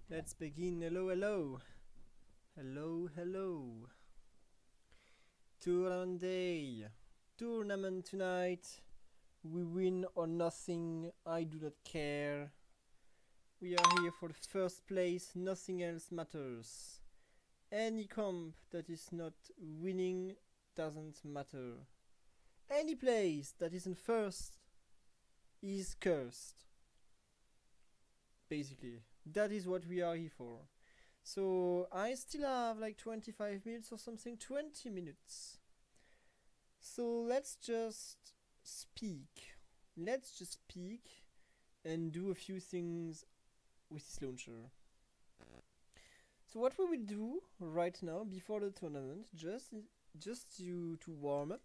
Let's begin. Hello, hello. Hello, hello. Tournament day. Tournament tonight. We win or nothing. I do not care. We are here for the first place. Nothing else matters. Any comp that is not winning doesn't matter. Any place that isn't first is cursed. Basically, that is what we are here for. So I still have like 25 minutes or something, 20 minutes. So let's just speak. Let's just speak and do a few things with this launcher. So what we will do right now before the tournament, just to warm up,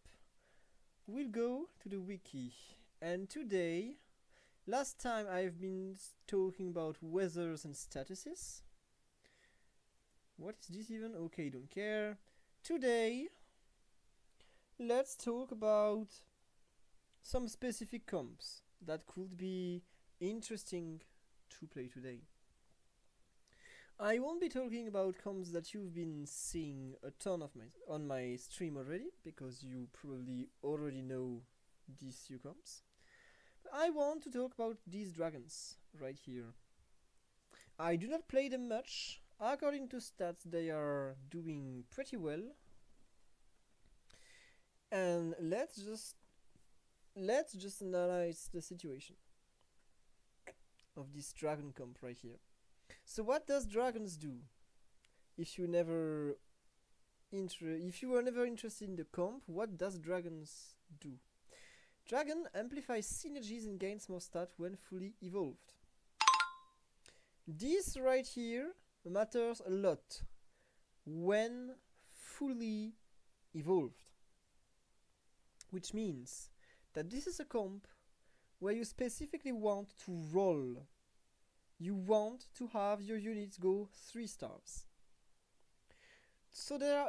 we'll go to the wiki. And today, last time I've been talking about weathers and statuses. What is this even? Okay, don't care. Today, let's talk about some specific comps that could be interesting to play today. I won't be talking about comps that you've been seeing a ton of on my stream already, because you probably already know these few comps. But I want to talk about these dragons right here. I do not play them much. According to stats, they are doing pretty well. And let's just analyze the situation of this dragon comp right here. So what does dragons do? If you were never interested in the comp, what does dragons do? Dragon amplifies synergies and gains more stat when fully evolved. This right here matters a lot when fully evolved, which means that this is a comp where you specifically want to roll. You want to have your units go 3 stars. So there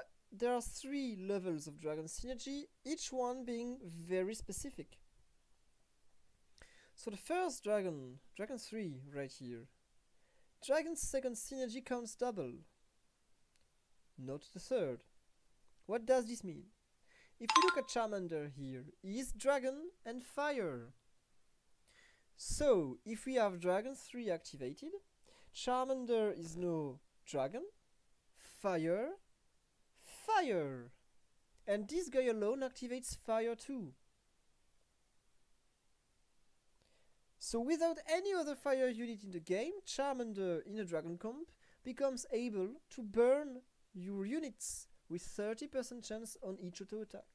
are 3 levels of dragon synergy, each one being very specific. So the first dragon 3 right here. Dragon's second synergy counts double, not the third. What does this mean? If you look at Charmander here, he is dragon and fire. So if we have dragon 3 activated, Charmander is now dragon, fire, fire. And this guy alone activates fire too. So without any other fire unit in the game, Charmander in a dragon comp becomes able to burn your units with 30% chance on each auto attack.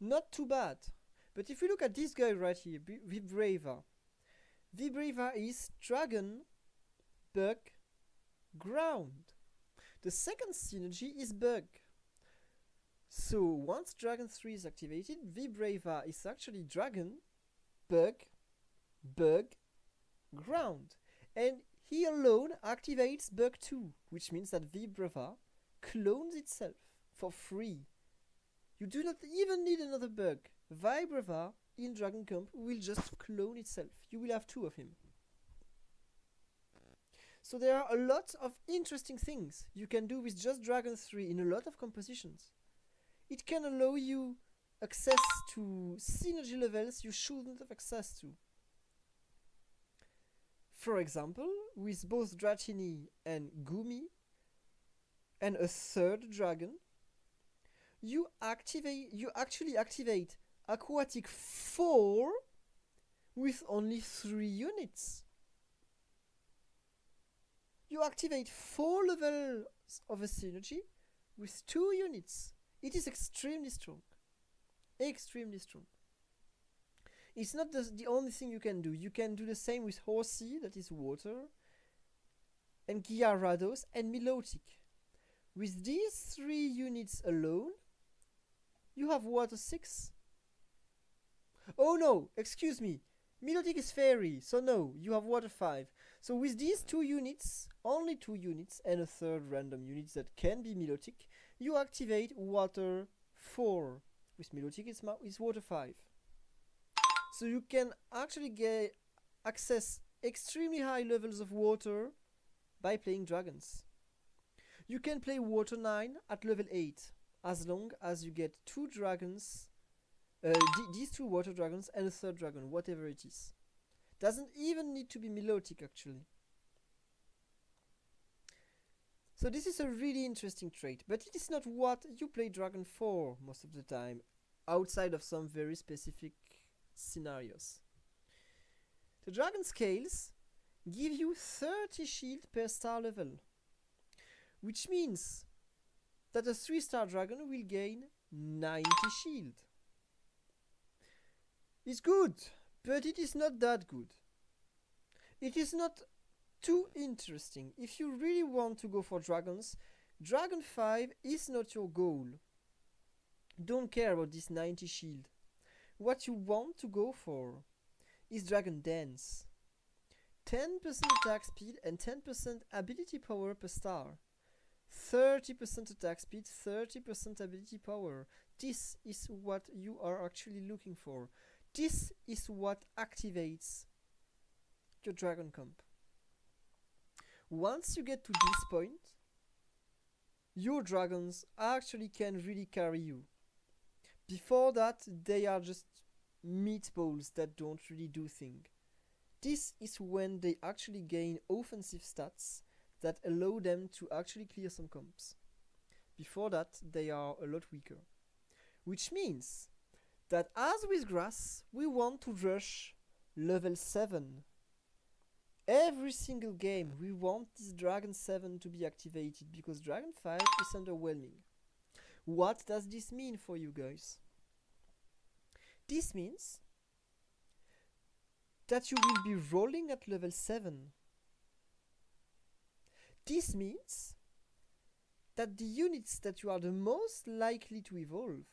Not too bad. But if we look at this guy right here, Vibrava. Vibrava is dragon, bug, ground. The second synergy is bug. So once dragon 3 is activated, Vibrava is actually dragon, bug, ground. And he alone activates bug 2, which means that Vibrava clones itself for free. You do not even need another bug. Vibrava in Dragon Comp will just clone itself. You will have 2 of him. So there are a lot of interesting things you can do with just Dragon 3 in a lot of compositions. It can allow you access to synergy levels you shouldn't have access to. For example, with both Dratini and Gumi and a third dragon, you actually activate Aquatic 4 with only 3 units. You activate 4 levels of a synergy with 2 units. It is extremely strong. Extremely strong. It's not the only thing you can do. You can do the same with Horsey, that is water, and Gyarados and Milotic. With these 3 units alone, you have water 6. Oh no, excuse me. Milotic is fairy, so no, you have water 5. So with these 2 units, only 2 units, and a third random unit that can be Milotic, you activate water 4. With Milotic it's water 5. So you can actually get access extremely high levels of water by playing dragons. You can play water 9 at level 8 as long as you get 2 dragons, these 2 water dragons and a 3rd dragon, whatever it is. Doesn't even need to be melodic actually. So this is a really interesting trait, but it is not what you play dragon for most of the time, outside of some very specific scenarios. The dragon scales give you 30 shield per star level, which means that a 3-star dragon will gain 90 shield. It's good, but it is not that good. It is not too interesting. If you really want to go for dragons, Dragon 5 is not your goal. Don't care about this 90 shield. What you want to go for is Dragon Dance. 10% attack speed and 10% ability power per star. 30% attack speed, 30% ability power. This is what you are actually looking for. This is what activates your dragon comp. Once you get to this point, your dragons actually can really carry you. Before that, they are just meatballs that don't really do things. This is when they actually gain offensive stats that allow them to actually clear some comps. Before that, they are a lot weaker. Which means that as with grass, we want to rush level 7. Every single game, we want this Dragon 7 to be activated because Dragon 5 is underwhelming. What does this mean for you guys? This means that you will be rolling at level 7. This means that the units that you are the most likely to evolve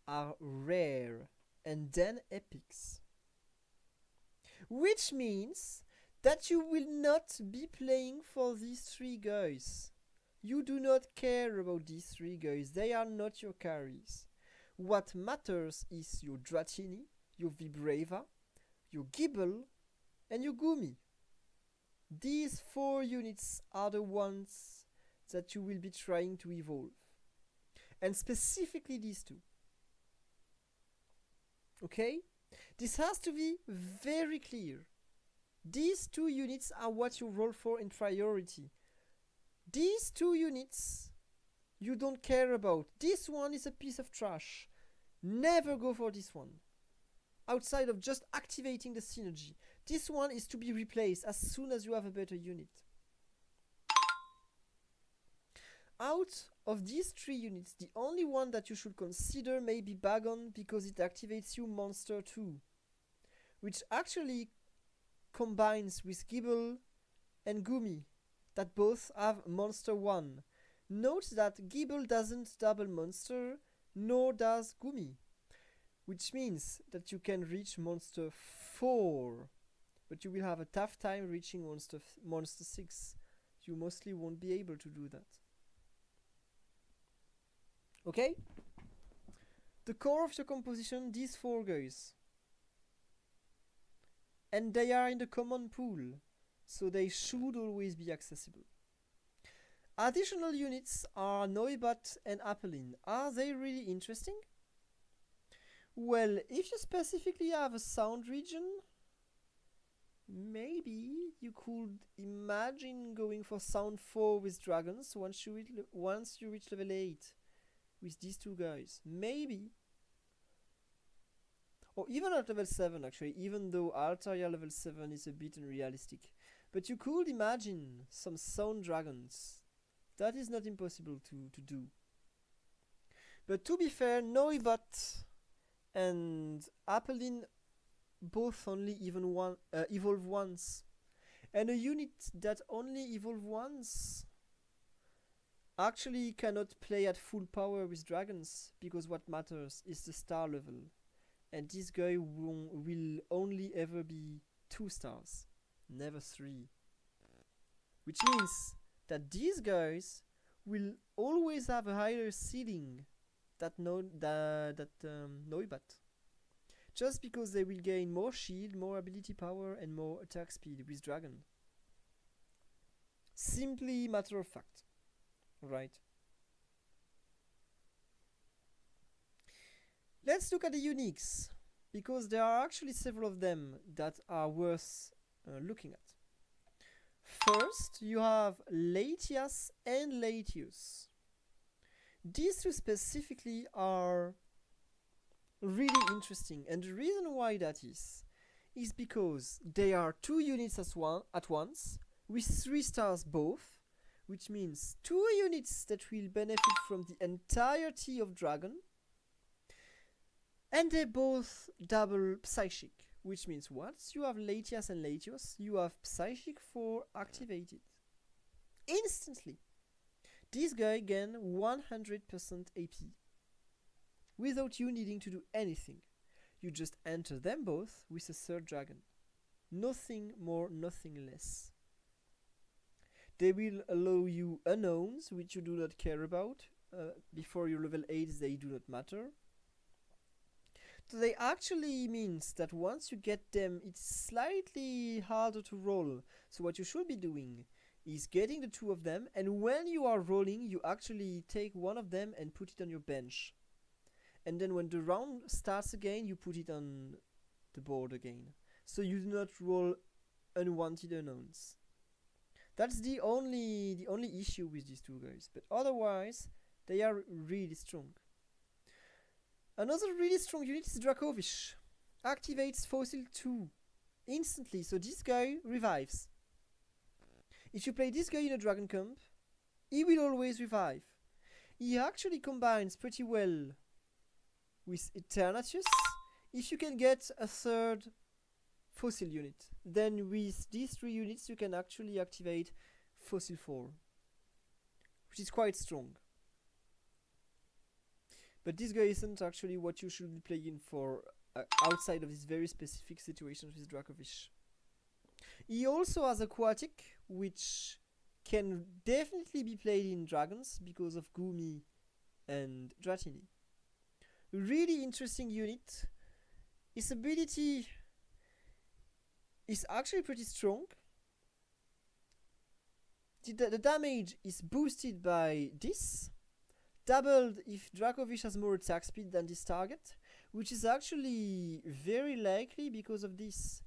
are rare and then epics. Which means that you will not be playing for these 3 guys. You do not care about these 3 guys. They are not your carries. What matters is your Dratini, your Vibrava, your Gible, and your Gumi. These 4 units are the ones that you will be trying to evolve. And specifically these 2. Okay? This has to be very clear. These 2 units are what you roll for in priority. These 2 units you don't care about. This one is a piece of trash. Never go for this one. Outside of just activating the synergy. This one is to be replaced as soon as you have a better unit. Out of these 3 units, the only one that you should consider may be Bagon because it activates you Monster 2, which actually combines with Gible and Gumi that both have Monster 1. Note that Gible doesn't double Monster, nor does Gumi, which means that you can reach Monster 4, but you will have a tough time reaching Monster 6. You mostly won't be able to do that. Okay? The core of your composition, these 4 guys. And they are in the common pool, so they should always be accessible. Additional units are Noibat and Apelin. Are they really interesting? Well, if you specifically have a sound region, maybe you could imagine going for sound 4 with dragons once you reach level 8 with these 2 guys. Maybe. Or even at level 7 actually, even though Altaria level 7 is a bit unrealistic. But you could imagine some sound dragons. That is not impossible to do. But to be fair, Noibat and Apelin both only evolve once. And a unit that only evolve once actually cannot play at full power with dragons, because what matters is the star level. And this guy will only ever be 2 stars, never 3. Which means that these guys will always have a higher ceiling than Noibat. just because they will gain more shield, more ability power, and more attack speed with dragon. Simply matter of fact, right? Let's look at the uniques, because there are actually several of them that are worth looking at. First, you have Latias and Latius. These two specifically are really interesting, and the reason why that is because they are two units at once, with 3 stars both, which means 2 units that will benefit from the entirety of dragon, and they both double Psychic, which means once you have Latias and Latios, you have Psychic 4 activated. Instantly. This guy gain 100% AP. Without you needing to do anything. You just enter them both with a 3rd dragon. Nothing more, nothing less. They will allow you unknowns, which you do not care about. Before your level 8, they do not matter. So they actually means that once you get them, it's slightly harder to roll. So what you should be doing is getting the 2 of them, and when you are rolling, you actually take one of them and put it on your bench. And then when the round starts again, you put it on the board again. So you do not roll unwanted unknowns. That's the only issue with these 2 guys. But otherwise, they are really strong. Another really strong unit is Dracovish. Activates Fossil 2 instantly, so this guy revives. If you play this guy in a Dragon Camp, he will always revive. He actually combines pretty well with Eternatus if you can get a 3rd Fossil unit. Then with these 3 units you can actually activate Fossil 4, which is quite strong. But this guy isn't actually what you should be playing for outside of this very specific situation with Dracovish. He also has Aquatic, which can definitely be played in dragons because of Gumi and Dratini. Really interesting unit. His ability is actually pretty strong. The damage is boosted by this, doubled if Dracovish has more attack speed than this target, which is actually very likely because of this.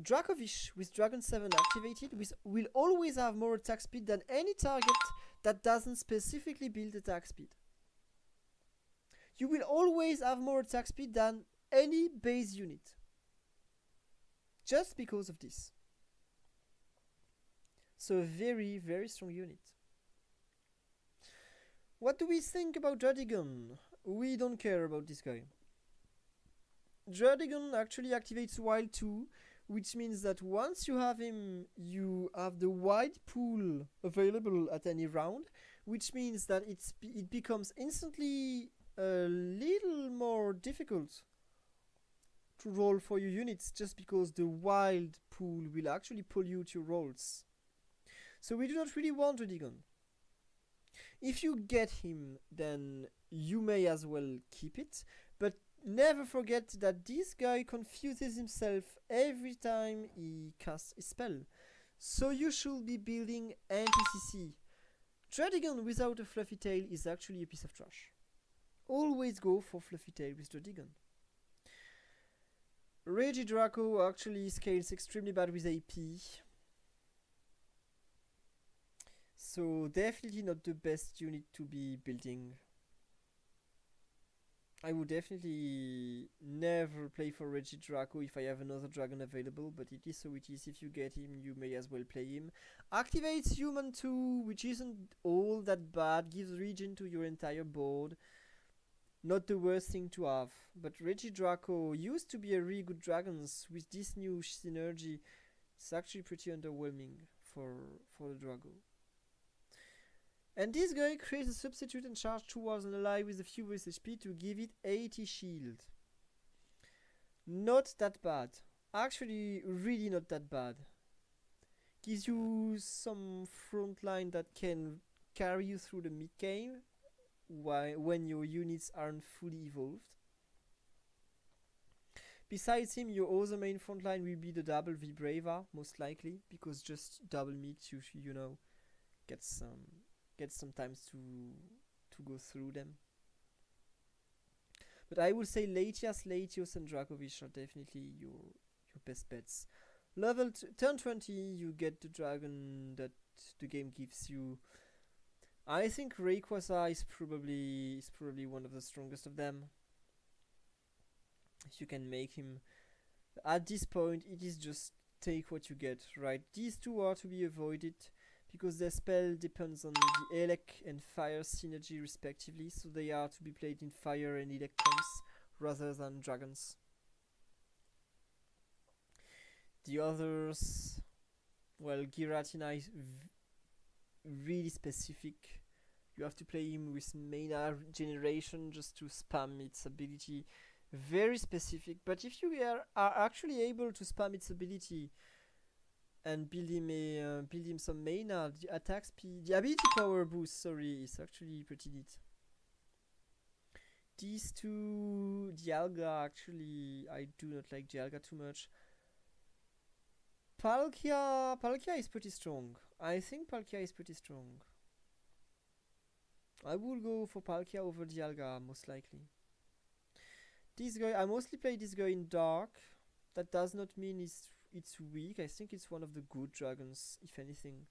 Dracovish with Dragon 7 activated will always have more attack speed than any target that doesn't specifically build attack speed. You will always have more attack speed than any base unit, just because of this. So a very, very strong unit. What do we think about Dradigan? We don't care about this guy. Dradigan actually activates Wild 2, which means that once you have him, you have the wide pool available at any round, which means that it becomes instantly a little more difficult to roll for your units, just because the wild pool will actually pull you to your rolls. So we do not really want Dradigan. If you get him, then you may as well keep it, but never forget that this guy confuses himself every time he casts a spell. So you should be building anti-CC. Dradigan without a fluffy tail is actually a piece of trash. Always go for fluffy tail with Dradigan. Regidraco actually scales extremely bad with AP. So definitely not the best unit to be building. I would definitely never play for Regidraco if I have another dragon available, but it is so it is. If you get him, you may as well play him. Activates Human 2, which isn't all that bad, gives regen to your entire board. Not the worst thing to have, but Regidraco used to be a really good dragon. With this new synergy, it's actually pretty underwhelming for the Drago. And this guy creates a substitute and charge towards an ally with a few HP to give it 80 shield. Not that bad. Actually, really not that bad. Gives you some front line that can carry you through the mid game when your units aren't fully evolved. Besides him, your other main front line will be the double Vibrava, most likely, because just double meat, you know, get some times to go through them. But I would say Latias, Latios, and Dracovish are definitely your best bets. Turn 20, you get the dragon that the game gives you. I think Rayquaza is probably one of the strongest of them. You can make him. At this point, it is just take what you get, right? These two are to be avoided because their spell depends on the Elec and Fire synergy respectively, so they are to be played in Fire and Elec terms rather than Dragons. The others, well, Giratina is really specific. You have to play him with Mana Generation just to spam its ability. Very specific, but if you are actually able to spam its ability and build him some mana, the attack speed, the ability power boost, sorry, is actually pretty neat. These two, Dialga, actually, I do not like Dialga too much. Palkia is pretty strong. I think Palkia is pretty strong. I will go for Palkia over Dialga, most likely. This guy, I mostly play this guy in Dark. That does not mean it's weak. I think it's one of the good dragons, if anything.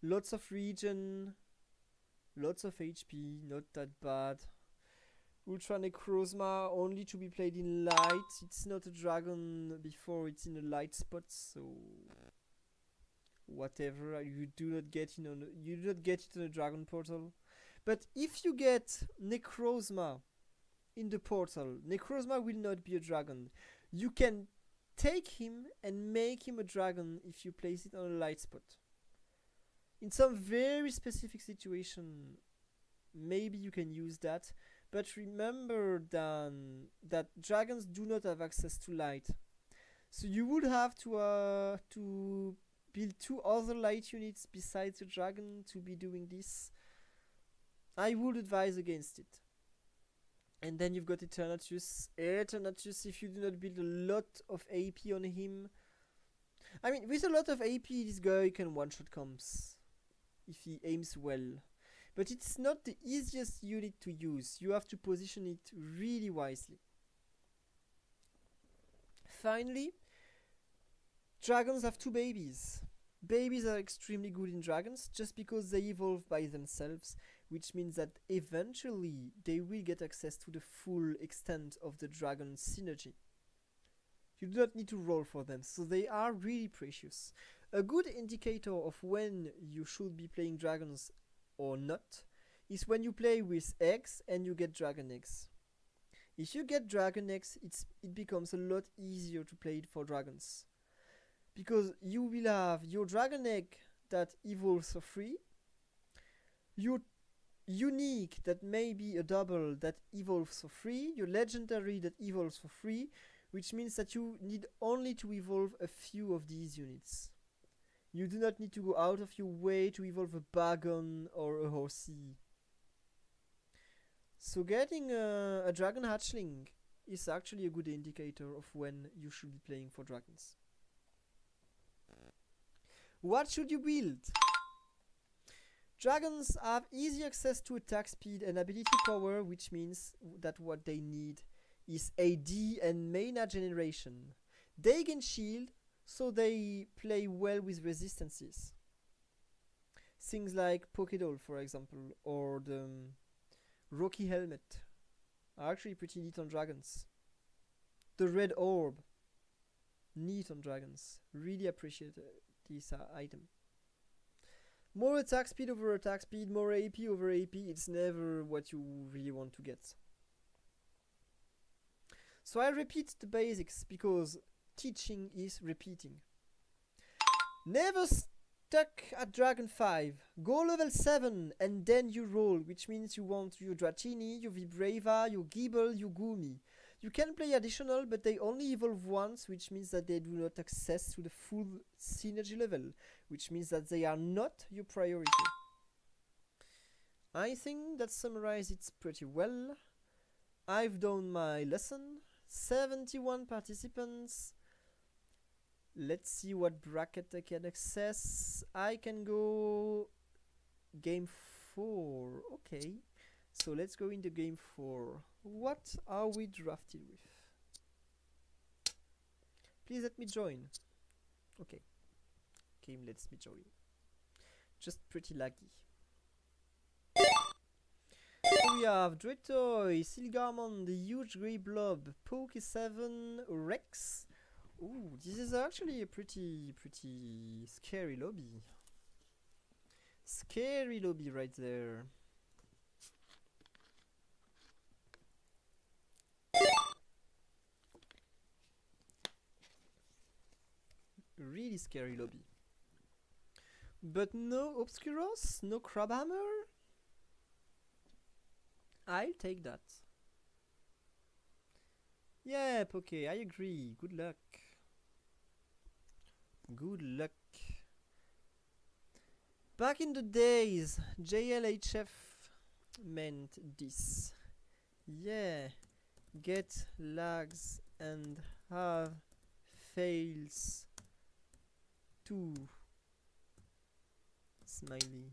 Lots of regen, lots of HP, not that bad. Ultra Necrozma, only to be played in light. It's not a dragon before it's in a light spot, so whatever. You do not get it on a dragon portal. But if you get Necrozma in the portal, Necrozma will not be a dragon. You can take him and make him a dragon if you place it on a light spot. In some very specific situation, maybe you can use that. But remember then that dragons do not have access to light. So you would have to build two other light units besides the dragon to be doing this. I would advise against it. And then you've got Eternatus. Eternatus, if you do not build a lot of AP on him. I mean, with a lot of AP, this guy can one-shot comps if he aims well. But it's not the easiest unit to use. You have to position it really wisely. Finally, dragons have two babies. Babies are extremely good in dragons just because they evolve by themselves, which means that eventually they will get access to the full extent of the dragon synergy. You do not need to roll for them, so they are really precious. A good indicator of when you should be playing dragons or not is when you play with eggs and you get dragon eggs. If you get dragon eggs, it becomes a lot easier to play it for dragons. Because you will have your dragon egg that evolves for free, your unique that may be a double that evolves for free, your legendary that evolves for free, which means that you need only to evolve a few of these units. You do not need to go out of your way to evolve a Bagon or a Horsey. So getting a dragon hatchling is actually a good indicator of when you should be playing for dragons. What should you build? Dragons have easy access to attack speed and ability power, which means that what they need is AD and mana generation. They gain shield, so they play well with resistances. Things like Pokédoll, for example, or the Rocky Helmet are actually pretty neat on dragons. The Red Orb, neat on dragons. Really appreciate this item. More attack speed over attack speed, more AP over AP, it's never what you really want to get. So I repeat the basics because teaching is repeating. Never stuck at Dragon 5. Go level 7 and then you roll, which means you want your Dratini, your Vibrava, your Gible, your Goomy. You can play additional, but they only evolve once, which means that they do not access to the full synergy level, which means that they are not your priority. I think that summarizes it pretty well. I've done my lesson. 71 participants. Let's see what bracket I can access. I can go game 4. Okay. So let's go into game 4. What are we drafted with? Please let me join. Okay. Game lets me join. Just pretty laggy. So we have Dreadtoy, Silgarmon, the huge grey blob, Poke7, Rex. Ooh, this is actually a pretty scary lobby. Scary lobby right there. Really scary lobby. But no Obscuros, no Crabhammer. I'll take that. Yep, okay, I agree. Good luck. Good luck. Back in the days, JLHF meant this. Yeah, get lags and have fails too. Smiley.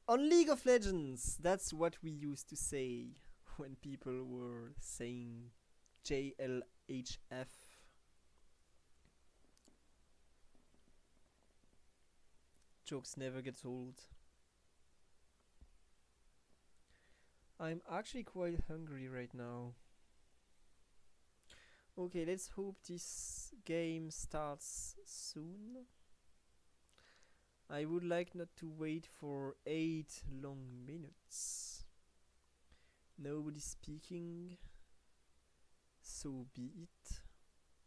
On League of Legends, that's what we used to say when people were saying JLHF. Jokes never get old. I'm actually quite hungry right now. Okay, let's hope this game starts soon. I would like not to wait for 8 long minutes. Nobody speaking. So be it.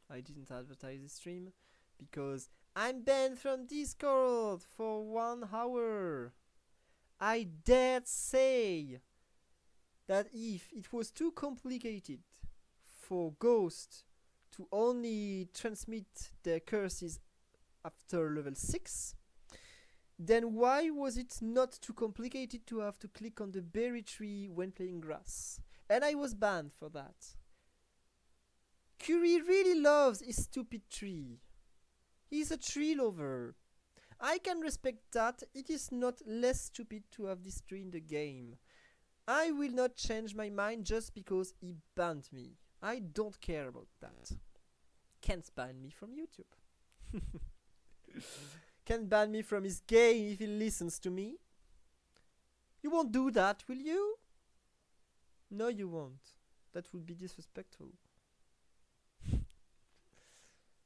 I didn't advertise the stream because I'm banned from Discord for 1 hour. I dare say that if it was too complicated for Ghost to only transmit their curses after level 6, then why was it not too complicated to have to click on the berry tree when playing grass? And I was banned for that. Curie really loves his stupid tree. He's a tree lover. I can respect that. It is not less stupid to have this tree in the game. I will not change my mind just because he banned me. I don't care about that. Can't ban me from YouTube. Can't ban me from his game if he listens to me. You won't do that, will you? No, you won't. That would be disrespectful.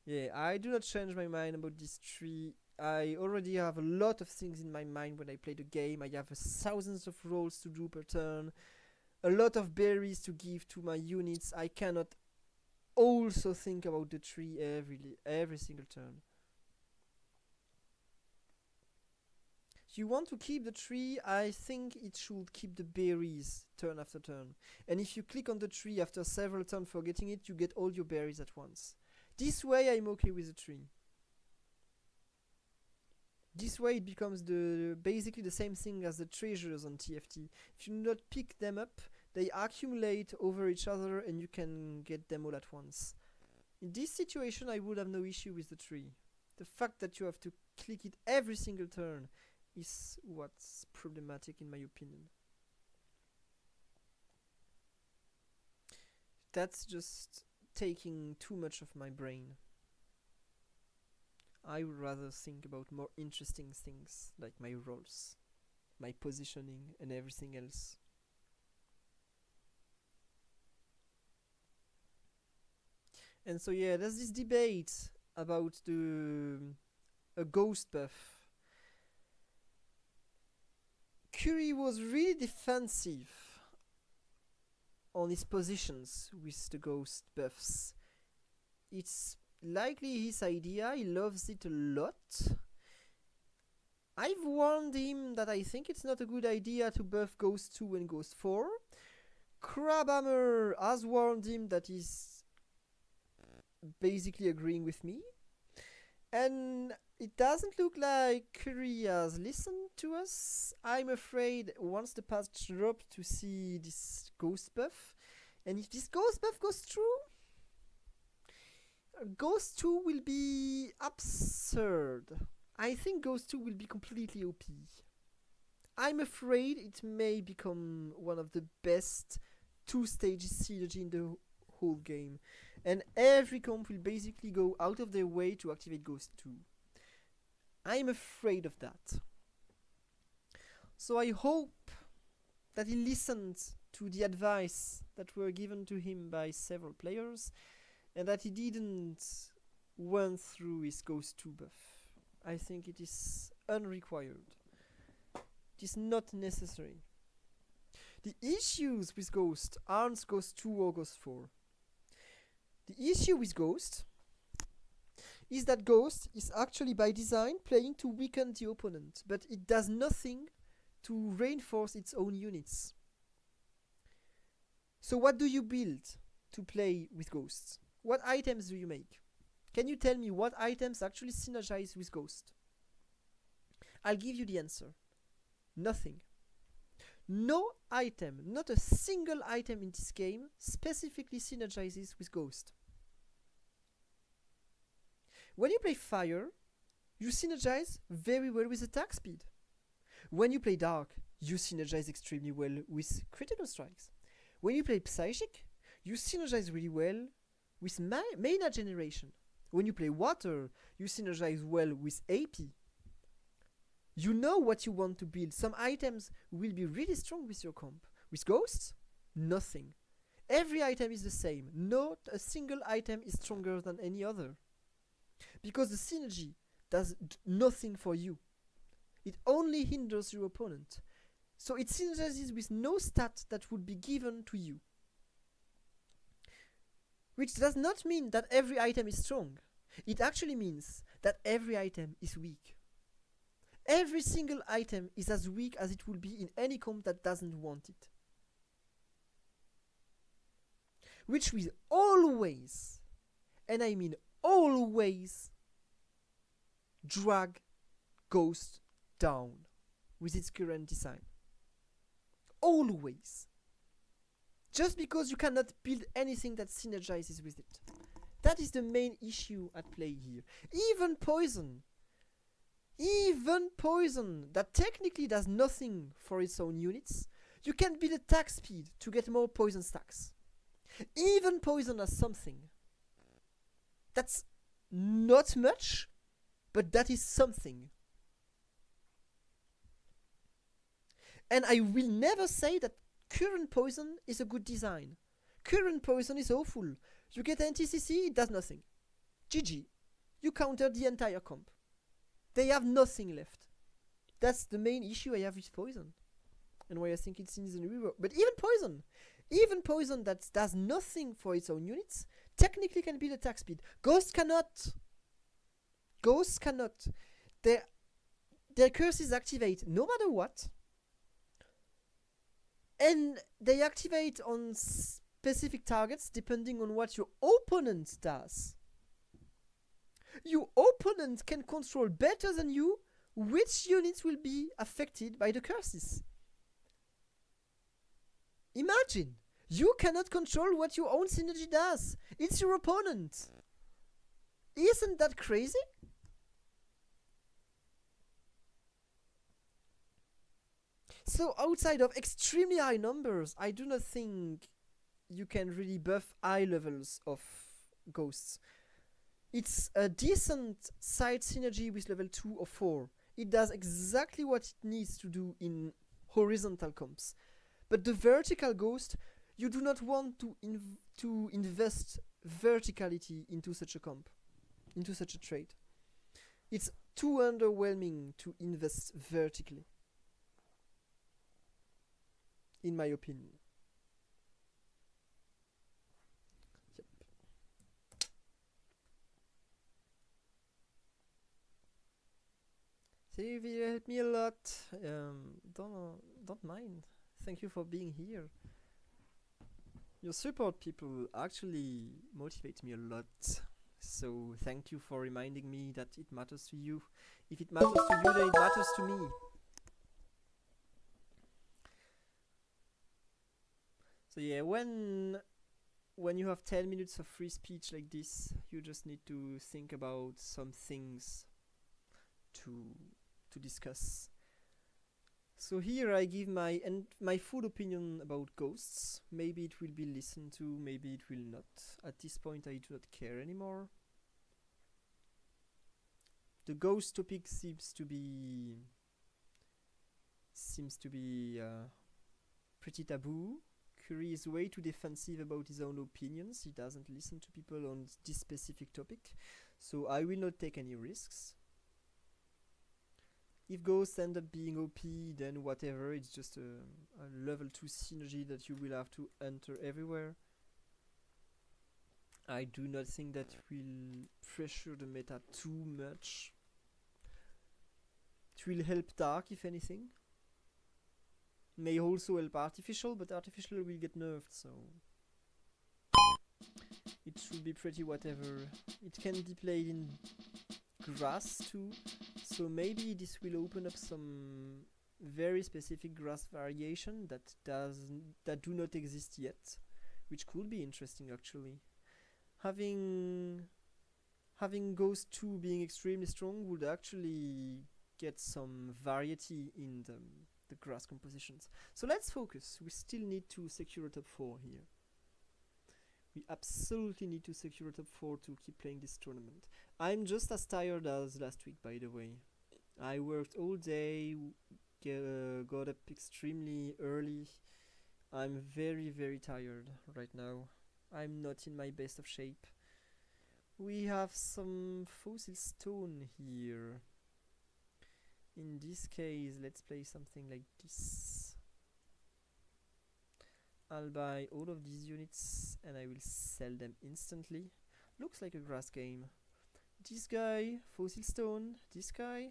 Yeah, I do not change my mind about this tree. I already have a lot of things in my mind when I play the game. I have thousands of rolls to do per turn, a lot of berries to give to my units. I cannot also think about the tree every single turn. If you want to keep the tree, I think it should keep the berries turn after turn. And if you click on the tree after several turns forgetting it, you get all your berries at once. This way I'm okay with the tree. This way it becomes basically the same thing as the treasures on TFT. If you do not pick them up, they accumulate over each other and you can get them all at once. In this situation I would have no issue with the tree. The fact that you have to click it every single turn is what's problematic in my opinion. That's just taking too much of my brain. I would rather think about more interesting things like my rolls, my positioning and everything else. And so yeah, there's this debate about a ghost buff. Curie was really defensive on his positions with the ghost buffs. It's likely his idea, he loves it a lot. I've warned him that I think it's not a good idea to buff Ghost 2 and Ghost 4. Crabhammer has warned him that he's basically agreeing with me. And it doesn't look like Curry has listened to us. I'm afraid once the patch dropped to see this ghost buff. And if this ghost buff goes through, Ghost 2 will be absurd. I think Ghost 2 will be completely OP. I'm afraid it may become one of the best two-stage synergy in the whole game. And every comp will basically go out of their way to activate Ghost 2. I'm afraid of that. So I hope that he listened to the advice that were given to him by several players and that he didn't run through his Ghost 2 buff. I think it is unrequired. It is not necessary. The issues with Ghost aren't Ghost 2 or Ghost 4. The issue with Ghost is that Ghost is actually by design playing to weaken the opponent, but it does nothing to reinforce its own units. So what do you build to play with Ghosts? What items do you make? Can you tell me what items actually synergize with Ghost? I'll give you the answer. Nothing. No item, not a single item in this game specifically synergizes with Ghost. When you play Fire, you synergize very well with attack speed. When you play Dark, you synergize extremely well with critical strikes. When you play Psychic, you synergize really well with mana generation. When you play Water, you synergize well with AP. You know what you want to build. Some items will be really strong with your comp. With Ghosts, nothing. Every item is the same. Not a single item is stronger than any other. Because the synergy does nothing for you. It only hinders your opponent. So it synergizes with no stat that would be given to you. Which does not mean that every item is strong. It actually means that every item is weak. Every single item is as weak as it will be in any comp that doesn't want it. Which will always, and I mean always, drag Ghost down with its current design. Always. Just because you cannot build anything that synergizes with it. That is the main issue at play here. Even Poison, that technically does nothing for its own units, you can build attack speed to get more poison stacks. Even Poison has something. That's not much, but that is something. And I will never say that current Poison is a good design. Current Poison is awful. You get NTCC, it does nothing. GG. You counter the entire comp. They have nothing left. That's the main issue I have with Poison. And why I think it's in the rework. But even Poison that does nothing for its own units, technically can build attack speed. Ghosts cannot. Their curses activate no matter what. And they activate on specific targets depending on what your opponent does. Your opponent can control better than you which units will be affected by the curses. Imagine, you cannot control what your own synergy does. It's your opponent. Isn't that crazy? So outside of extremely high numbers, I do not think you can really buff high levels of Ghosts. It's a decent side synergy with level 2 or 4. It does exactly what it needs to do in horizontal comps. But the vertical Ghost, you do not want to invest verticality into such a comp, into such a trait. It's too underwhelming to invest vertically, in my opinion. Yep. So you helped me a lot. Don't mind. Thank you for being here. Your support people actually motivate me a lot. So thank you for reminding me that it matters to you. If it matters to you, then it matters to me. So yeah, when you have 10 minutes of free speech like this, you just need to think about some things to discuss. So here I give my full opinion about ghosts. Maybe it will be listened to, maybe it will not. At this point I do not care anymore. The ghost topic seems to be pretty taboo. Curie is way too defensive about his own opinions. He doesn't listen to people on this specific topic. So I will not take any risks. If ghosts end up being OP, then whatever, it's just a level 2 synergy that you will have to enter everywhere. I do not think that will pressure the meta too much. It will help Dark, if anything. May also help Artificial, but Artificial will get nerfed, so it should be pretty whatever. It can be played in grass too, so maybe this will open up some very specific grass variation that do not exist yet, which could be interesting actually. Having Ghost 2 being extremely strong would actually get some variety in the grass compositions. So let's focus. We still need to secure a top 4 here. We absolutely need to secure a top 4 to keep playing this tournament. I'm just as tired as last week, by the way. I worked all day, got up extremely early. I'm very, very tired right now. I'm not in my best of shape. We have some fossil stone here. In this case, let's play something like this. I'll buy all of these units and I will sell them instantly. Looks like a grass game. This guy, fossil stone, this guy.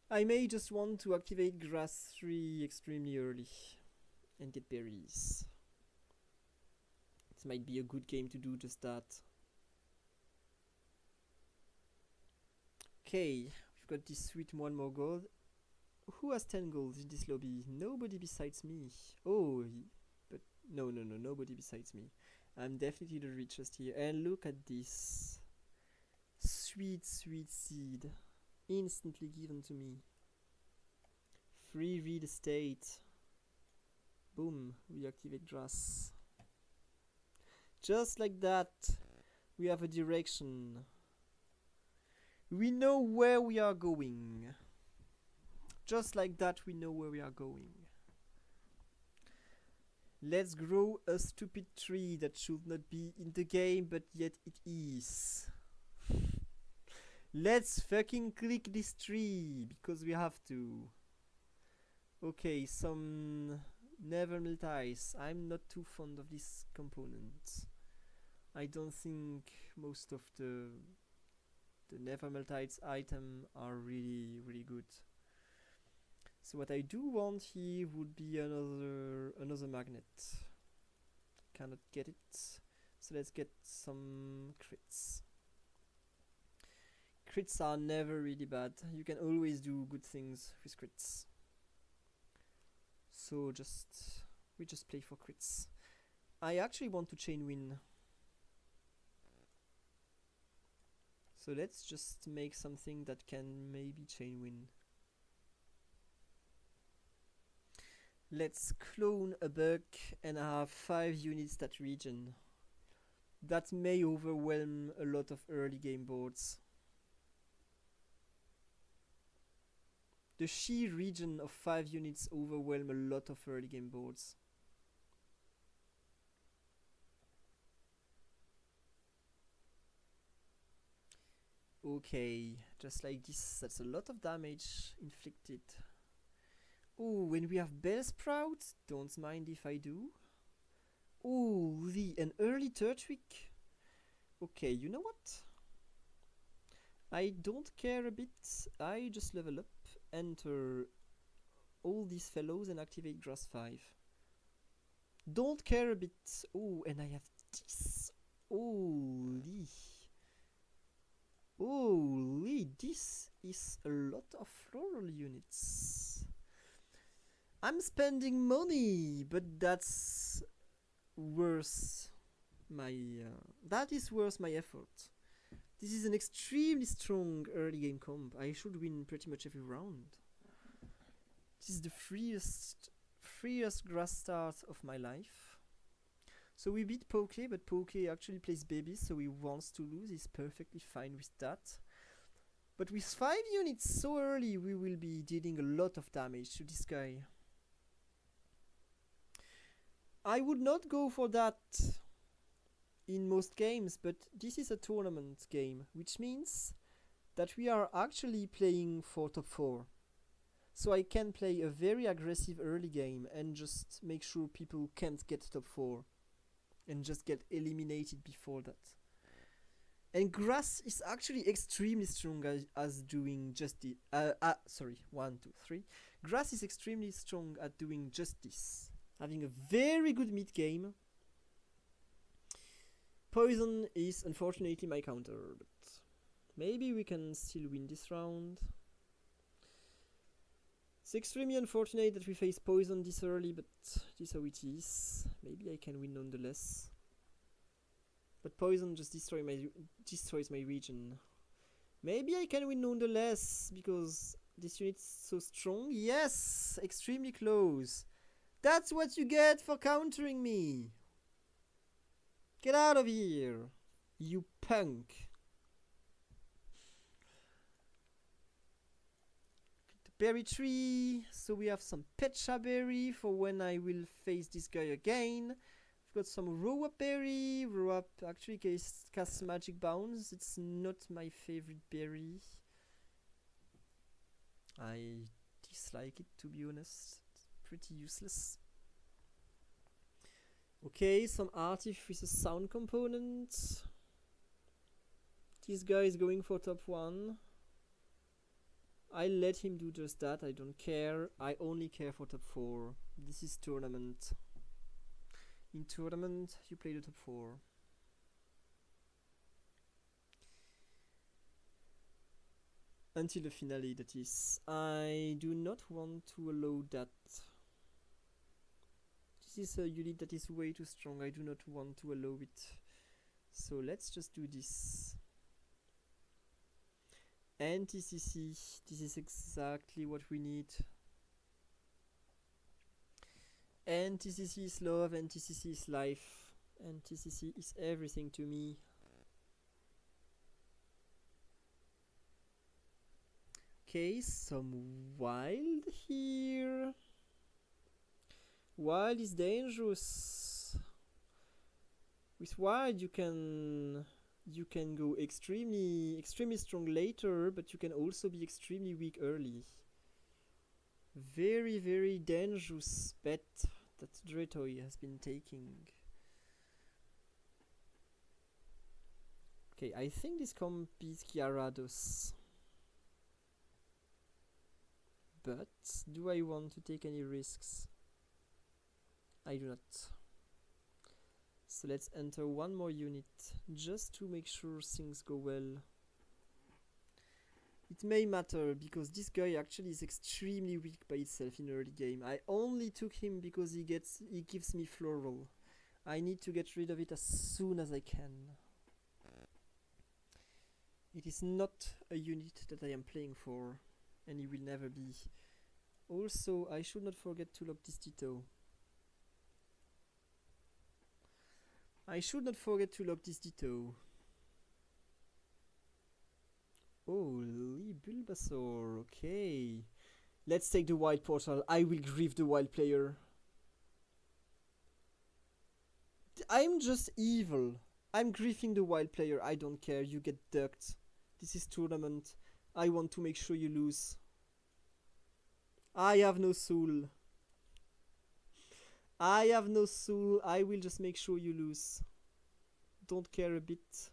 I may just want to activate grass 3 extremely early and get berries. This might be a good game to do just that. Okay, we've got this sweet 1 more gold. Who has 10 golds in this lobby? Nobody besides me. Oh, but no, nobody besides me. I'm definitely the richest here. And look at this. Sweet, sweet seed. Instantly given to me. Free real estate. Boom, we activate grass. Just like that, we have a direction. We know where we are going. Just like that, we know where we are going. Let's grow a stupid tree that should not be in the game, but yet it is. Let's fucking click this tree, because we have to. Okay, some Nevermelt ice. I'm not too fond of this component. I don't think most of the Nevermelt ice item are really good. So what I do want here would be another magnet. Cannot get it. So let's get some crits. Crits are never really bad. You can always do good things with crits. So we just play for crits. I actually want to chain win. So let's just make something that can maybe chain win. Let's clone a bug and have 5 units that region. That may overwhelm a lot of early game boards. The sheer region of 5 units overwhelm a lot of early game boards. Okay, just like this, that's a lot of damage inflicted. Oh, when we have Bellsprout, don't mind if I do. Oh, an early Turtwig. Okay, you know what? I don't care a bit. I just level up, enter all these fellows and activate Grass 5. Don't care a bit. Oh, and I have this. Holy. Holy, this is a lot of floral units. I'm spending money, but that's worth my that is worth my effort. This is an extremely strong early game comp. I should win pretty much every round. This is the freest grass start of my life. So we beat Poke, but Poke actually plays babies, so he wants to lose. He's perfectly fine with that. But with 5 units so early, we will be dealing a lot of damage to this guy. I would not go for that in most games, but this is a tournament game, which means that we are actually playing for top 4. So I can play a very aggressive early game and just make sure people can't get top 4 and just get eliminated before that. And grass is actually extremely strong as doing just the sorry, 1, 2, 3. Grass is extremely strong at doing just this, having a very good mid game. Poison is unfortunately my counter, but maybe we can still win this round. It's extremely unfortunate that we face poison this early, but this is how it is. Maybe I can win nonetheless. But poison just destroys my region. Maybe I can win nonetheless, because this unit's so strong. Yes! Extremely close. That's what you get for countering me! Get out of here, you punk! Berry tree, so we have some Pecha berry for when I will face this guy again. We've got some Row-up berry. Row-up actually casts magic bounce. It's not my favorite berry. I dislike it, to be honest. It's pretty useless. Okay, some Artif with a sound component. This guy is going for top 1. I let him do just that, I don't care. I only care for top 4. This is tournament. In tournament, you play the top 4. Until the finale, that is. I do not want to allow that. This is a unit that is way too strong. I do not want to allow it. So let's just do this. Anti-CC, this is exactly what we need. Anti-CC is love, anti-CC is life. Anti-CC is everything to me. Okay, some wild here. Wild is dangerous. With wild you can go extremely strong later, but you can also be extremely weak early. Very dangerous bet that Dretoy has been taking. Okay, I think this comp beats Gyarados. But do I want to take any risks? I do not. So let's enter one more unit, just to make sure things go well. It may matter, because this guy actually is extremely weak by itself in early game. I only took him because he gives me floral. I need to get rid of it as soon as I can. It is not a unit that I am playing for, and it will never be. Also, I should not forget to lock this Ditto. Holy Bulbasaur, okay. Let's take the wild portal. I will grieve the wild player. I'm just evil. I'm griefing the wild player. I don't care. You get ducked. This is tournament. I want to make sure you lose. I have no soul. I will just make sure you lose. Don't care a bit.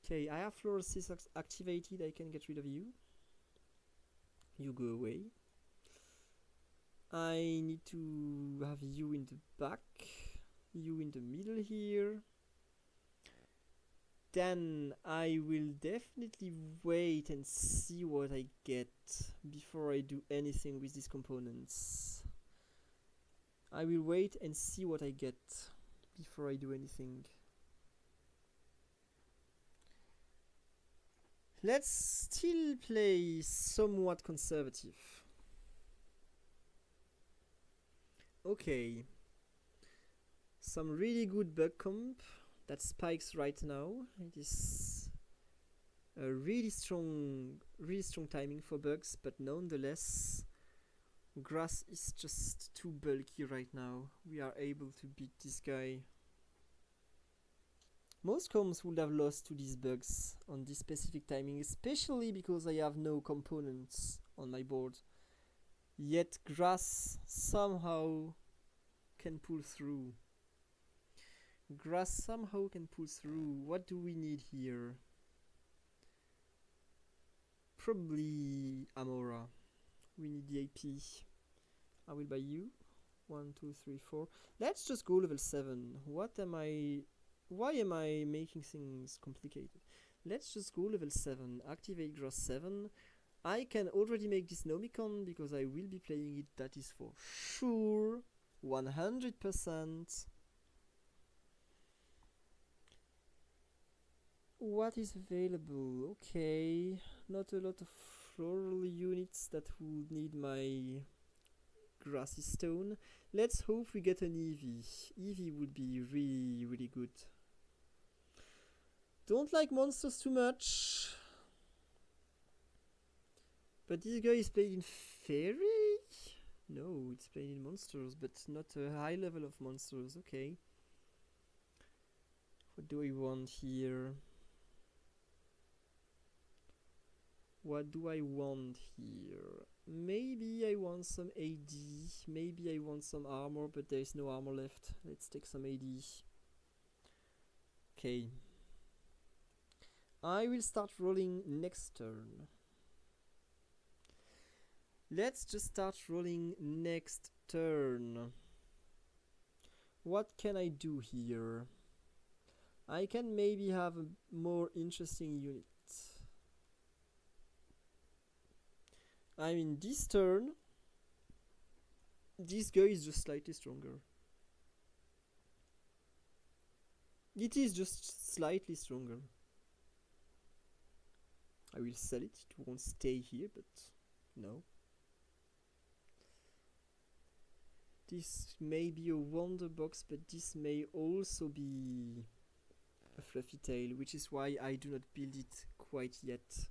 Okay, I have Fluorescence activated. I can get rid of you. You go away. I need to have you in the back. You in the middle here. then I will definitely wait and see what I get before I do anything with these components. I will wait and see what I get before I do anything. Let's still play somewhat conservative. Okay. Some really good bug comp that spikes right now. It is a really strong timing for bugs, but nonetheless, grass is just too bulky right now. We are able to beat this guy. Most comms would have lost to these bugs on this specific timing, especially because I have no components on my board. Yet grass somehow can pull through. Grass somehow can pull through. What do we need here? Probably Amora. We need the AP. I will buy you. 1, 2, 3, 4. Let's just go level 7. Why am I making things complicated? Let's just go level 7. Activate grass 7. I can already make this Nomicon because I will be playing it. That is for sure. 100%. What is available? Okay, not a lot of floral units that would need my grassy stone. Let's hope we get an Eevee. Eevee would be really good. Don't like monsters too much. But this guy is played in fairy? No, it's played in monsters, but not a high level of monsters. Okay. What do I want here? What do I want here? Maybe I want some AD. Maybe I want some armor, but there is no armor left. Let's take some AD. Okay. I will start rolling next turn. Let's just start rolling next turn. What can I do here? I can maybe have a more interesting unit. I mean, this turn, this guy is just slightly stronger. It is just slightly stronger. I will sell it. It won't stay here, but no. This may be a wonder box, but this may also be a fluffy tail, which is why I do not build it quite yet.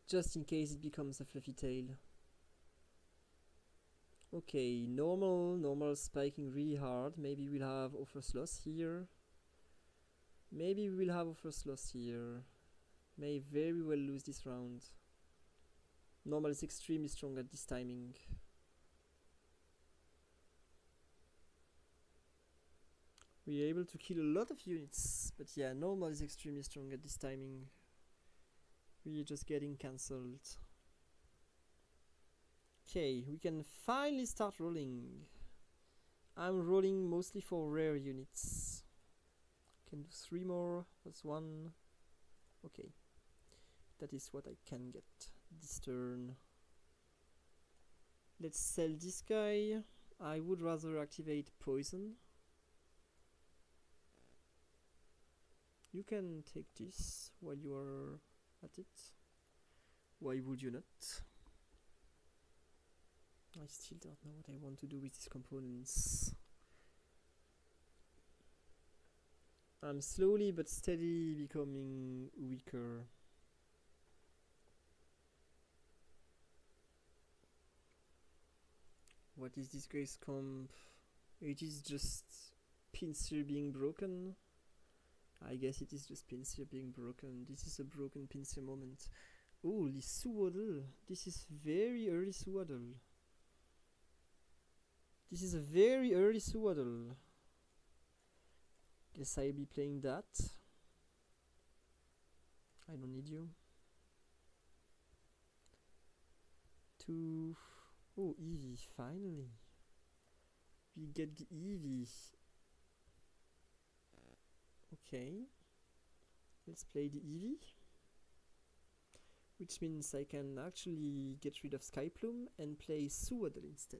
Just in case it becomes a fluffy tail. Okay, normal spiking really hard. Maybe we'll have offer sloth here. Maybe we'll have offer sloth here. May very well lose this round. Normal is extremely strong at this timing. We're able to kill a lot of units, but yeah, normal is extremely strong at this timing. We're just getting cancelled. Okay, we can finally start rolling. I'm rolling mostly for rare units. Can do 3 more, that's 1. Okay, that is what I can get this turn. Let's sell this guy. I would rather activate poison. You can take this while you are at it. Why would you not? I still don't know what I want to do with these components. I'm slowly but steadily becoming weaker. What is this guy's comp? It is just Pinsir being broken. I guess it is just Pinsir being broken. This is a broken Pinsir moment. Holy Suwaddle. This is very early Suwaddle. This is a very early Suwaddle. Guess I'll be playing that. I don't need you. 2. Oh, Eevee, finally. We get the Eevee. Okay, let's play the Eevee, which means I can actually get rid of Skyplume and play Soodoodle instead.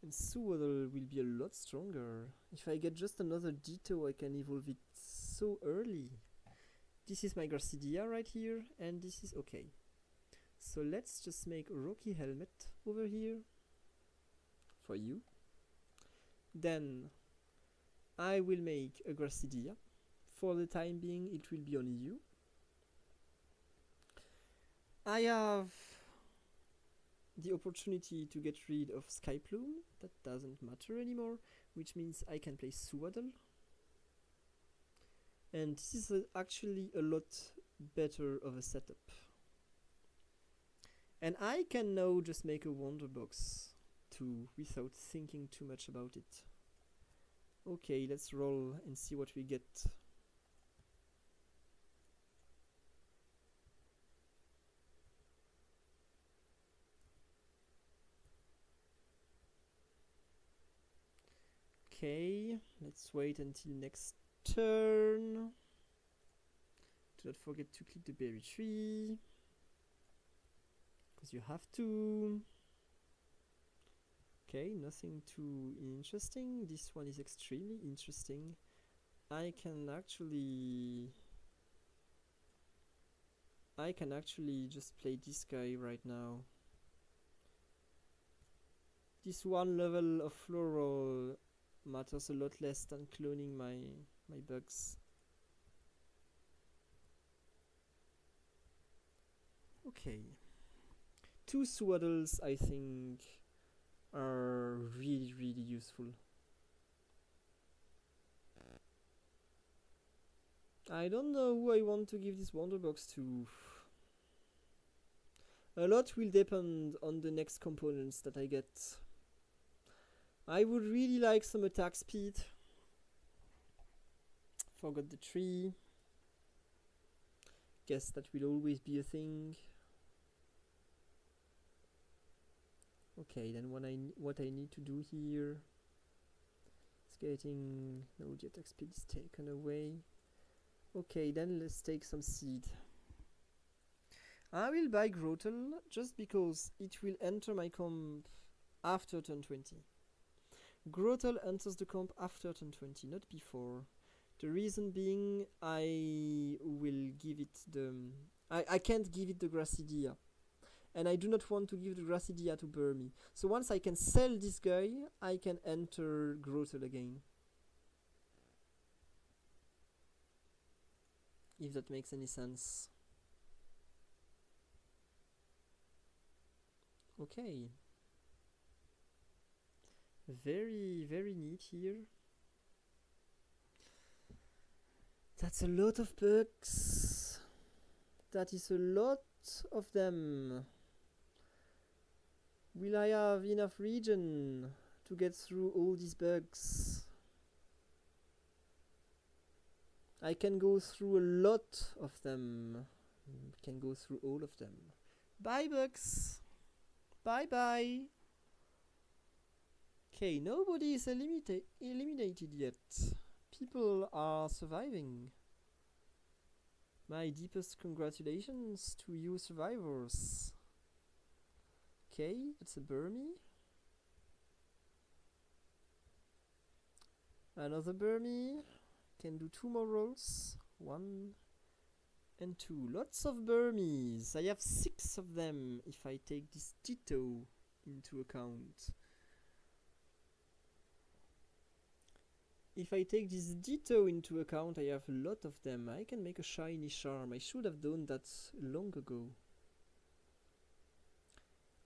And Soodoodle will be a lot stronger. If I get just another Ditto, I can evolve it so early. This is my Gracidia right here, and this is okay. So let's just make a Rocky Helmet over here for you. Then I will make a Gracidia. For the time being, it will be only you. I have the opportunity to get rid of Skyplume. That doesn't matter anymore, which means I can play Soodoodle. And this is actually a lot better of a setup. And I can now just make a Wonder Box too, without thinking too much about it. Okay, let's roll and see what we get. Okay, let's wait until next turn. Do not forget to click the berry tree, because you have to. Okay, nothing too interesting. This one is extremely interesting. I can actually just play this guy right now. This one level of Floral matters a lot less than cloning my bugs. Okay. 2 Soodoodles, I think, are really, really useful. I don't know who I want to give this Wonder Box to. A lot will depend on the next components that I get. I would really like some attack speed. Forgot the tree. Guess that will always be a thing. Okay, then what I need to do here is getting... No, the attack speed is taken away. Okay, then let's take some seed. I will buy Grotle just because it will enter my comp after turn 20. Grotle enters the comp after turn 20, not before. The reason being, I will give it the... I can't give it the Gracidia. And I do not want to give the Gracidia to Burmy. So once I can sell this guy, I can enter Grotle again. If that makes any sense. Okay. Very, very neat here. That's a lot of bugs. That is a lot of them. Will I have enough region to get through all these bugs? I can go through a lot of them. Can go through all of them. Bye, bugs. Bye bye. Okay, nobody is eliminated yet. People are surviving. My deepest congratulations to you survivors. Okay, that's a Burmy. Another Burmy. Can do 2 more rolls. 1 and 2. Lots of Burmies. I have 6 of them if I take this Ditto into account. If I take this Ditto into account, I have a lot of them. I can make a shiny charm. I should have done that long ago.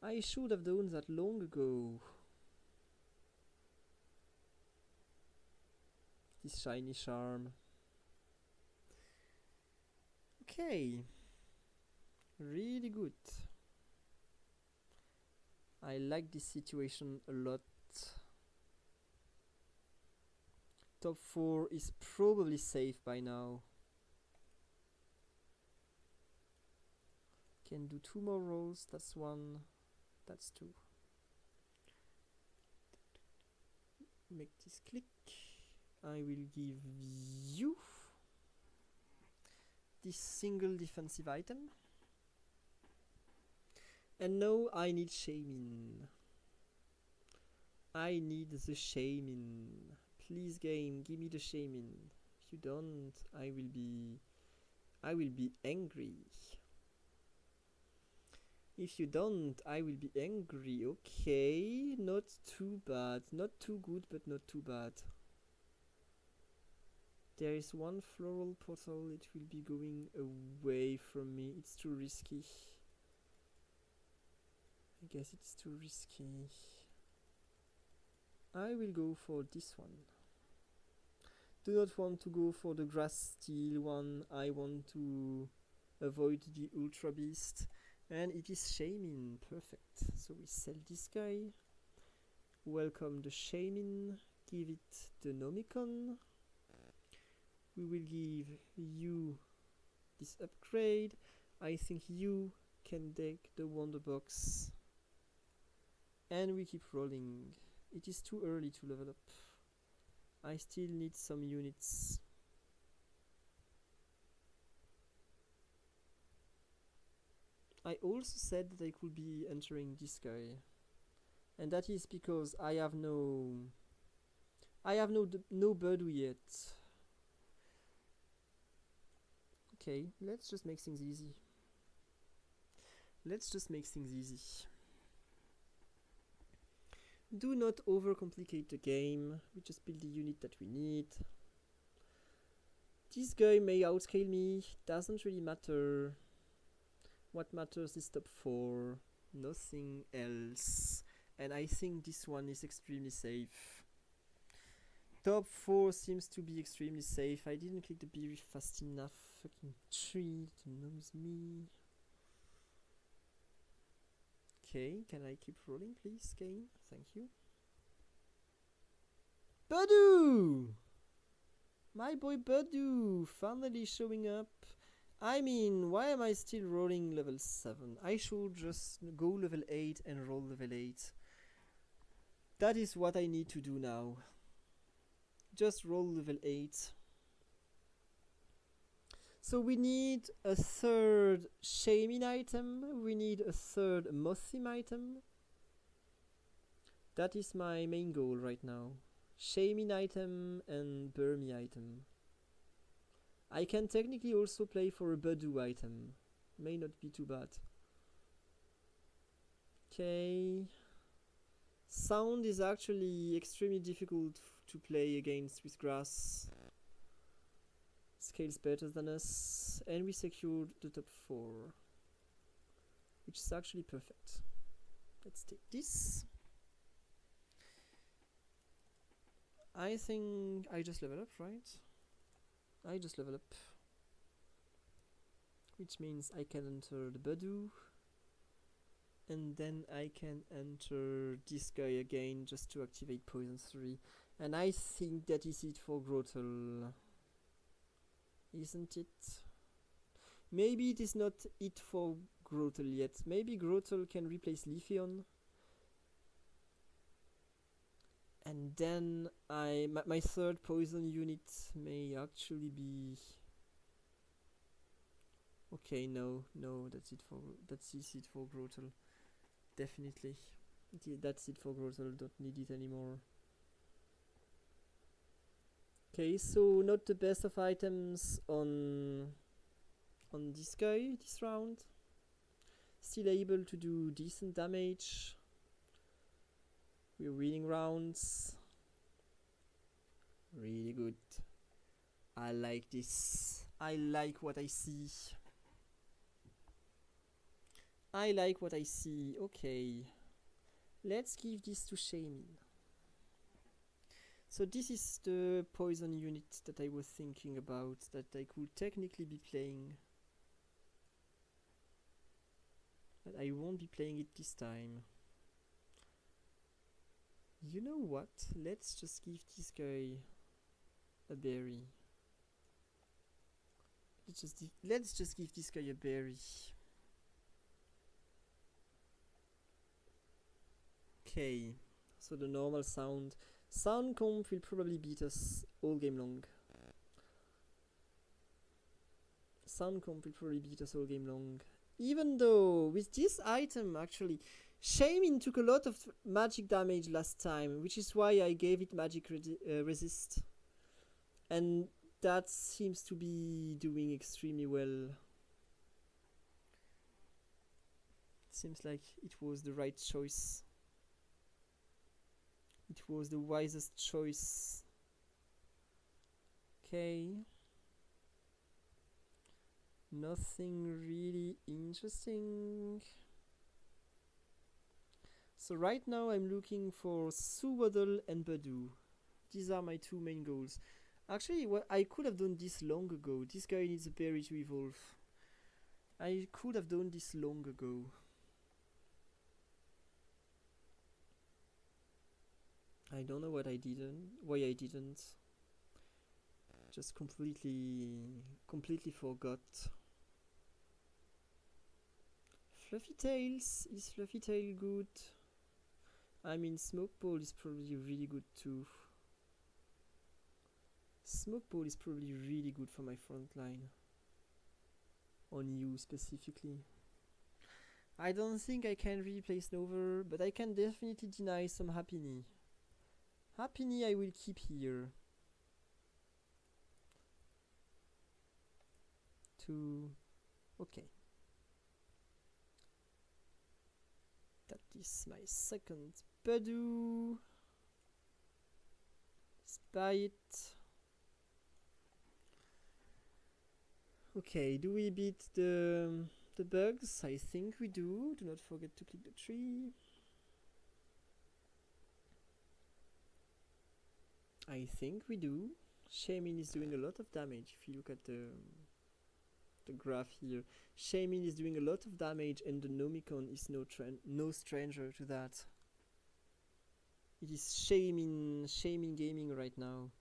I should have done that long ago. This shiny charm. Okay. Really good. I like this situation a lot. Top 4 is probably safe by now. Can do 2 more rolls. That's 1. That's 2. Make this click. I will give you this single defensive item. And now I need Shaman. I need the Shaman. Please game, give me the Shaman. If you don't, I will be angry. If you don't, I will be angry. Okay, not too bad. Not too good, but not too bad. There is one floral portal. It will be going away from me. It's too risky. I guess it's too risky. I will go for this one. Do not want to go for the grass steel one. I want to avoid the ultra beast. And it is Shaman. Perfect. So we sell this guy. Welcome the Shaman. Give it the Nomicon. We will give you this upgrade. I think you can take the Wonder Box. And we keep rolling. It is too early to level up. I still need some units. I also said that I could be entering this guy, and that is because I have no Birdu yet. Okay, let's just make things easy. Do not overcomplicate the game. We just build the unit that we need. This guy may outscale me. Doesn't really matter. What matters is top 4, nothing else. And I think this one is extremely safe. Top 4 seems to be extremely safe. I didn't click the berry fast enough. Fucking tree, it knows me. Okay, can I keep rolling please, game? Thank you. Birdu! My boy Birdu finally showing up. I mean, why am I still rolling level 7? I should just go level 8 and roll level 8. That is what I need to do now. Just roll level 8. So we need a third Shaman item. We need a third Mothim item. That is my main goal right now. Shaman item and Burmy item. I can technically also play for a Birdu item. May not be too bad. Okay. Sound is actually extremely difficult to play against with grass. Scales better than us. And we secured the top 4. Which is actually perfect. Let's take this. I think I just level up, right? I just level up, which means I can enter the Birdu, and then I can enter this guy again just to activate Poison 3, and I think that is it for Grotle, isn't it? Maybe it is not it for Grotle yet. Maybe Grotle can replace Leafeon. And then my third poison unit may actually be... Okay, no, that's it for Grotle. Definitely. That's it for Grotle, don't need it anymore. Okay, so not the best of items on this guy this round. Still able to do decent damage. We're winning rounds. Really good. I like this. I like what I see. Okay. Let's give this to Shaman. So this is the poison unit that I was thinking about, that I could technically be playing. But I won't be playing it this time. You know what? Let's just give this guy a berry. Let's just give this guy a berry. Okay, so the normal sound. Soundcomp will probably beat us all game long. Soundcomp will probably beat us all game long. Even though, with this item, actually, Shaman took a lot of magic damage last time, which is why I gave it magic resist. And that seems to be doing extremely well. Seems like it was the right choice. It was the wisest choice. Okay. Nothing really interesting. So right now I'm looking for Soowaddle and Budew. These are my two main goals. Actually, I could have done this long ago. This guy needs a berry to evolve. I could have done this long ago. I don't know why I didn't. Just completely forgot. Fluffy Tails, is Fluffy Tail good? I mean, Smoke Ball is probably really good too. Smoke Ball is probably really good for my front line. On you specifically. I don't think I can really play Snover, but I can definitely deny some Happiny. Happiny I will keep here. Okay. That is my second Budew. Spy it. Okay, do we beat the bugs? I think we do. Do not forget to click the tree. I think we do. Shaman is doing a lot of damage if you look at the graph here. Shaman is doing a lot of damage and the Nomicon is no stranger to that. It is Shaman gaming right now.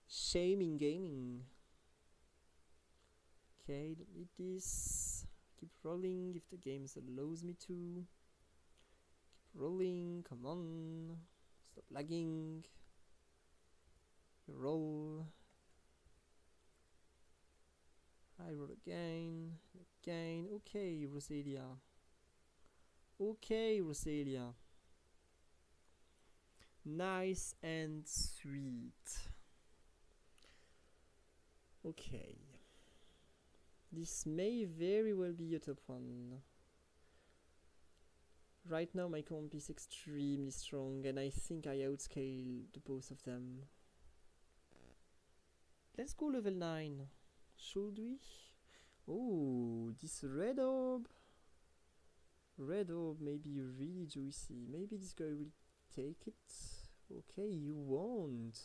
Shaman gaming. Okay, don't need this. Keep rolling if the game allows me to. Keep rolling, come on. Stop lagging. Roll. I roll again. Okay, Roselia. Nice and sweet. Okay. This may very well be a top one. Right now my comp is extremely strong and I think I outscale the both of them. Let's go level 9. Should we? Oh, this red orb. Red orb may be really juicy. Maybe this guy will take it. Okay, you won't.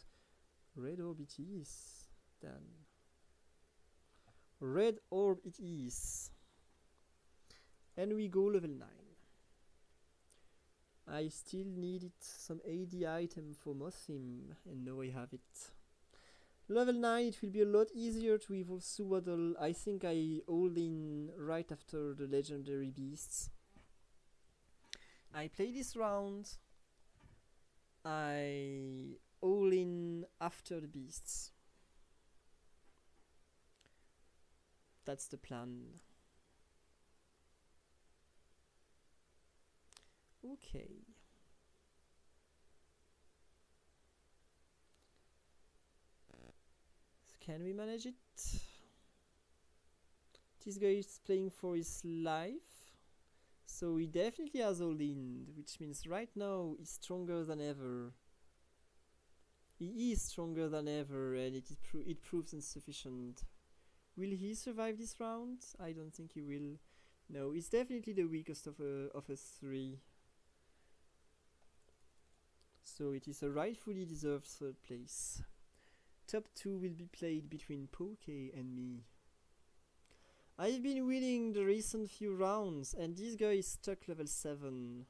Red orb it is. Then. Red orb it is. And we go level 9. I still needed some AD item for Mothim, and now I have it. Level 9, it will be a lot easier to evolve Soowaddle. I think I all-in right after the legendary beasts. I play this round. I all-in after the beasts. That's the plan. Okay. Can we manage it? This guy is playing for his life. So he definitely has all-in, which means right now he's stronger than ever. He is stronger than ever and it proves insufficient. Will he survive this round? I don't think he will. No, he's definitely the weakest of us three. So it is a rightfully deserved third place. Top 2 will be played between Poke and me. I've been winning the recent few rounds and this guy is stuck level 7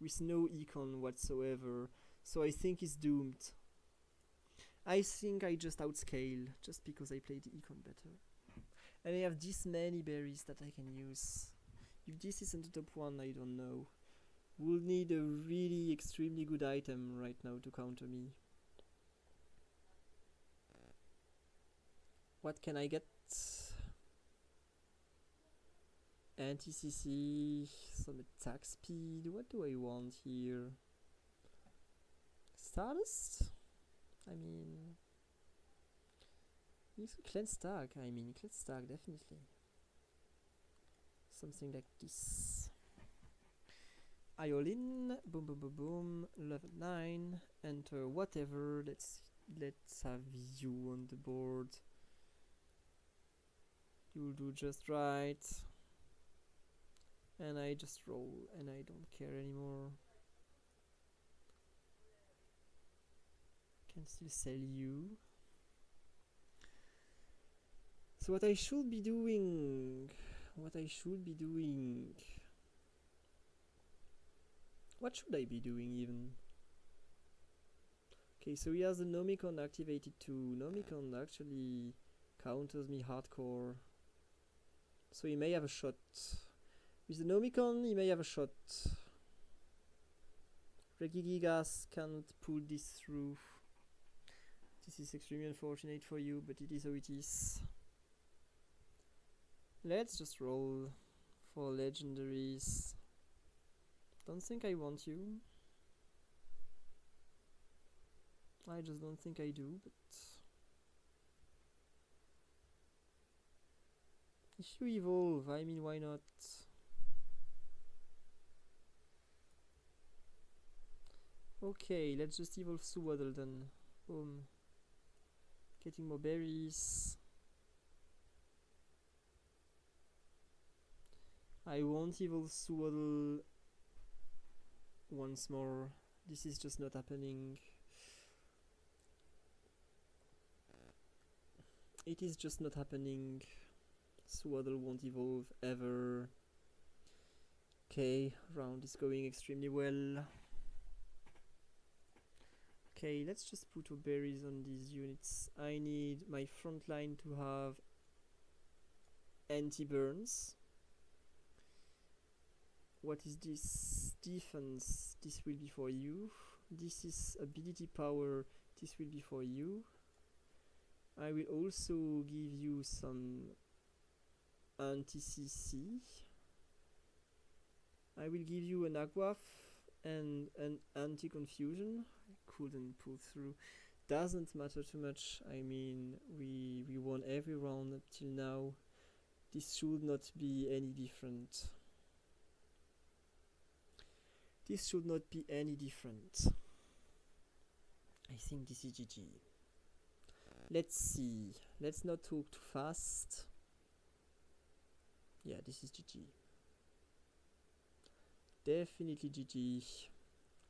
with no econ whatsoever, so I think he's doomed. I think I just outscale just because I play the econ better. And I have this many berries that I can use. If this isn't the top 1, I don't know. We'll need a really extremely good item right now to counter me. What can I get? Anti-CC, some attack speed. What do I want here? Stardust? I mean... Cleanse Stark, Cleanse Stark, definitely. Something like this. Iolin, boom boom boom boom, level 9, enter whatever, let's have you on the board. You'll do just right. And I just roll and I don't care anymore. Can still sell you. So what should I be doing? What should I be doing even? Okay, so he has the Nomicon activated too. Nomicon actually counters me hardcore. So he may have a shot. With the Nomicon, he may have a shot. Regigigas can't pull this through. This is extremely unfortunate for you, but it is how it is. Let's just roll for legendaries. Don't think I want you. I just don't think I do, but... if you evolve, I mean, why not? Okay, let's just evolve Suwaddle then. Boom. Getting more berries. I won't evolve Suwaddle once more. This is just not happening. It is just not happening. Suwaddle won't evolve ever. Okay, round is going extremely well. Okay, let's just put berries on these units. I need my front line to have anti-burns. What is this? Defense. This will be for you. This is ability power. This will be for you. I will also give you some anti-CC. I will give you an Aguaf and an anti-confusion. I couldn't pull through. Doesn't matter too much. I mean, we won every round up till now. This should not be any different. This should not be any different. I think this is GG. Let's see. Let's not talk too fast. Yeah, this is GG. Definitely GG.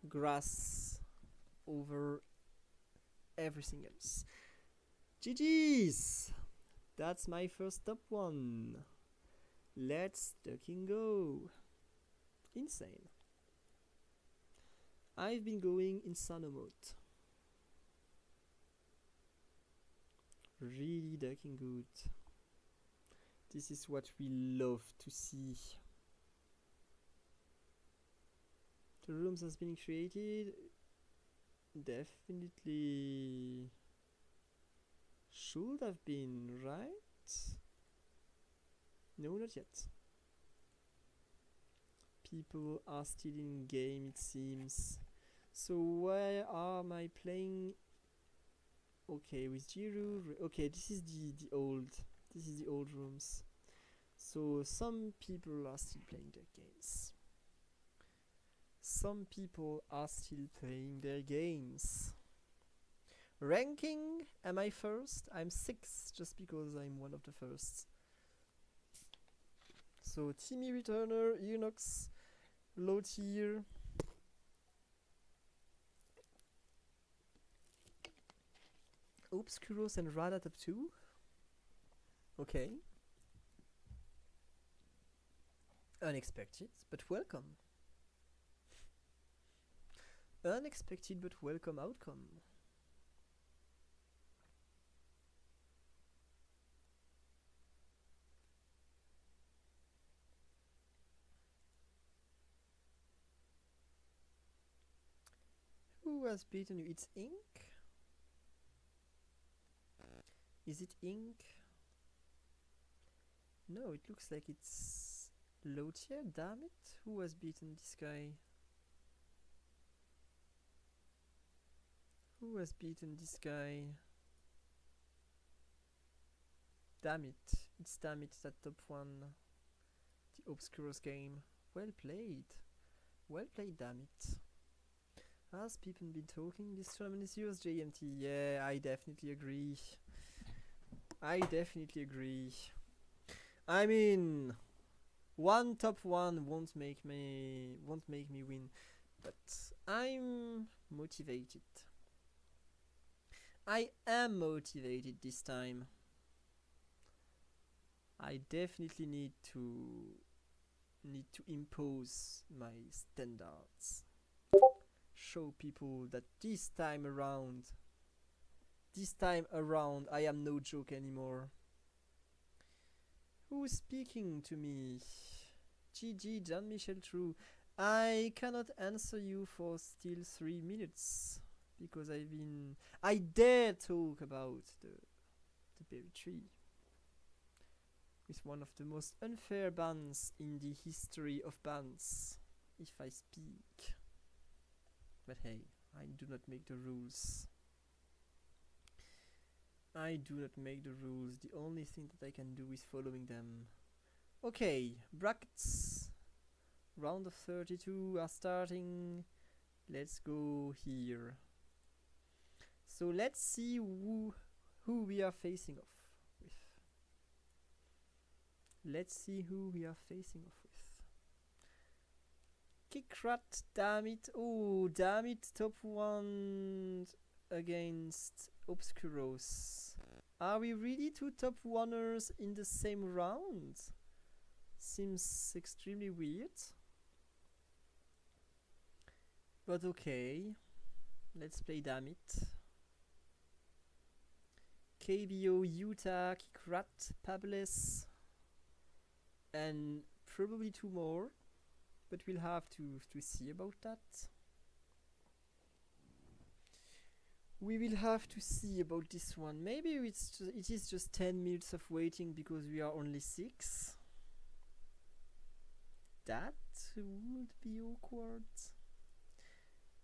Grass over everything else. GG's! That's my first top one. Let's fucking go. Insane. I've been going Insano mode. Really ducking good. This is what we love to see. The rooms has been created. Definitely should have been, right? No, not yet. People are still in game, it seems. So where am I playing? Okay, with Jiru. Okay, this is the old rooms. So some people are still playing their games. Some people are still playing their games. Ranking, am I first? I'm 6, just because I'm one of the first. So Timmy Returner, Unox, low tier. Obscuros and Rada top 2. Okay. Unexpected, but welcome. Unexpected but welcome outcome. Who has beaten you? It's Ink? Is it Ink? No, it looks like it's low tier, damn it. Who has beaten this guy? Who has beaten this guy? Damn it. It's damn it, that top one. The Obscuros game. Well played. Well played, damn it. Has people been talking this tournament is yours, JMT? Yeah, I definitely agree. I definitely agree. I mean, one top one won't make me win, but I'm motivated. I am motivated this time. I definitely need to impose my standards. Show people that this time around I am no joke anymore. Who's speaking to me? GG, Jean-Michel True. I cannot answer you for still 3 minutes because I dare talk about the berry tree with one of the most unfair bans in the history of bans, if I speak. But hey, I do not make the rules. I do not make the rules. The only thing that I can do is following them. Okay, brackets. Round of 32 are starting. Let's go here. So let's see who we are facing off with. Let's see who we are facing off with. Kickrat, damn it. Oh, damn it. Top one against Obscuros. Are we really two top oneers in the same round? Seems extremely weird. But okay. Let's play damn it. KBO, Utah, Kickrat, Pables, and probably 2 more. But we'll have to see about that. We will have to see about this one. Maybe it is just 10 minutes of waiting because we are only 6. That would be awkward.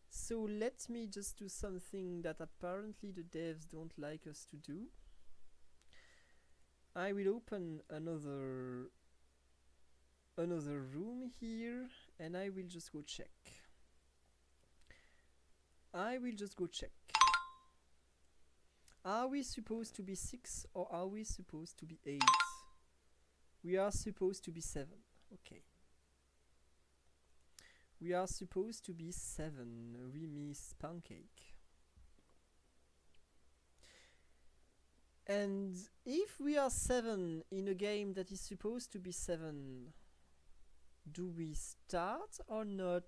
So let me just do something that apparently the devs don't like us to do. I will open another room here and I will just go check. Are we supposed to be 6 or are we supposed to be 8? We are supposed to be 7. Okay. We are supposed to be 7. We miss Pancake. And if we are 7 in a game that is supposed to be 7, do we start or not?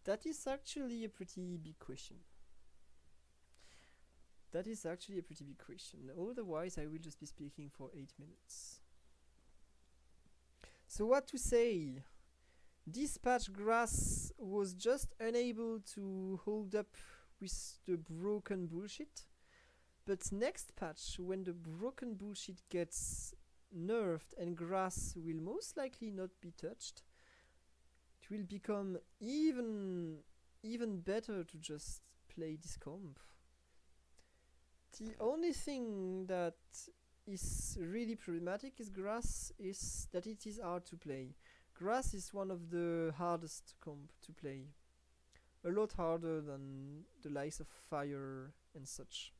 That is actually a pretty big question. Otherwise, I will just be speaking for 8 minutes. So what to say? This patch Grass was just unable to hold up with the broken bullshit. But next patch, when the broken bullshit gets nerfed and Grass will most likely not be touched, it will become even better to just play this comp. The only thing that is really problematic is Grass is that it is hard to play. Grass is one of the hardest comp to play. A lot harder than the likes of Fire and such.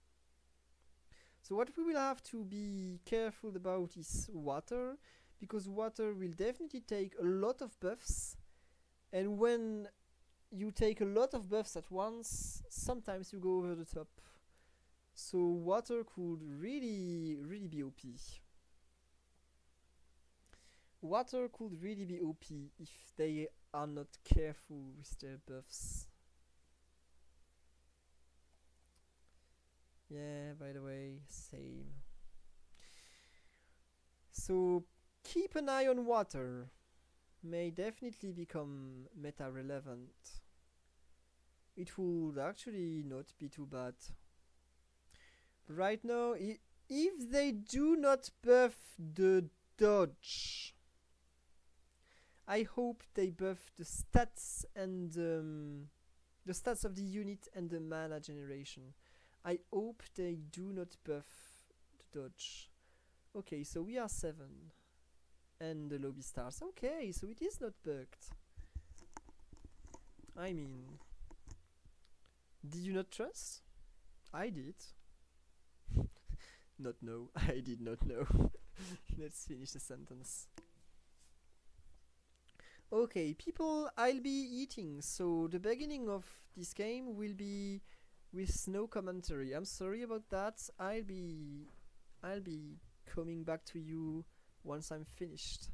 So what we will have to be careful about is Water, because Water will definitely take a lot of buffs, and when you take a lot of buffs at once, sometimes you go over the top. So Water could really be OP. Water could really be OP if they are not careful with their buffs. Yeah, by the way, same. So keep an eye on Water. May definitely become meta relevant. it would actually not be too bad. Right now, if they do not buff the dodge, I hope they buff the stats and the stats of the unit and the mana generation. I hope they do not buff the dodge. Okay, so we are 7. And the lobby stars. Okay, so it is not bugged. I mean, did you not trust? I did. Not know. I did not know. Let's finish the sentence. Okay, people, I'll be eating, so the beginning of this game will be with no commentary. I'm sorry about that. I'll be coming back to you once I'm finished.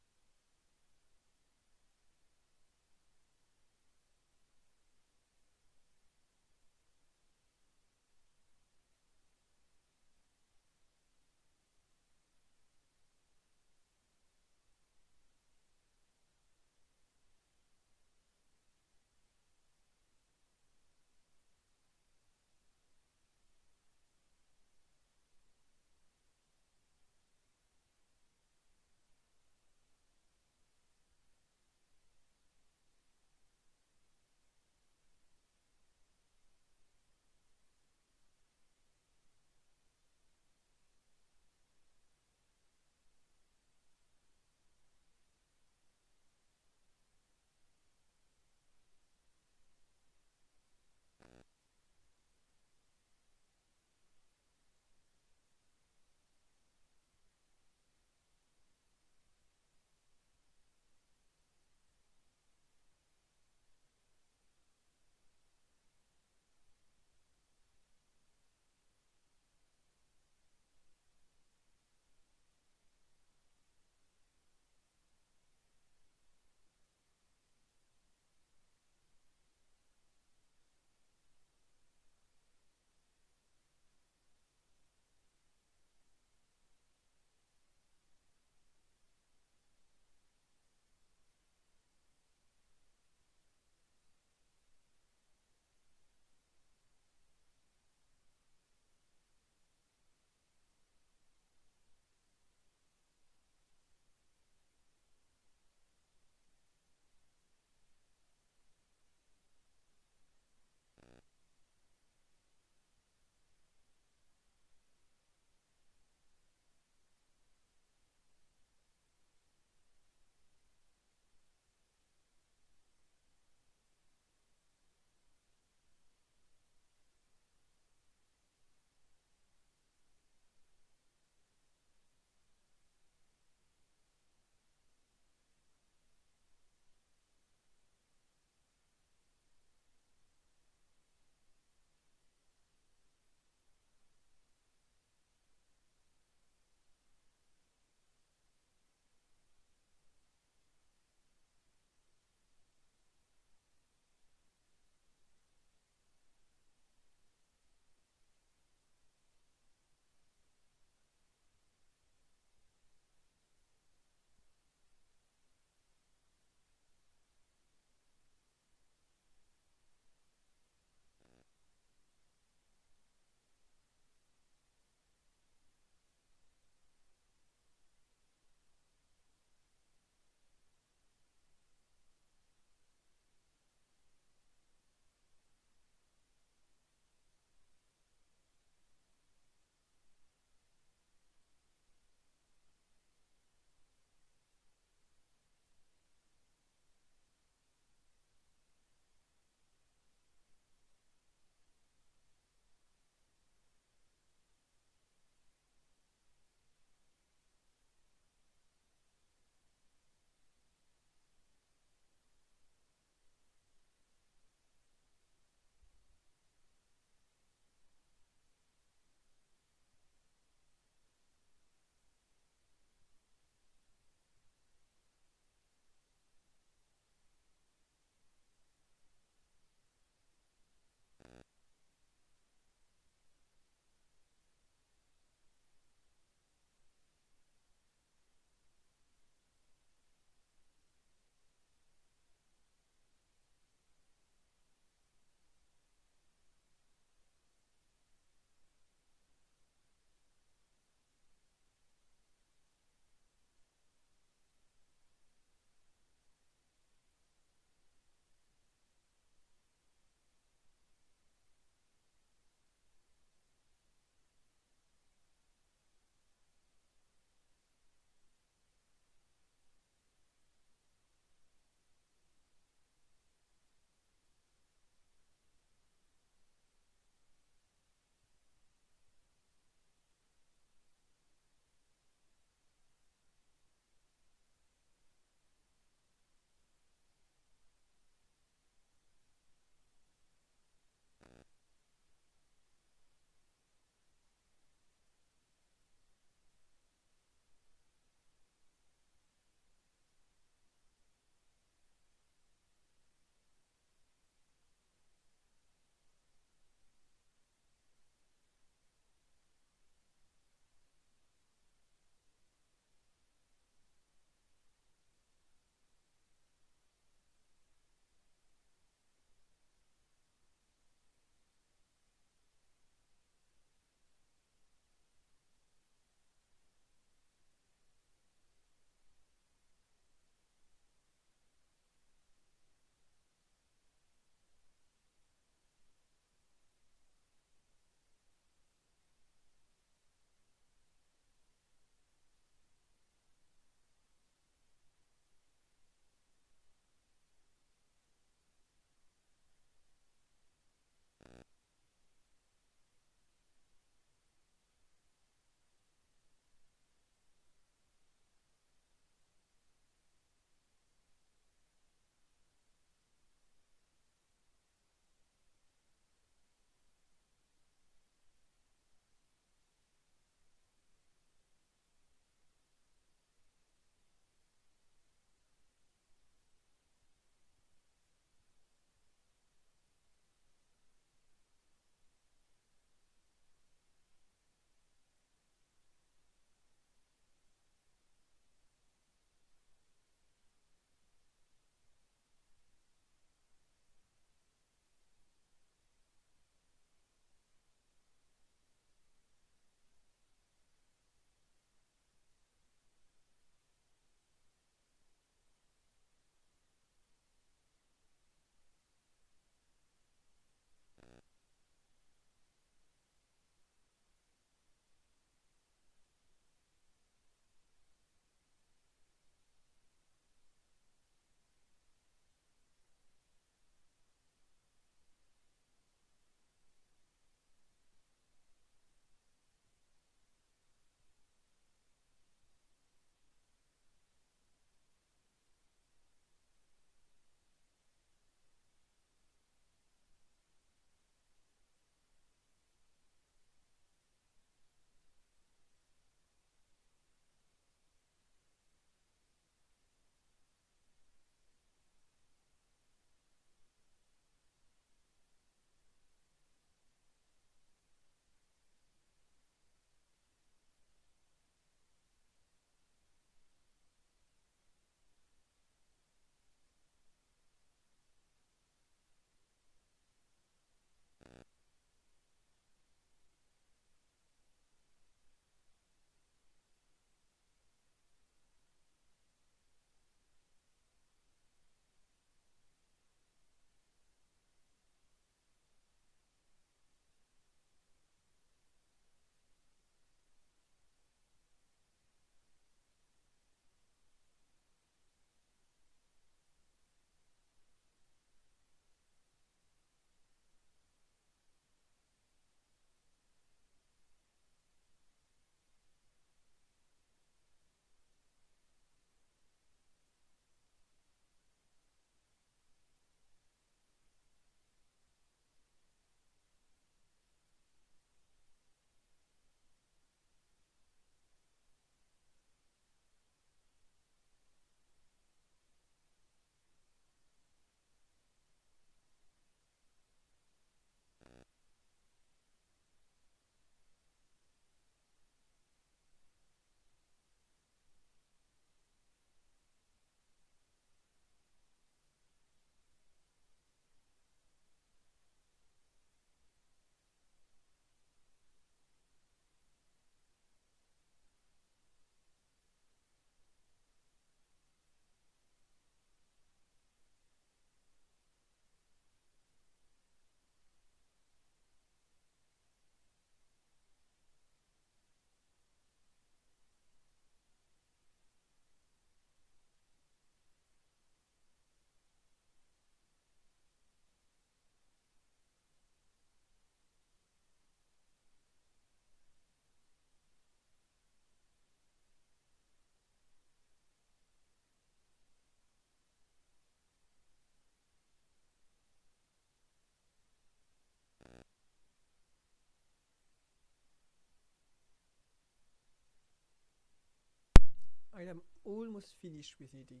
I am almost finished with eating,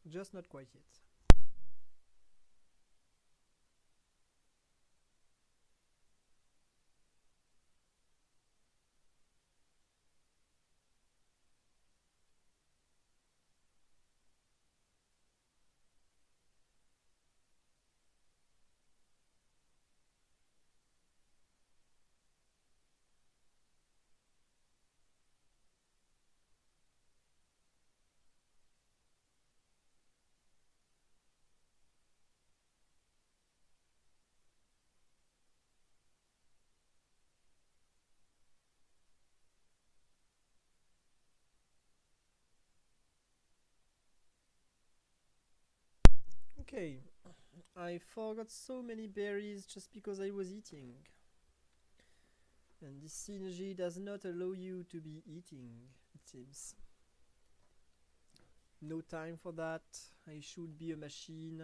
just not quite yet. Okay, I forgot so many berries just because I was eating. And this synergy does not allow you to be eating, it seems. No time for that. I should be a machine.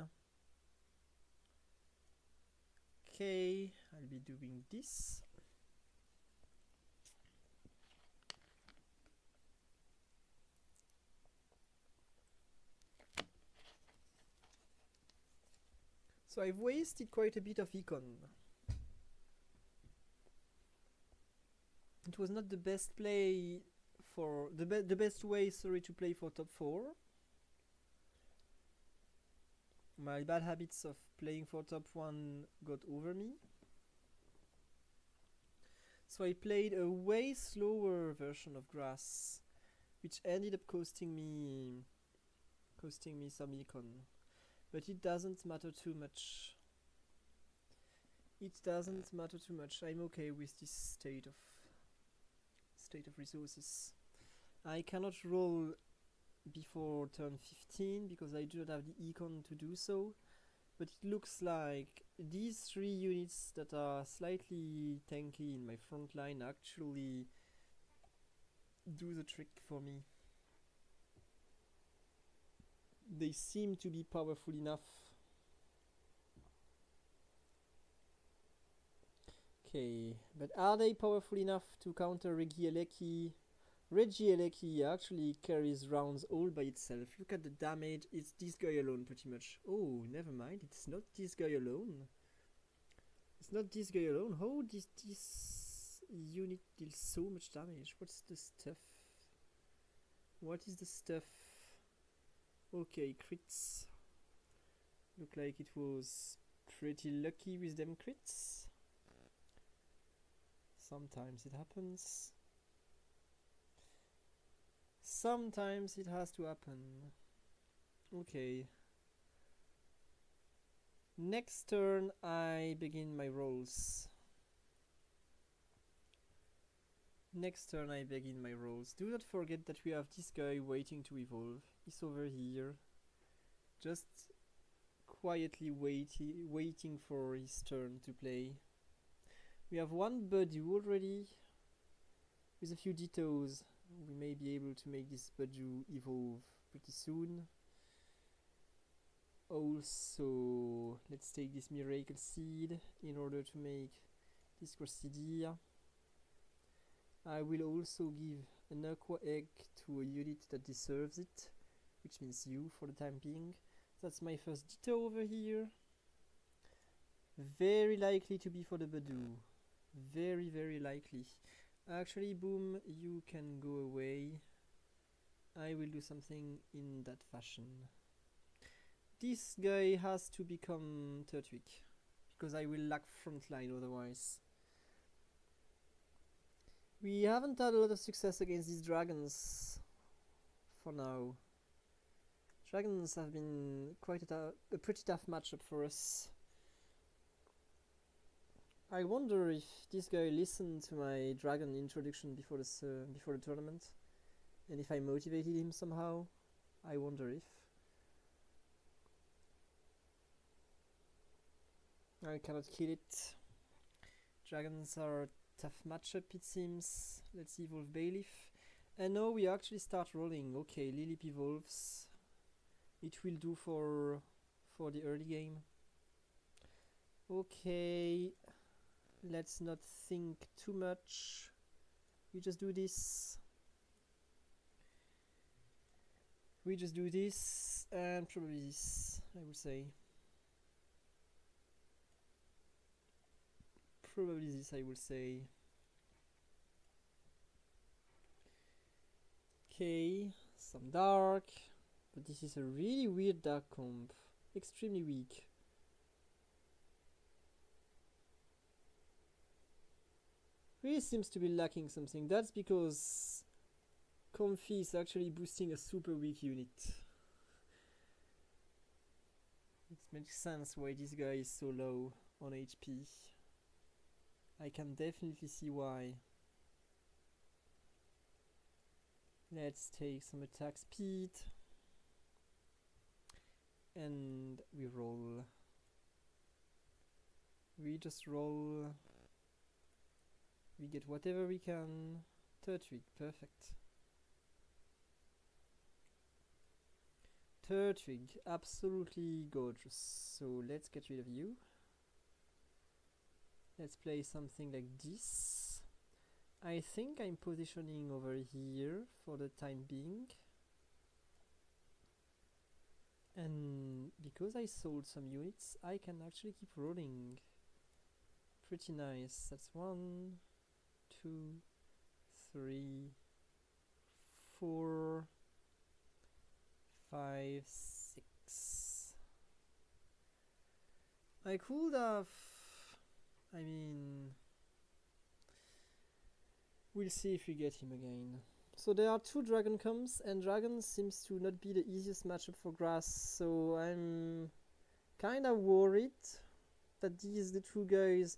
Okay, I'll be doing this. So I've wasted quite a bit of econ. It was not the best play for the best way, sorry, to play for top 4. My bad habits of playing for top 1 got over me. So I played a way slower version of grass, which ended up costing me some econ. But it doesn't matter too much. It doesn't matter too much. I'm okay with this state of resources. I cannot roll before turn 15 because I do not have the econ to do so. But it looks like these 3 units that are slightly tanky in my front line actually do the trick for me. They seem to be powerful enough. Okay, but are they powerful enough to counter Regieleki? Regieleki actually carries rounds all by itself. Look at the damage, it's this guy alone pretty much. Oh, never mind, it's not this guy alone. It's not this guy alone. How this unit deals so much damage? What's the stuff? What is the stuff? Okay, crits. Look like it was pretty lucky with them crits. Sometimes it happens. Sometimes it has to happen. Okay. Next turn I begin my rolls. Do not forget that we have this guy waiting to evolve. He's over here. Just quietly waiting for his turn to play. We have one Budew already. With a few Dittos, we may be able to make this Budew evolve pretty soon. Also, let's take this Miracle Seed in order to make this Grassidia. I will also give an Aqua Egg to a unit that deserves it, which means you for the time being. That's my first Ditto over here. Very likely to be for the Budew. Very, very likely. Actually, Boom, you can go away. I will do something in that fashion. This guy has to become Turtwig, because I will lack frontline otherwise. We haven't had a lot of success against these dragons for now. Dragons have been quite a pretty tough matchup for us. I wonder if this guy listened to my dragon introduction before the tournament, and if I motivated him somehow. I wonder if. I cannot kill it. Dragons are a tough matchup, it seems. Let's evolve Bailiff. And now we actually start rolling. Okay, Lilip evolves. It will do for the early game. Okay, let's not think too much. We just do this. We just do this and probably this, I would say. Probably this, I would say. Okay, some dark, but this is a really weird dark comp. Extremely weak. Really seems to be lacking something. That's because Comfy is actually boosting a super weak unit. It makes sense why this guy is so low on HP. I can definitely see why. Let's take some attack speed. And we roll. We just roll. We get whatever we can. Turtwig, perfect. Turtwig, absolutely gorgeous. So let's get rid of you. Let's play something like this. I think I'm positioning over here for the time being. And because I sold some units, I can actually keep rolling. Pretty nice. That's 1, 2, 3, 4, 5, 6. I could have... I mean... We'll see if we get him again. So there are 2 dragon comps, and dragon seems to not be the easiest matchup for grass, so I'm kinda worried that these the 2 guys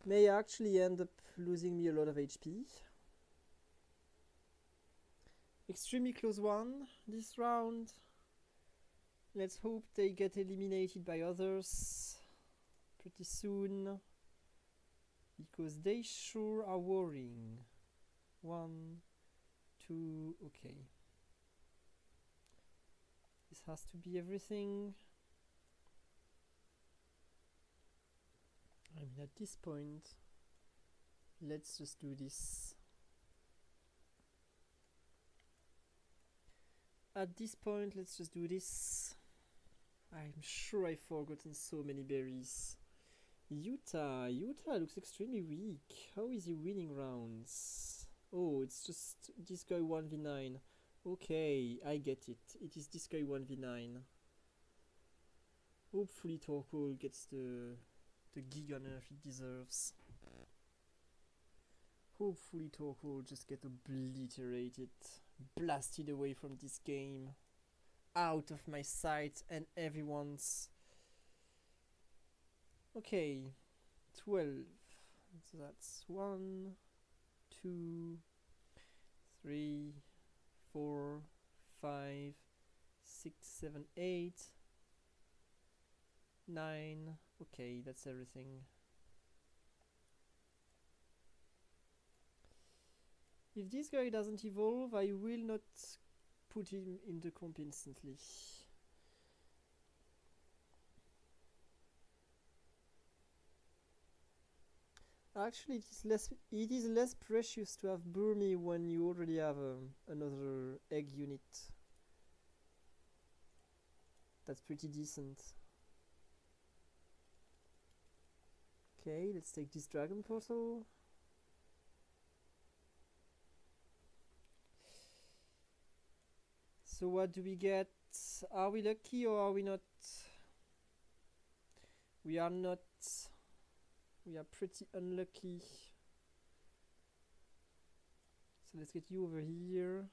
may actually end up losing me a lot of HP. Extremely close one this round. Let's hope they get eliminated by others pretty soon, because they sure are worrying. 1, 2, okay. This has to be everything. I mean, at this point, let's just do this. At this point, let's just do this. I'm sure I've forgotten so many berries. Utah looks extremely weak. How is he winning rounds? Oh, it's just this guy 1v9. Okay, I get it. It is this guy 1v9. Hopefully Torkoal gets the Giga nerf it deserves. Hopefully Torkoal just get obliterated, blasted away from this game, out of my sight and everyone's. Okay, 12. So that's 1, 2, 3, 4, 5, 6, 7, 8, 9. Okay, that's everything. If this guy doesn't evolve, I will not put him in the comp instantly. Actually, it is less precious to have Burmy when you already have another egg unit. That's pretty decent. Okay, let's take this dragon portal. So what do we get? Are we lucky or are we not? We are not. We are pretty unlucky. So let's get you over here.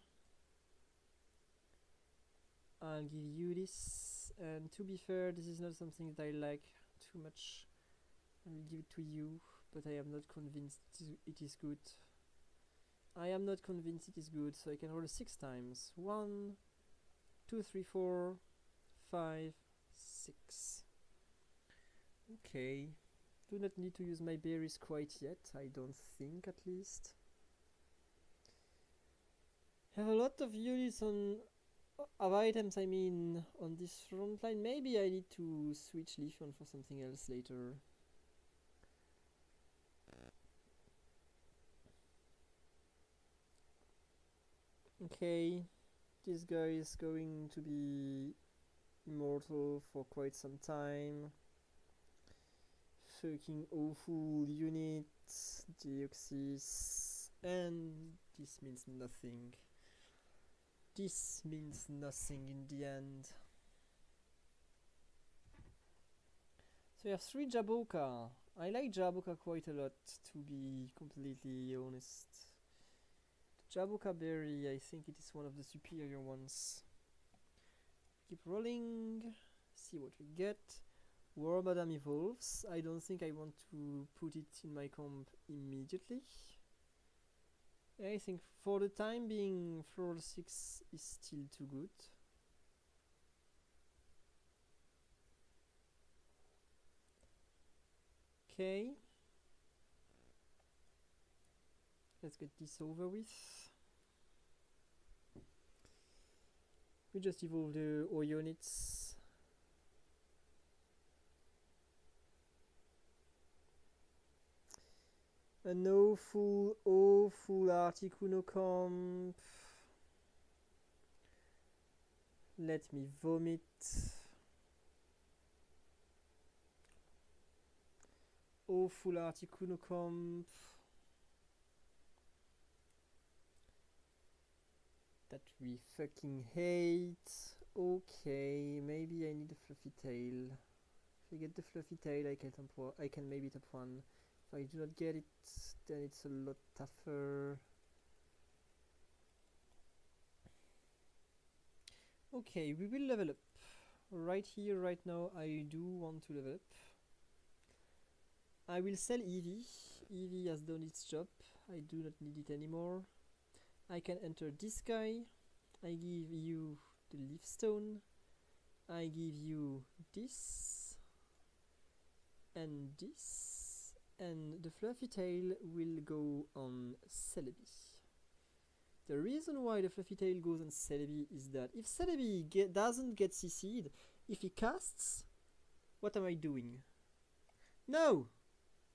I'll give you this. And to be fair, this is not something that I like too much. I will give it to you, but I am not convinced it is good. I am not convinced it is good, so I can roll 6 times. 1, 2, 3, 4, 5, 6. Okay. Do not need to use my berries quite yet, I don't think, at least. Have a lot of units on of items, I mean, on this front line. Maybe I need to switch Leafeon for something else later. Okay, This guy is going to be immortal for quite some time. Fucking awful unit, Deoxys, and this means nothing. This means nothing in the end. So you have 3 Jaboka. I like Jaboka quite a lot, to be completely honest. The Jaboka berry, I think it is one of the superior ones. Keep rolling, see what we get. Warbadam evolves. I don't think I want to put it in my comp immediately. I think for the time being, floor 6 is still too good. Okay. Let's get this over with. We just evolve the Oyonits. An awful Articuno comp. Let me vomit. Awful Articuno comp. That we fucking hate. Okay, maybe I need a fluffy tail. If I get the fluffy tail, I can maybe top 1. If I do not get it, then it's a lot tougher. Okay, we will level up. Right here, right now, I do want to level up. I will sell Eevee. Eevee has done its job. I do not need it anymore. I can enter this guy. I give you the Leaf Stone. I give you this. And this. And the fluffy tail will go on Celebi. The reason why the fluffy tail goes on Celebi is that if Celebi doesn't get CC'd, if he casts, what am I doing? No!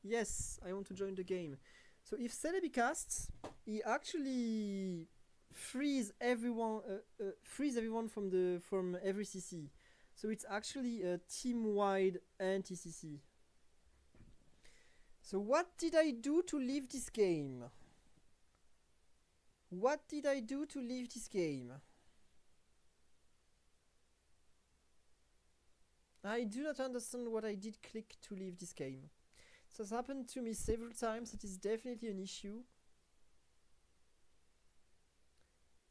Yes, I want to join the game. So if Celebi casts, he actually frees everyone from every CC. So it's actually a team-wide anti-CC. So what did I do to leave this game? What did I do to leave this game? I do not understand what I did click to leave this game. So it's happened to me several times. It is definitely an issue.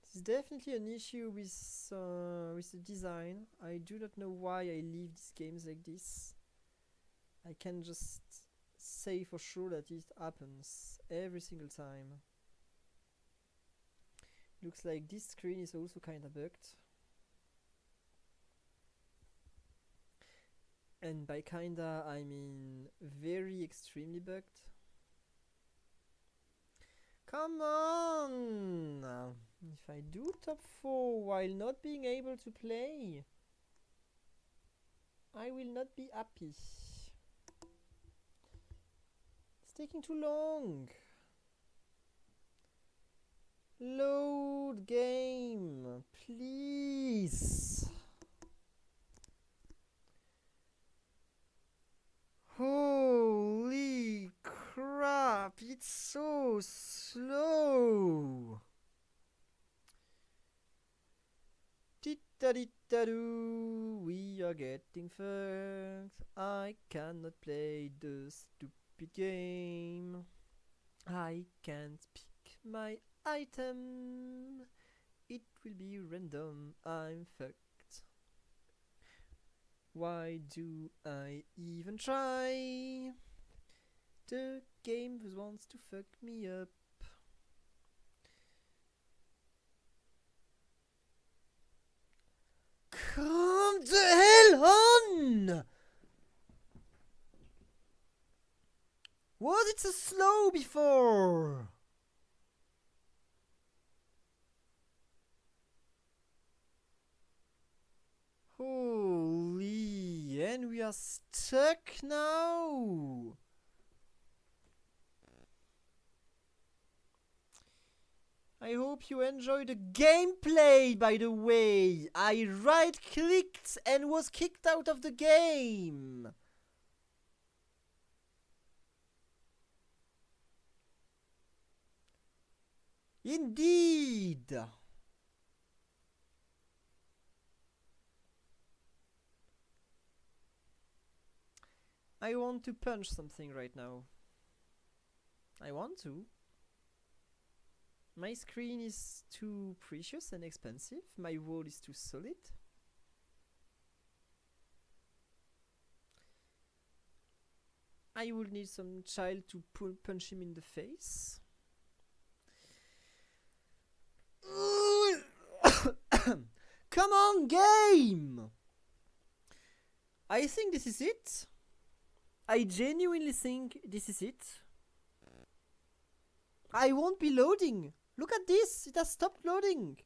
It is definitely an issue with the design. I do not know why I leave these games like this. I can just say for sure that it happens every single time. Looks like this screen is also kinda bugged. And by kinda, I mean very extremely bugged. Come on! If I do top 4 while not being able to play, I will not be happy. It's taking too long. Load game, please. Holy crap, it's so slow. Titta-ditta-doo, we are getting fucked. I cannot play the stupid game. I can't pick my item. It will be random. I'm fucked. Why do I even try? The game wants to fuck me up. Come the hell on! Was it so slow before? Holy, and we are stuck now. I I hope you enjoy the gameplay, by the way. I right-clicked and was kicked out of the game. Indeed. I want to punch something right now. I want to. My screen is too precious and expensive. My wall is too solid. I will need some child to punch him in the face. Come on, game! I think this is it. I genuinely think this is it. I won't be loading. Look at this. It has stopped loading.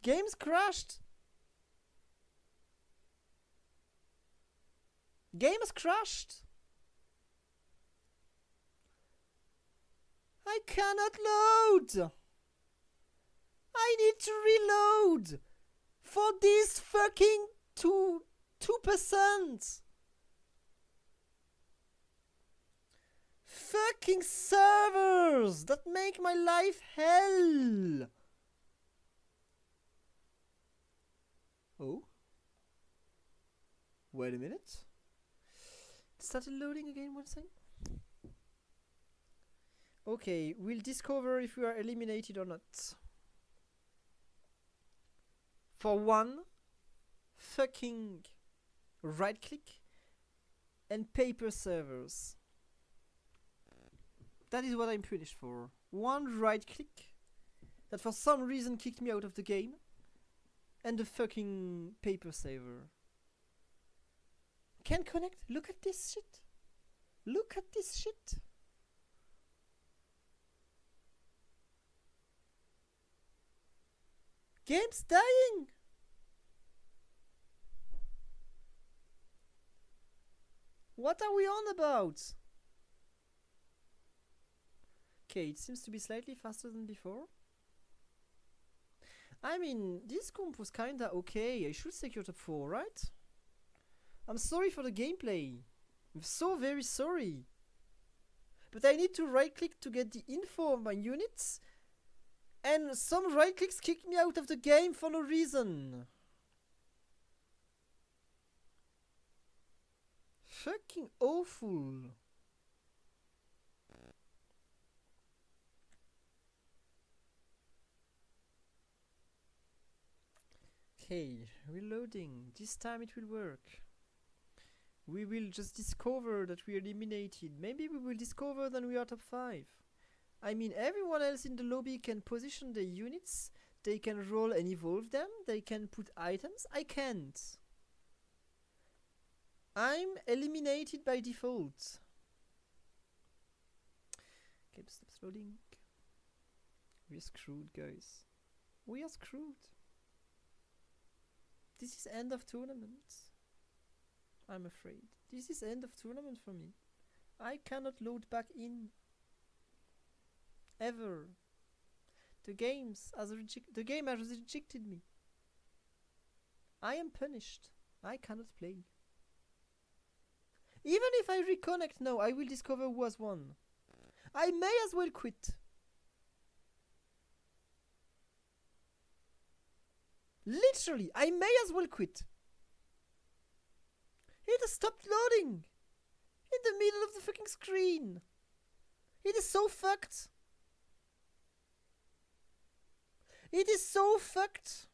Game's crashed. Game has crashed. I cannot load. I need to reload for this fucking 2%. Fucking servers that make my life hell. Oh. Wait a minute. It started loading again, one second. Okay, we'll discover if we are eliminated or not. For one fucking right click and paper servers. That is what I'm punished for. One right click that for some reason kicked me out of the game, and the fucking paper saver. Can't connect. Look at this shit. Look at this shit. Game's dying. What are we on about? Okay, it seems to be slightly faster than before. I mean, this comp was kinda okay. I should secure top 4, right? I'm sorry for the gameplay. I'm so very sorry. But I need to right click to get the info of my units. And some right clicks kicked me out of the game for no reason. Fucking awful. Okay, reloading. This time it will work. We will just discover that we are eliminated. Maybe we will discover that we are top 5. I mean, everyone else in the lobby can position their units. They can roll and evolve them. They can put items. I can't. I'm eliminated by default. Okay, stop loading. We're screwed, guys. We are screwed. This is end of tournament. I'm afraid. This is end of tournament for me. I cannot load back in. Ever. The game has rejected me. I am punished. I cannot play. Even if I reconnect now, I will discover who has won. I may as well quit. Literally, I may as well quit. It has stopped loading. In the middle of the fucking screen. It is so fucked. It is so fucked.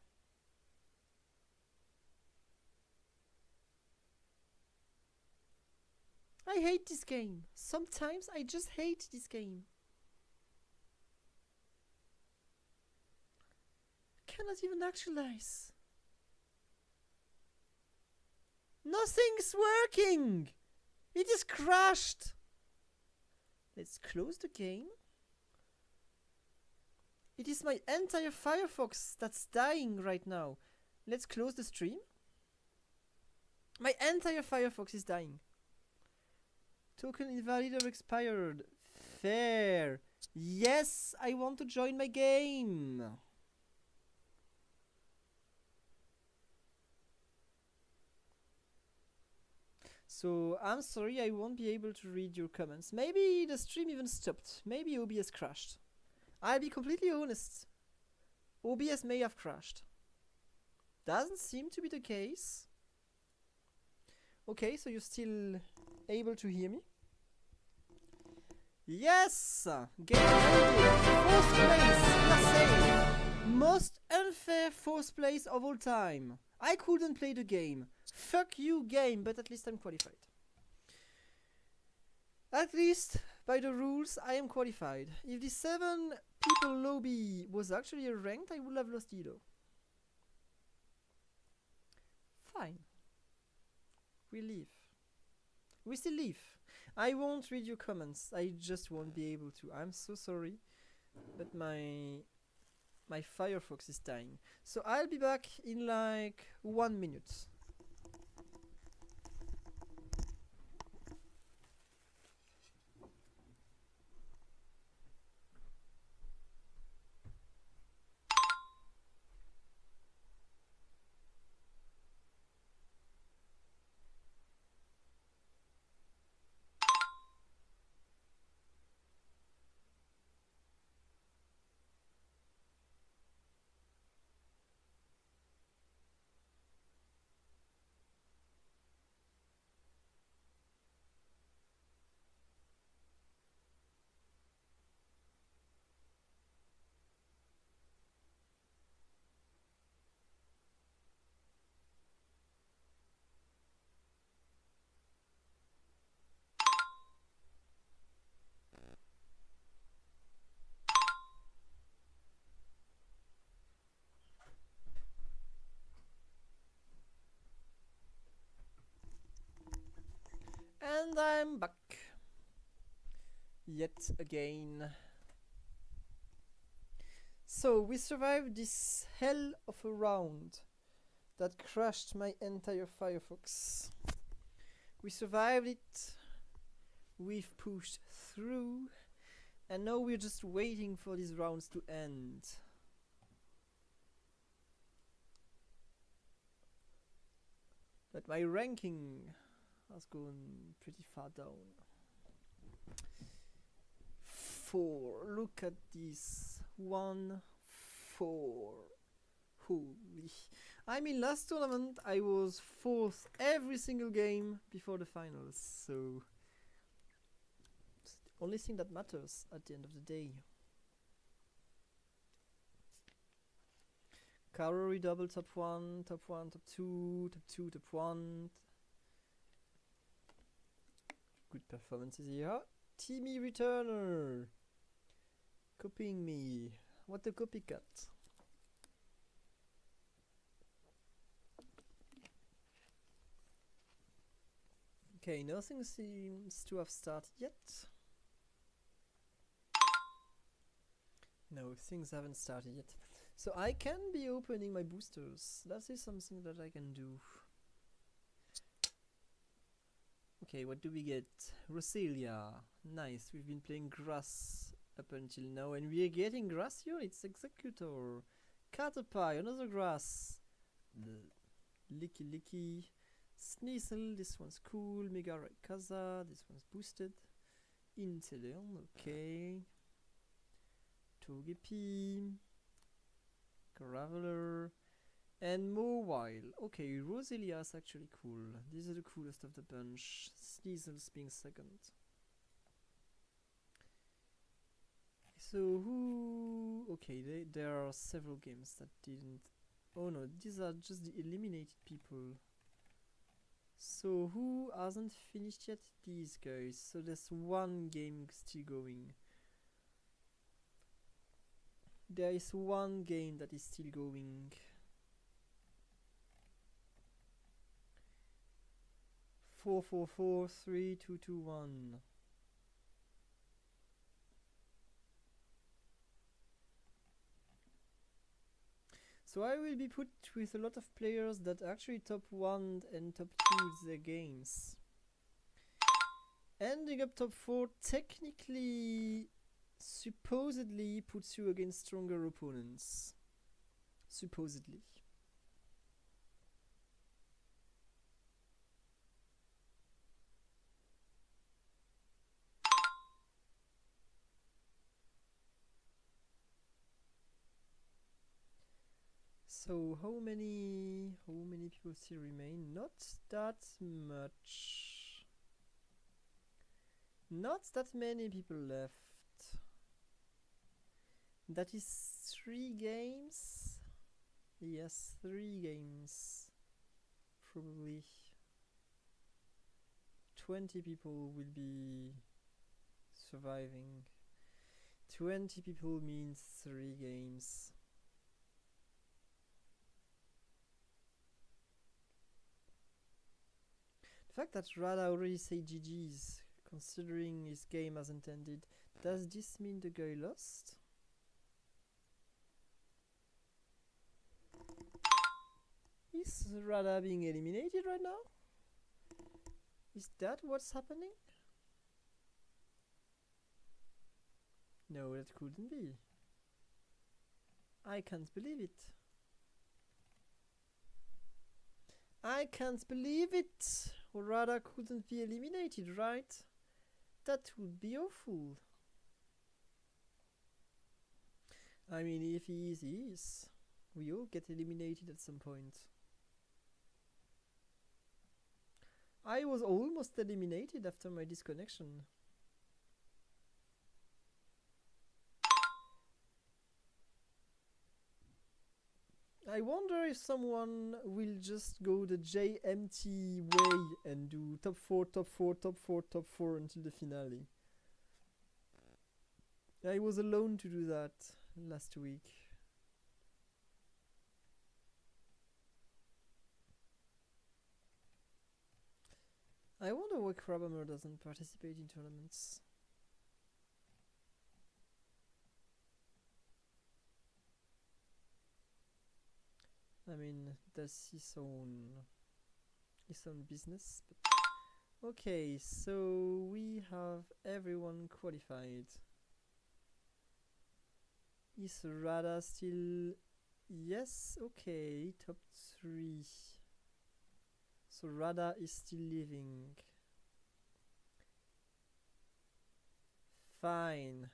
I hate this game. Sometimes I just hate this game. Cannot even actualize. Nothing's working. It is crashed. Let's close the game. It is my entire Firefox that's dying right now. Let's close the stream. My entire Firefox is dying. Token invalid or expired. Fair. Yes, I want to join my game. So I'm sorry I won't be able to read your comments. Maybe the stream even stopped. Maybe OBS crashed. I'll be completely honest. OBS may have crashed. Doesn't seem to be the case. Okay, so you're still able to hear me? Yes! Game ended! Fourth place! Insane! Most unfair fourth place of all time. I couldn't play the game. Fuck you, game, but at least I'm qualified. At least, by the rules, I am qualified. If the 7 people lobby was actually a ranked, I would have lost Elo. Fine. We leave. We still leave. I won't read your comments. I just won't be able to. I'm so sorry, but my Firefox is dying. So I'll be back in like 1 minute. And I'm back. Yet again. So we survived this hell of a round that crashed my entire Firefox. We survived it. We've pushed through. And now we're just waiting for these rounds to end. But my ranking has gone pretty far down. 4. Look at this. 1, 4. Holy. I mean, last tournament I was 4th every single game before the finals, so it's the only thing that matters at the end of the day. Cavalry double top 1, top 1, top 2, top 2, top 1. Good performances here. Timmy Returner. Copying me. What a copycat. Okay, nothing seems to have started yet. No, things haven't started yet. So I can be opening my boosters. That is something that I can do. Okay, what do we get? Roselia. Nice, we've been playing grass up until now, and we are getting grass units. Executor. Caterpie, another grass. Licky Licky. Sneasel, this one's cool. Mega Rayquaza, this one's boosted. Inteleon, okay. Togepi. Graveler. And Mawile. Okay, Roselia is actually cool. These are the coolest of the bunch. Sneasel's being second. So who... Okay, there are several games that didn't... Oh no, these are just the eliminated people. So who hasn't finished yet? These guys. So there's one game still going. There is one game that is still going. 444 3221. So I will be put with a lot of players that actually top 1 and top 2 their games. Ending up top 4 technically supposedly puts you against stronger opponents. Supposedly. So how many people still remain? Not that much. Not that many people left. That is 3 games. Yes, 3 games. Probably 20 people will be surviving. 20 people means 3 games. The fact that Rada already said GG's, considering his game as intended, does this mean the guy lost? Is Rada being eliminated right now? Is that what's happening? No, that couldn't be. I can't believe it. I can't believe it! Rada couldn't be eliminated, right? That would be awful. I mean, if he is, he is. We all get eliminated at some point. I was almost eliminated after my disconnection. I wonder if someone will just go the JMT way and do top 4, top 4, top 4, top 4 until the finale. I was alone to do that last week. I wonder why Crabhammer doesn't participate in tournaments. I mean, that's his own business. But okay, so we have everyone qualified. Is Rada still? Yes, okay, top 3. So Rada is still living. Fine.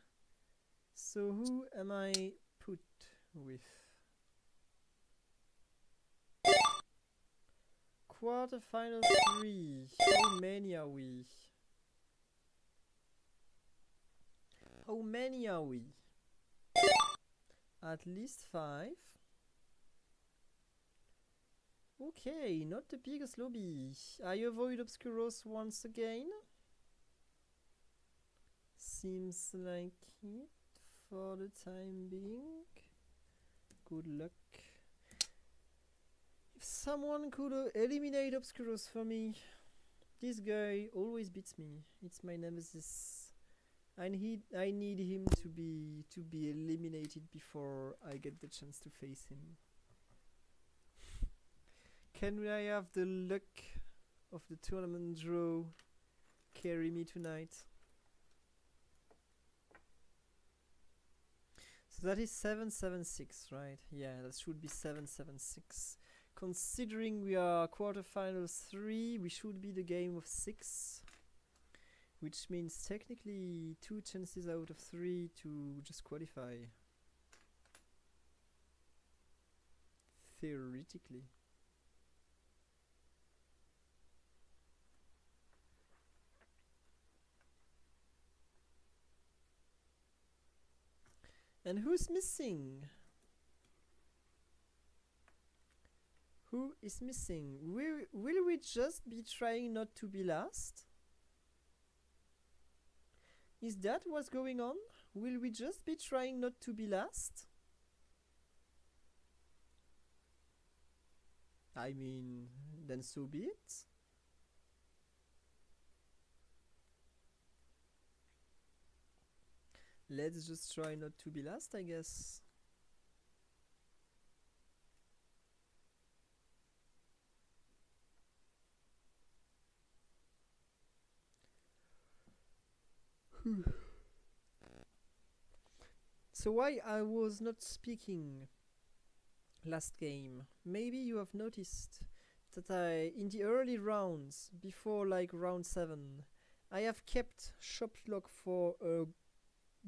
So who am I put with? Quarterfinal 3. How many are we? How many are we? At least 5. Okay, not the biggest lobby. I avoid Obscuros once again. Seems like it for the time being. Good luck. If someone could eliminate Obscuros for me. This guy always beats me. It's my nemesis. I need him to be eliminated before I get the chance to face him. Can I have the luck of the tournament draw carry me tonight? So that is 776, right? Yeah, that should be 776. Considering we are quarterfinals 3, we should be the game of 6. Which means technically 2 chances out of 3 to just qualify. Theoretically. And who's missing? Who is missing? Will we just be trying not to be last? Is that what's going on? Will we just be trying not to be last? I mean, then so be it. Let's just try not to be last, I guess. So why I was not speaking last game? Maybe you have noticed that in the early rounds, before like round 7, I have kept shop lock for a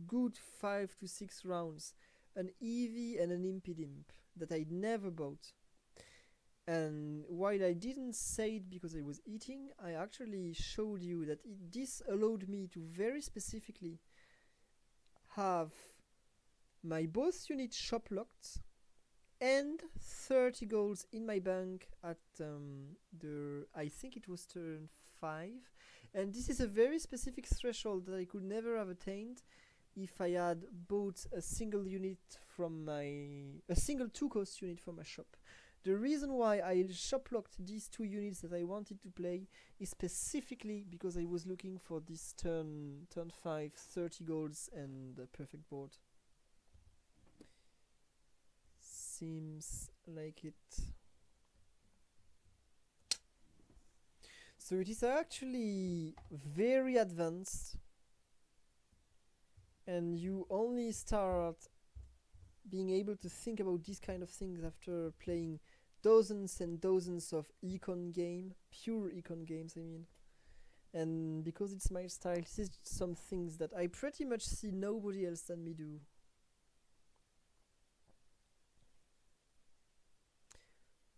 good 5 to 6 rounds, an Eevee and an Impidimp that I never bought. And while I didn't say it because I was eating, I actually showed you that this allowed me to very specifically have my both units shop locked and 30 goals in my bank at I think it was turn 5. And this is a very specific threshold that I could never have attained if I had bought a single unit from a single 2-cost unit from my shop. The reason why I shop locked these 2 units that I wanted to play is specifically because I was looking for this turn 5 30 goals and a perfect board. Seems like it. So it is actually very advanced, and you only start being able to think about these kind of things after playing dozens and dozens of pure econ games, I mean. And because it's my style, this is some things that I pretty much see nobody else than me do.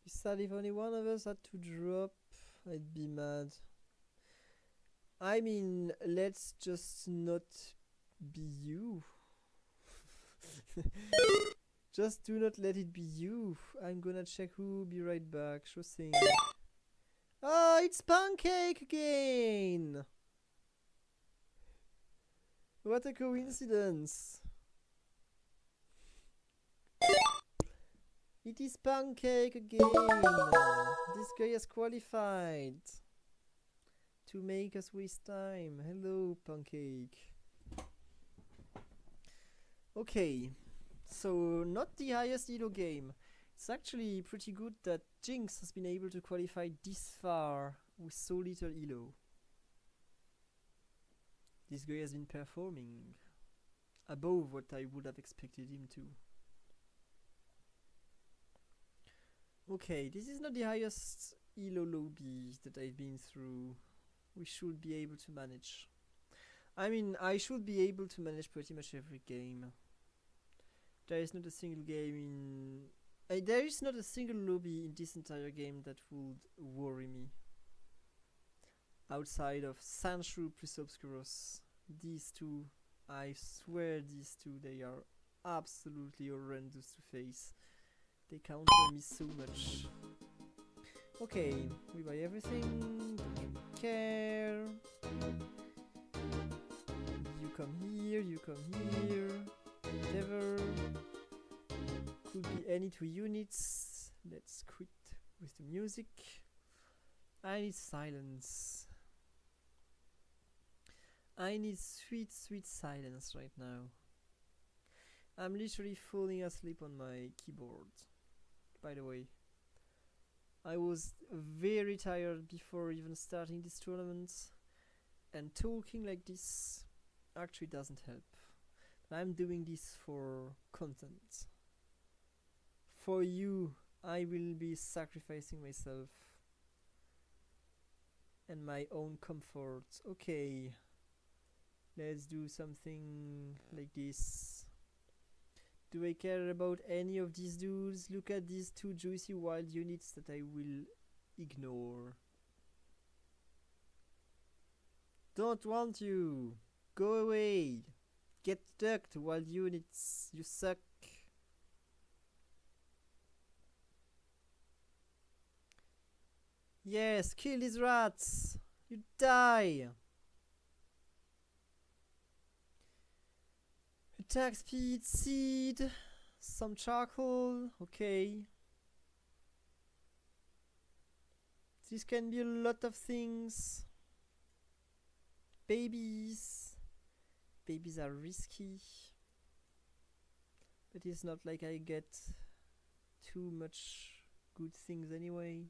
Be sad if only one of us had to drop. I'd be mad. I mean, let's just not be you. Just do not let it be you. I'm gonna check who. Be right back. Sure thing. Ah, it's Pancake again! What a coincidence. It is Pancake again. This guy has qualified to make us waste time. Hello, Pancake. Okay, so not the highest elo game. It's actually pretty good that Jinx has been able to qualify this far with so little elo. This guy has been performing above what I would have expected him to. Okay, this is not the highest elo lobby that I've been through. We should be able to manage. I mean, I should be able to manage pretty much every game. There is not a single game in... there is not a single lobby in this entire game that would worry me. Outside of Sandshrew plus Obscuros. These two, I swear these two, they are absolutely horrendous to face. They counter me so much. Okay, we buy everything, don't care. You come here, you come here. Whatever. Could be any 2 units. Let's quit with the music. I need silence. I need sweet, sweet silence right now. I'm literally falling asleep on my keyboard. By the way, I was very tired before even starting this tournament, and talking like this actually doesn't help. I'm doing this for content. For you, I will be sacrificing myself and my own comfort. Okay, let's do something like this. Do I care about any of these dudes? Look at these 2 juicy wild units that I will ignore. Don't want you. Go away. Get ducked, wild units. You suck. Yes, kill these rats. You die. Attack speed, seed, some charcoal, okay. This can be a lot of things. Babies. Babies are risky. But it's not like I get too much good things anyway.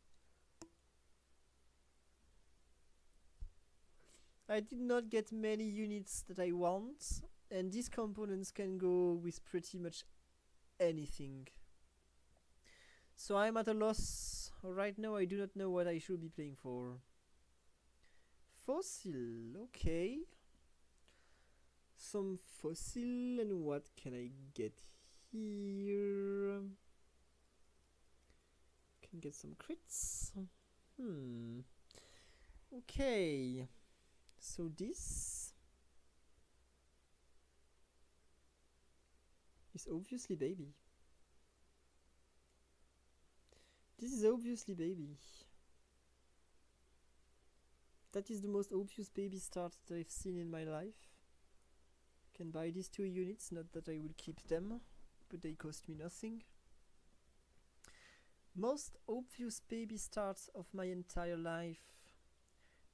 I did not get many units that I want, and these components can go with pretty much anything. So I'm at a loss. Right now I do not know what I should be playing for. Fossil, okay. Some fossil, and what can I get here? Can get some crits. Okay. So this is obviously baby. This is obviously baby. That is the most obvious baby start that I've seen in my life. Can buy these 2 units, not that I will keep them, but they cost me nothing. Most obvious baby starts of my entire life.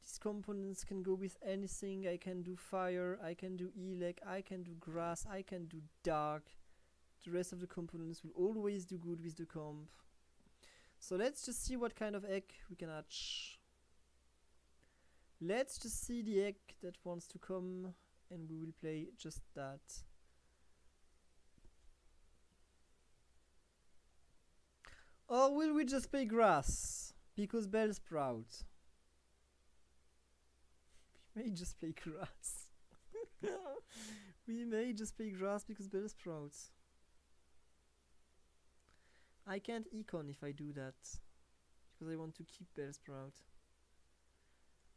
These components can go with anything. I can do fire, I can do elec, I can do grass, I can do dark. The rest of the components will always do good with the comp. So let's just see what kind of egg we can hatch. Let's just see the egg that wants to come, and we will play just that. Or will we just play grass? Because Bellsprout. We may just play grass. We may just play grass because Bellsprout. I can't econ if I do that, because I want to keep Bellsprout.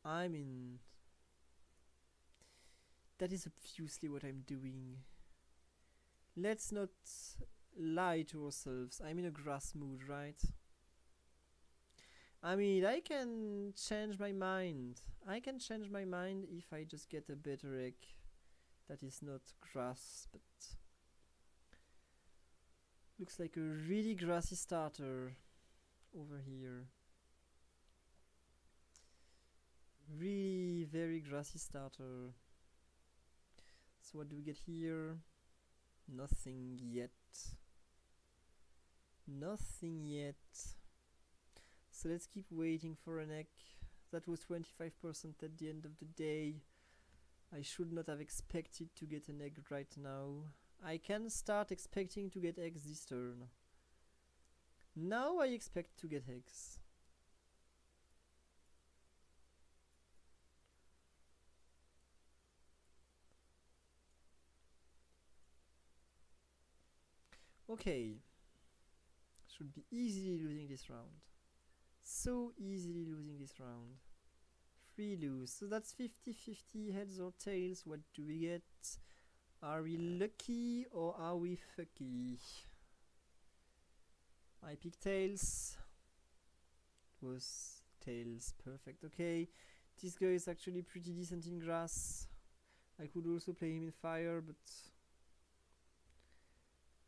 I mean, that is obviously what I'm doing. Let's not lie to ourselves. I'm in a grass mood, right? I mean, I can change my mind. I can change my mind if I just get a better egg that is not grass, but looks like a really grassy starter over here. Really very grassy starter. So what do we get here? Nothing yet. Nothing yet. So let's keep waiting for an egg. That was 25% at the end of the day. I should not have expected to get an egg right now. I can start expecting to get eggs this turn. Now I expect to get eggs. Okay. Should be easily losing this round. So easily losing this round. 3 lose. So that's 50-50 heads or tails. What do we get? Are we lucky or are we fucky? I pick tails. It was tails. Perfect. Okay. This guy is actually pretty decent in grass. I could also play him in fire, but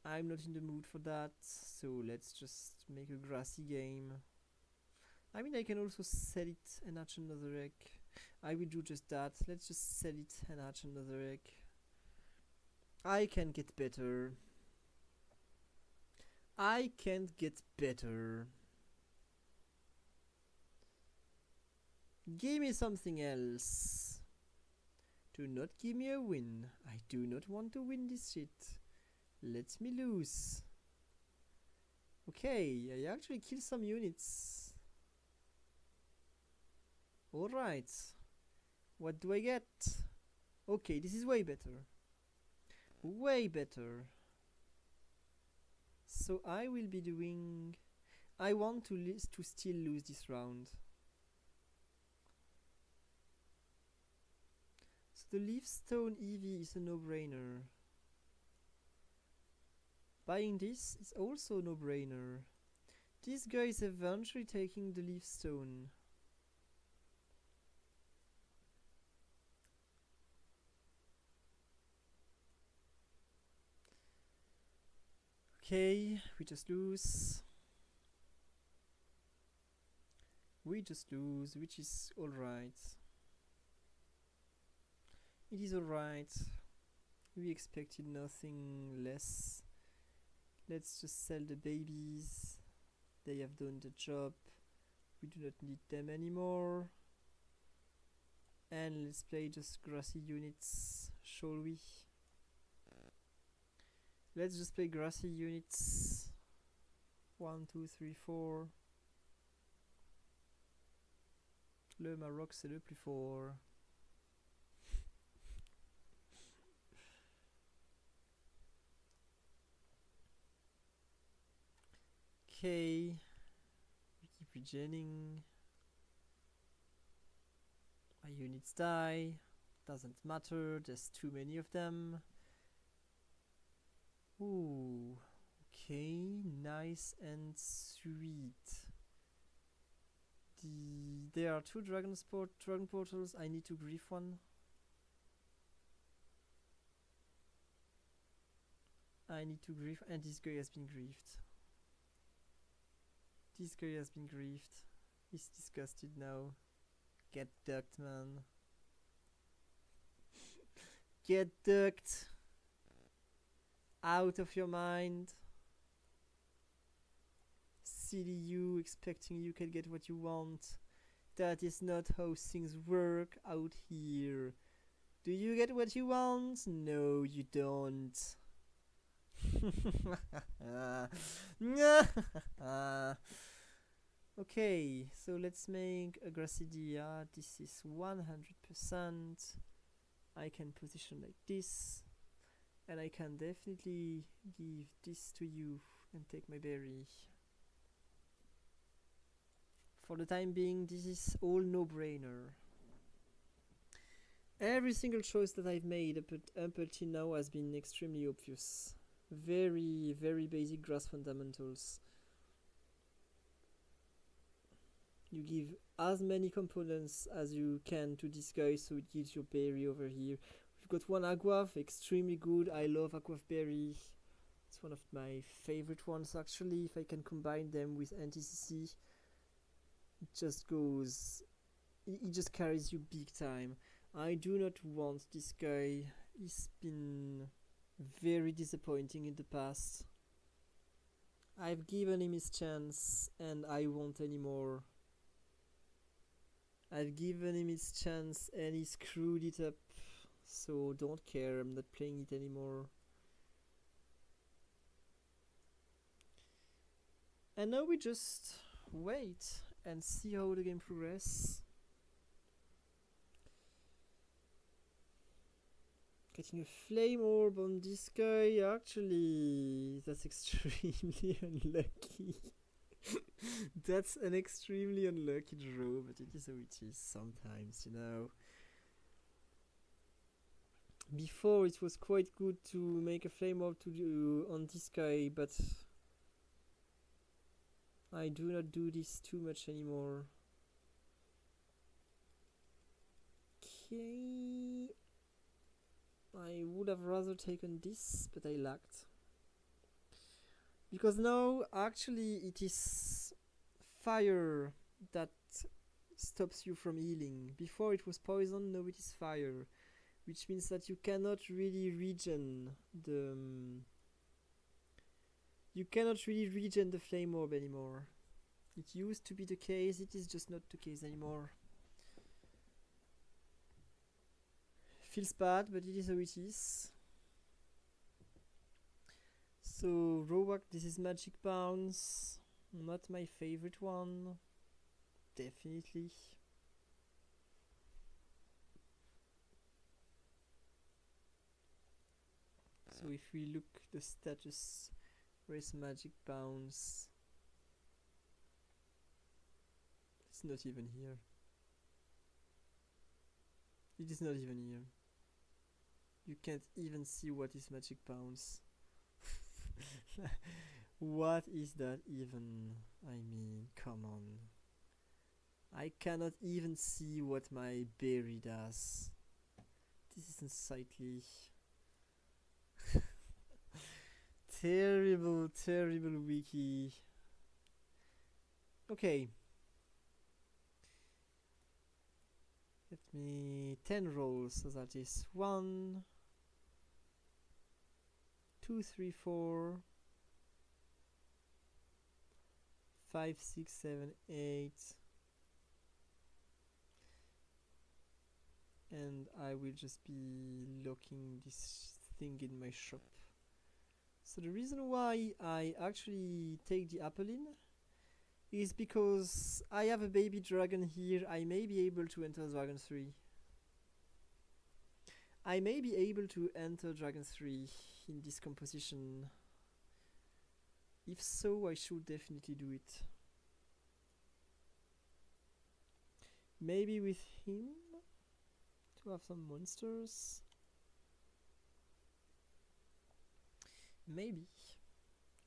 I'm not in the mood for that. So let's just make a grassy game. I mean, I can also sell it and hatch another egg. I will do just that. Let's just sell it and hatch another egg. I can get better. I can't get better. Give me something else. Do not give me a win. I do not want to win this shit. Let me lose. Okay, I actually killed some units. Alright. What do I get? Okay, this is way better. Way better. So I will be doing... I want to still lose this round. So the Leafstone Eevee is a no-brainer. Buying this is also a no-brainer. This guy is eventually taking the Leafstone. Okay, we just lose. We just lose, which is alright. It is alright. We expected nothing less. Let's just sell the babies. They have done the job. We do not need them anymore. And let's play just grassy units, shall we? Let's just play grassy units. 1, 2, 3, 4. Le Maroc, c'est le plus fort. Okay. We keep regening. My units die. Doesn't matter, there's too many of them. Ooh. Okay, nice and sweet. There are two dragon portals. I need to grief one. I need to grief, and this guy has been griefed. This guy has been griefed. He's disgusted now. Get ducked, man. Get ducked. Out of your mind. Silly you, expecting you can get what you want. That is not how things work out here. Do you get what you want? No, you don't. Okay, so let's make a Gracidia. This is 100%. I can position like this, and I can definitely give this to you and take my berry. For the time being, this is all no-brainer. Every single choice that I've made up until now has been extremely obvious. Very, very basic grass fundamentals. You give as many components as you can to this guy, so it gives your berry over here. We've got one Aguav, extremely good. I love Aguav berry. It's one of my favorite ones actually. If I can combine them with anti-CC, it just goes. It just carries you big time. I do not want this guy. He's been very disappointing in the past. I've given him his chance, and I won't anymore. I've given him his chance and he screwed it up, so don't care, I'm not playing it anymore. And now we just wait and see how the game progresses. Getting a flame orb on this guy, actually, that's extremely unlucky. That's an extremely unlucky draw, but it is how it is sometimes, you know. Before it was quite good to make a flame orb to do on this guy, but I do not do this too much anymore. Okay. I would have rather taken this, but I lacked. Because now, actually, it is fire that stops you from healing. Before it was poison, now it is fire. Which means that you cannot really regen the... you cannot really regen the flame orb anymore. It used to be the case, it is just not the case anymore. Feels bad, but it is how it is. So, Rowak, this is Magic Bounce. Not my favorite one. Definitely. So if we look the status, where is Magic Bounce? It's not even here. It is not even here. You can't even see what is Magic Bounce. What is that even? I mean, come on. I cannot even see what my berry does. This is unsightly. Terrible, terrible wiki. Okay. Let me 10 rolls, so that is 1, 2, 3, 4, 5, 6, 7, 8. And I will just be locking this thing in my shop. So the reason why I actually take the apple in is because I have a baby dragon here. I may be able to enter dragon 3. I may be able to enter dragon 3 in this composition. If so, I should definitely do it. Maybe with him to have some monsters. Maybe.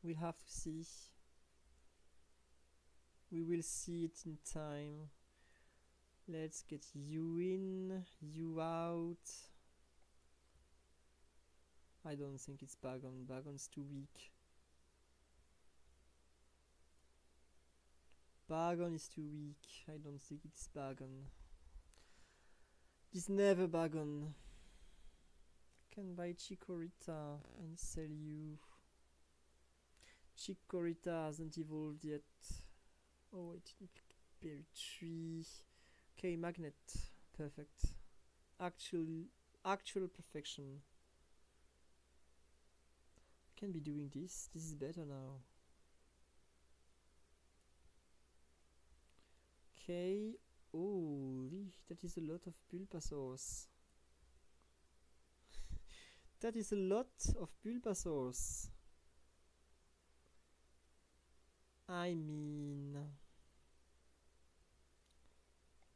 We'll have to see. We will see it in time. Let's get you in, you out. I don't think it's Bagon. Bagon's too weak. Bagon is too weak. I don't think it's Bagon. It's never Bagon. Can buy Chikorita and sell you. Chikorita hasn't evolved yet. Oh, it didn't berry tree. Okay, magnet. Perfect. Actual perfection. Can be doing this. This is better now. Okay. Oh, that is a lot of Bulbasaurs. That is a lot of Bulbasaurs. I mean,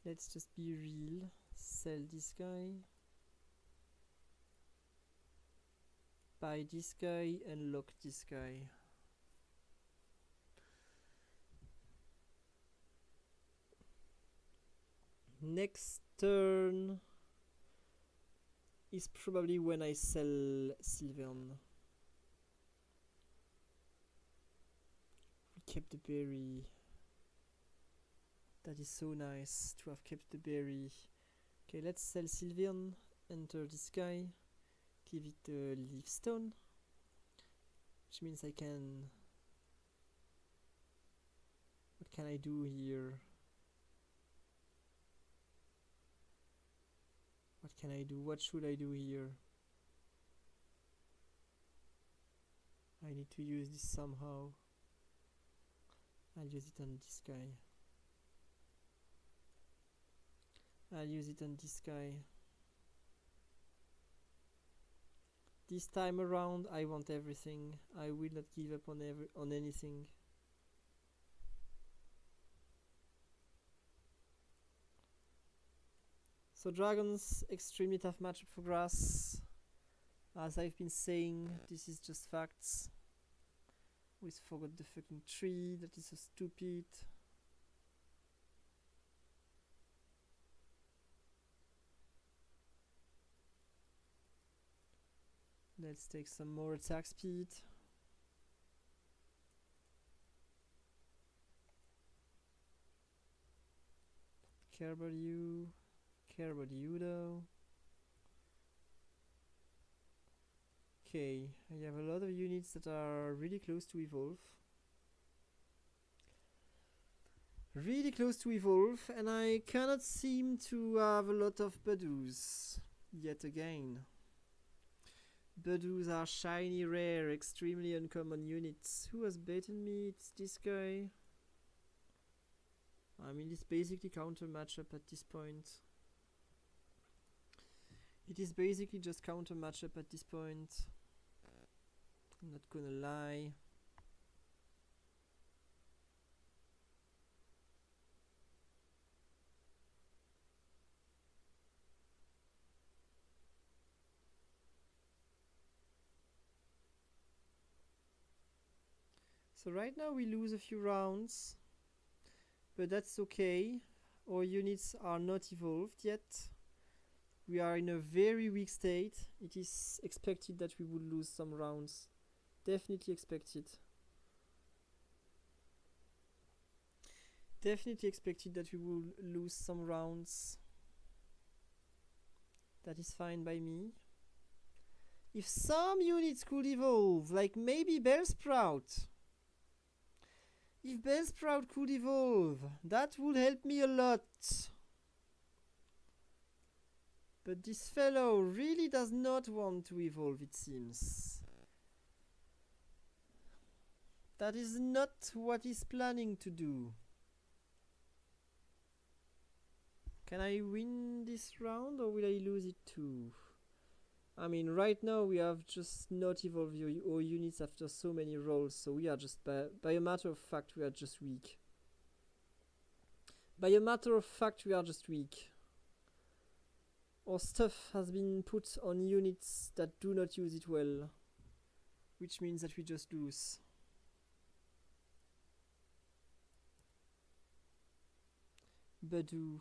let's just be real. Sell this guy. Buy this guy and lock this guy. Next turn is probably when I sell Sylveon. We kept the berry. That is so nice to have kept the berry. Okay, let's sell Sylveon. Enter this guy. Give it a leaf stone, which means I can. What can I do here? What can I do? What should I do here? I need to use this somehow. I'll use it on this guy. I'll use it on this guy. This time around, I want everything. I will not give up on anything. So dragons, extremely tough matchup for grass. As I've been saying, this is just facts. We forgot the fucking tree, that is so stupid. Let's take some more attack speed. Care about you. Care about you though. Okay, I have a lot of units that are really close to evolve. Really close to evolve, and I cannot seem to have a lot of Badoos yet again. Badoos are shiny, rare, extremely uncommon units. Who has beaten me? It's this guy. I mean, it's basically counter matchup at this point. It is basically just counter matchup at this point. I'm not gonna lie. So right now we lose a few rounds, but that's okay. Our units are not evolved yet. We are in a very weak state. It is expected that we would lose some rounds. Definitely expected. Definitely expected that we will lose some rounds. That is fine by me. If some units could evolve, like maybe Bellsprout. If Bellsprout could evolve, that would help me a lot. But this fellow really does not want to evolve, it seems. That is not what he's planning to do. Can I win this round or will I lose it too? I mean, right now we have just not evolved our units after so many rolls, so we are just, by a matter of fact, we are just weak. By a matter of fact, we are just weak. Our stuff has been put on units that do not use it well, which means that we just lose. Badu,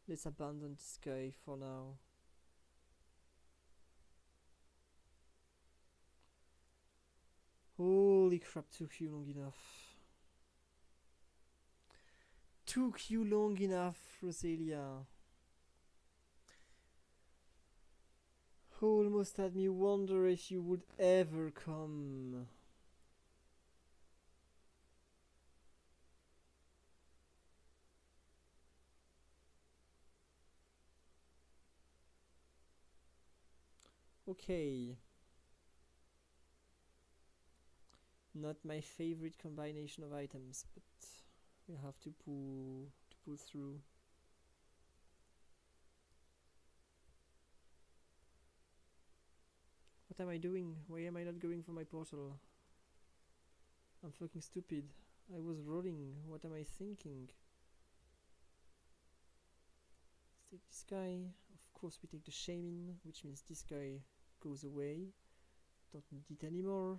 let's abandon this guy for now. Holy crap, took you long enough. Took you long enough, Roselia. Almost had me wonder if you would ever come. Okay. Not my favorite combination of items, but we have to pull through. What am I doing? Why am I not going for my portal? I'm fucking stupid. I was rolling. What am I thinking? Let's take this guy. Of course we take the Shaman, which means this guy goes away. Don't need it anymore.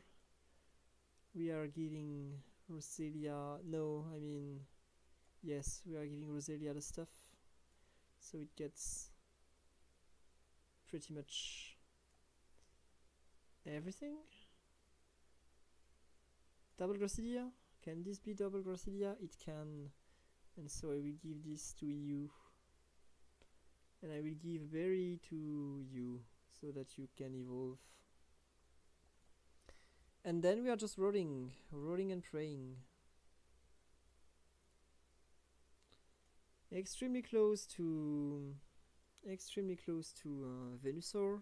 We are giving Roselia... No, I mean... Yes, we are giving Roselia the stuff. So it gets... pretty much... everything? Double Gracilia? Can this be double Gracilia? It can. And so I will give this to you. And I will give Berry to you, so that you can evolve. And then we are just rolling and praying. Extremely close to Venusaur.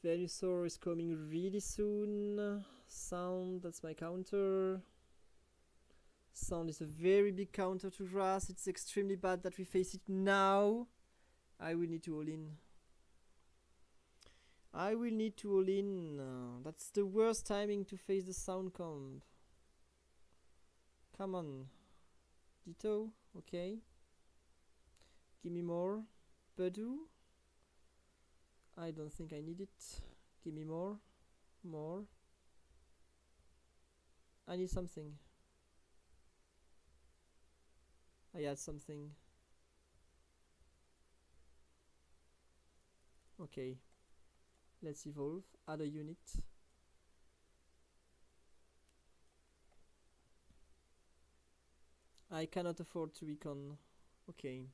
Venusaur is coming really soon. Sound, that's my counter. Sound is a very big counter to Grass. It's extremely bad that we face it now. I will need to all in. I will need to all in. That's the worst timing to face the Sound comb. Come on. Ditto, okay. Give me more. Badu. I don't think I need it. Give me more. More. I need something. I had something. Okay. Let's evolve. Add a unit. I cannot afford to recon. Okay.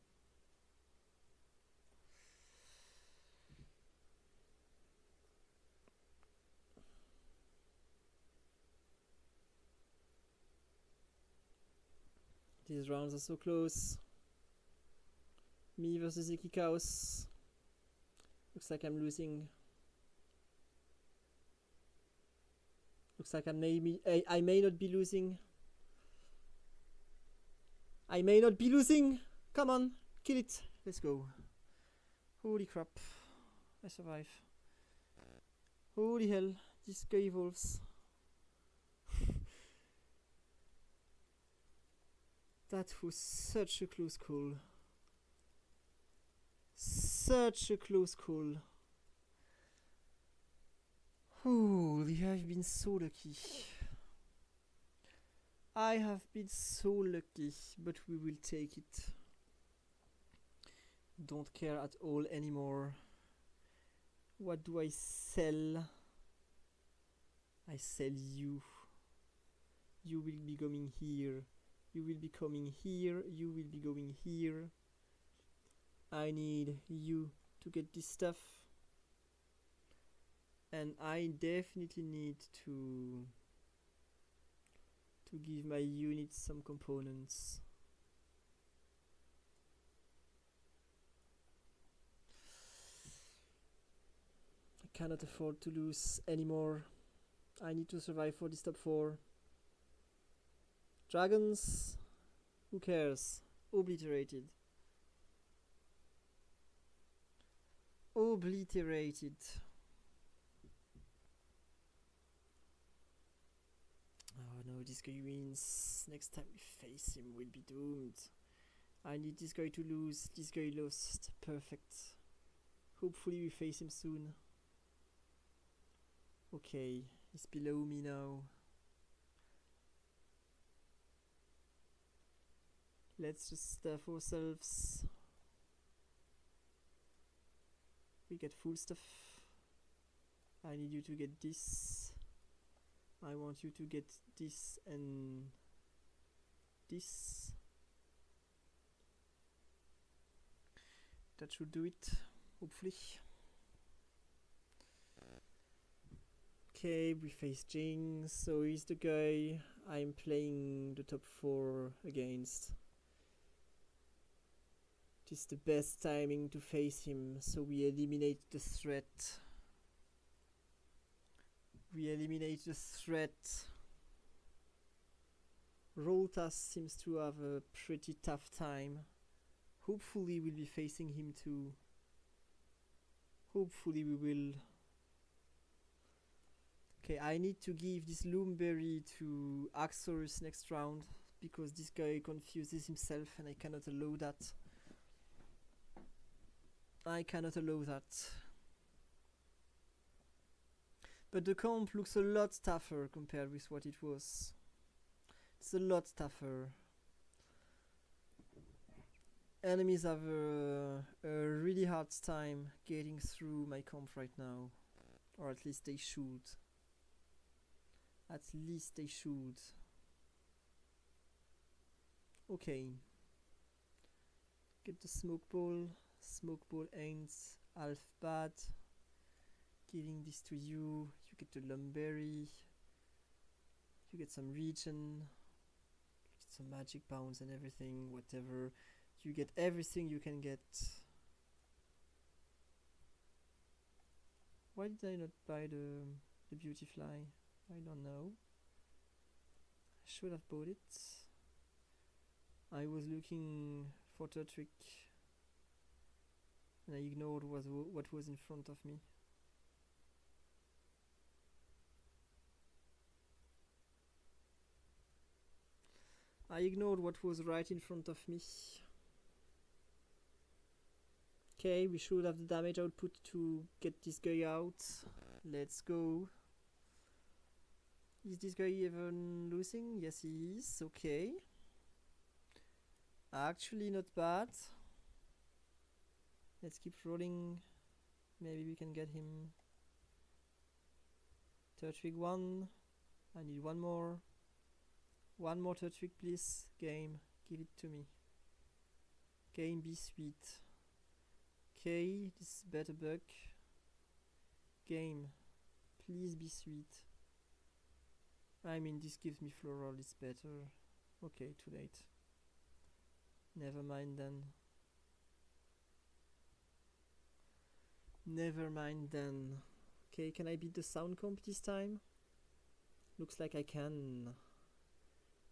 These rounds are so close. Me versus Ikikaos. Looks like I'm losing. Looks like I may not be losing. I may not be losing. Come on, kill it. Let's go. Holy crap. I survive. Holy hell. This guy evolves. That was such a close call. Such a close call. Holy, I've been so lucky. I have been so lucky, but we will take it. Don't care at all anymore. What do I sell? I sell you. You will be coming here. You will be coming here. You will be going here. I need you to get this stuff. And I definitely need to give my units some components. I cannot afford to lose anymore. I need to survive for this top 4. Dragons, who cares? Obliterated. Obliterated. Oh no, this guy wins. Next time we face him, we'll be doomed. I need this guy to lose. This guy lost. Perfect. Hopefully we face him soon. Okay, he's below me now. Let's just stuff ourselves. We get full stuff. I need you to get this. I want you to get this and this. That should do it, hopefully. Okay, we face Jinx, so he's the guy I'm playing the top 4 against. This is the best timing to face him, so we eliminate the threat. We eliminate the threat. Roltas seems to have a pretty tough time. Hopefully we'll be facing him too. Hopefully we will. Okay, I need to give this Loomberry to Axorus next round, because this guy confuses himself and I cannot allow that. I cannot allow that. But the comp looks a lot tougher compared with what it was. It's a lot tougher. Enemies have a really hard time getting through my comp right now. Or at least they should. At least they should. Okay. Get the smoke ball. Smoke ball ends. Half bad. Giving this to you. You get the Lumberry. You get some regen. You get some magic bounce and everything. Whatever. You get everything you can get. Why did I not buy the Beautifly? I don't know. I should have bought it. I was looking for Turtwig and I ignored what was in front of me. I ignored what was right in front of me. Okay, we should have the damage output to get this guy out. Let's go. Is this guy even losing? Yes, he is. Okay. Actually, not bad. Let's keep rolling. Maybe we can get him. Turtwig 1. I need one more. One more Turtwig, please. Game, give it to me. Game, be sweet. Okay, this is better buck. Game, please be sweet. I mean, this gives me floral, it's better. Okay, too late. Never mind then. Never mind then. Okay, can I beat the sound comp this time? Looks like I can.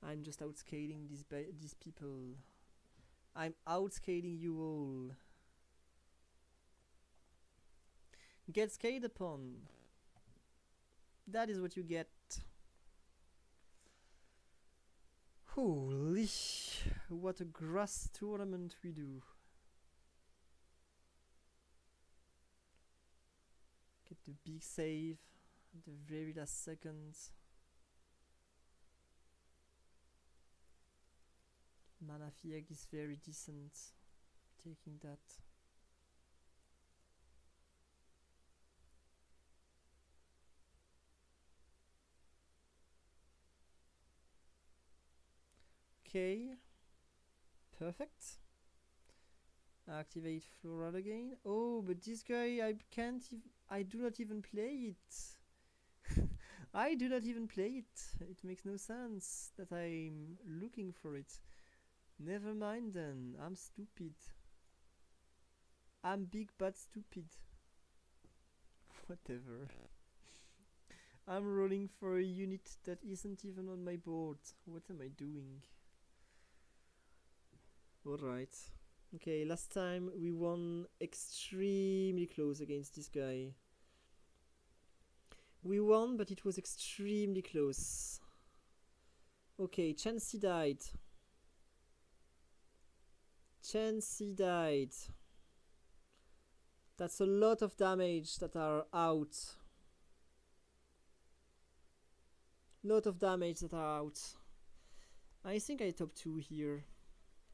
I'm just outscaling these people. I'm outscaling you all. Get scaled upon. That is what you get. Holy, what a grass tournament we do. Get the big save at the very last second. Mana Fiag is very decent. Taking that. Okay, perfect. Activate Floral again. Oh, but this guy, I do not even play it. I do not even play it. It makes no sense that I'm looking for it. Never mind then, I'm stupid. I'm big but stupid. Whatever. I'm rolling for a unit that isn't even on my board. What am I doing? Alright. Okay, last time we won extremely close against this guy. We won, but it was extremely close. Okay, Chansey died. Chansey died. That's a lot of damage that are out. Lot of damage that are out. I think I top 2 here.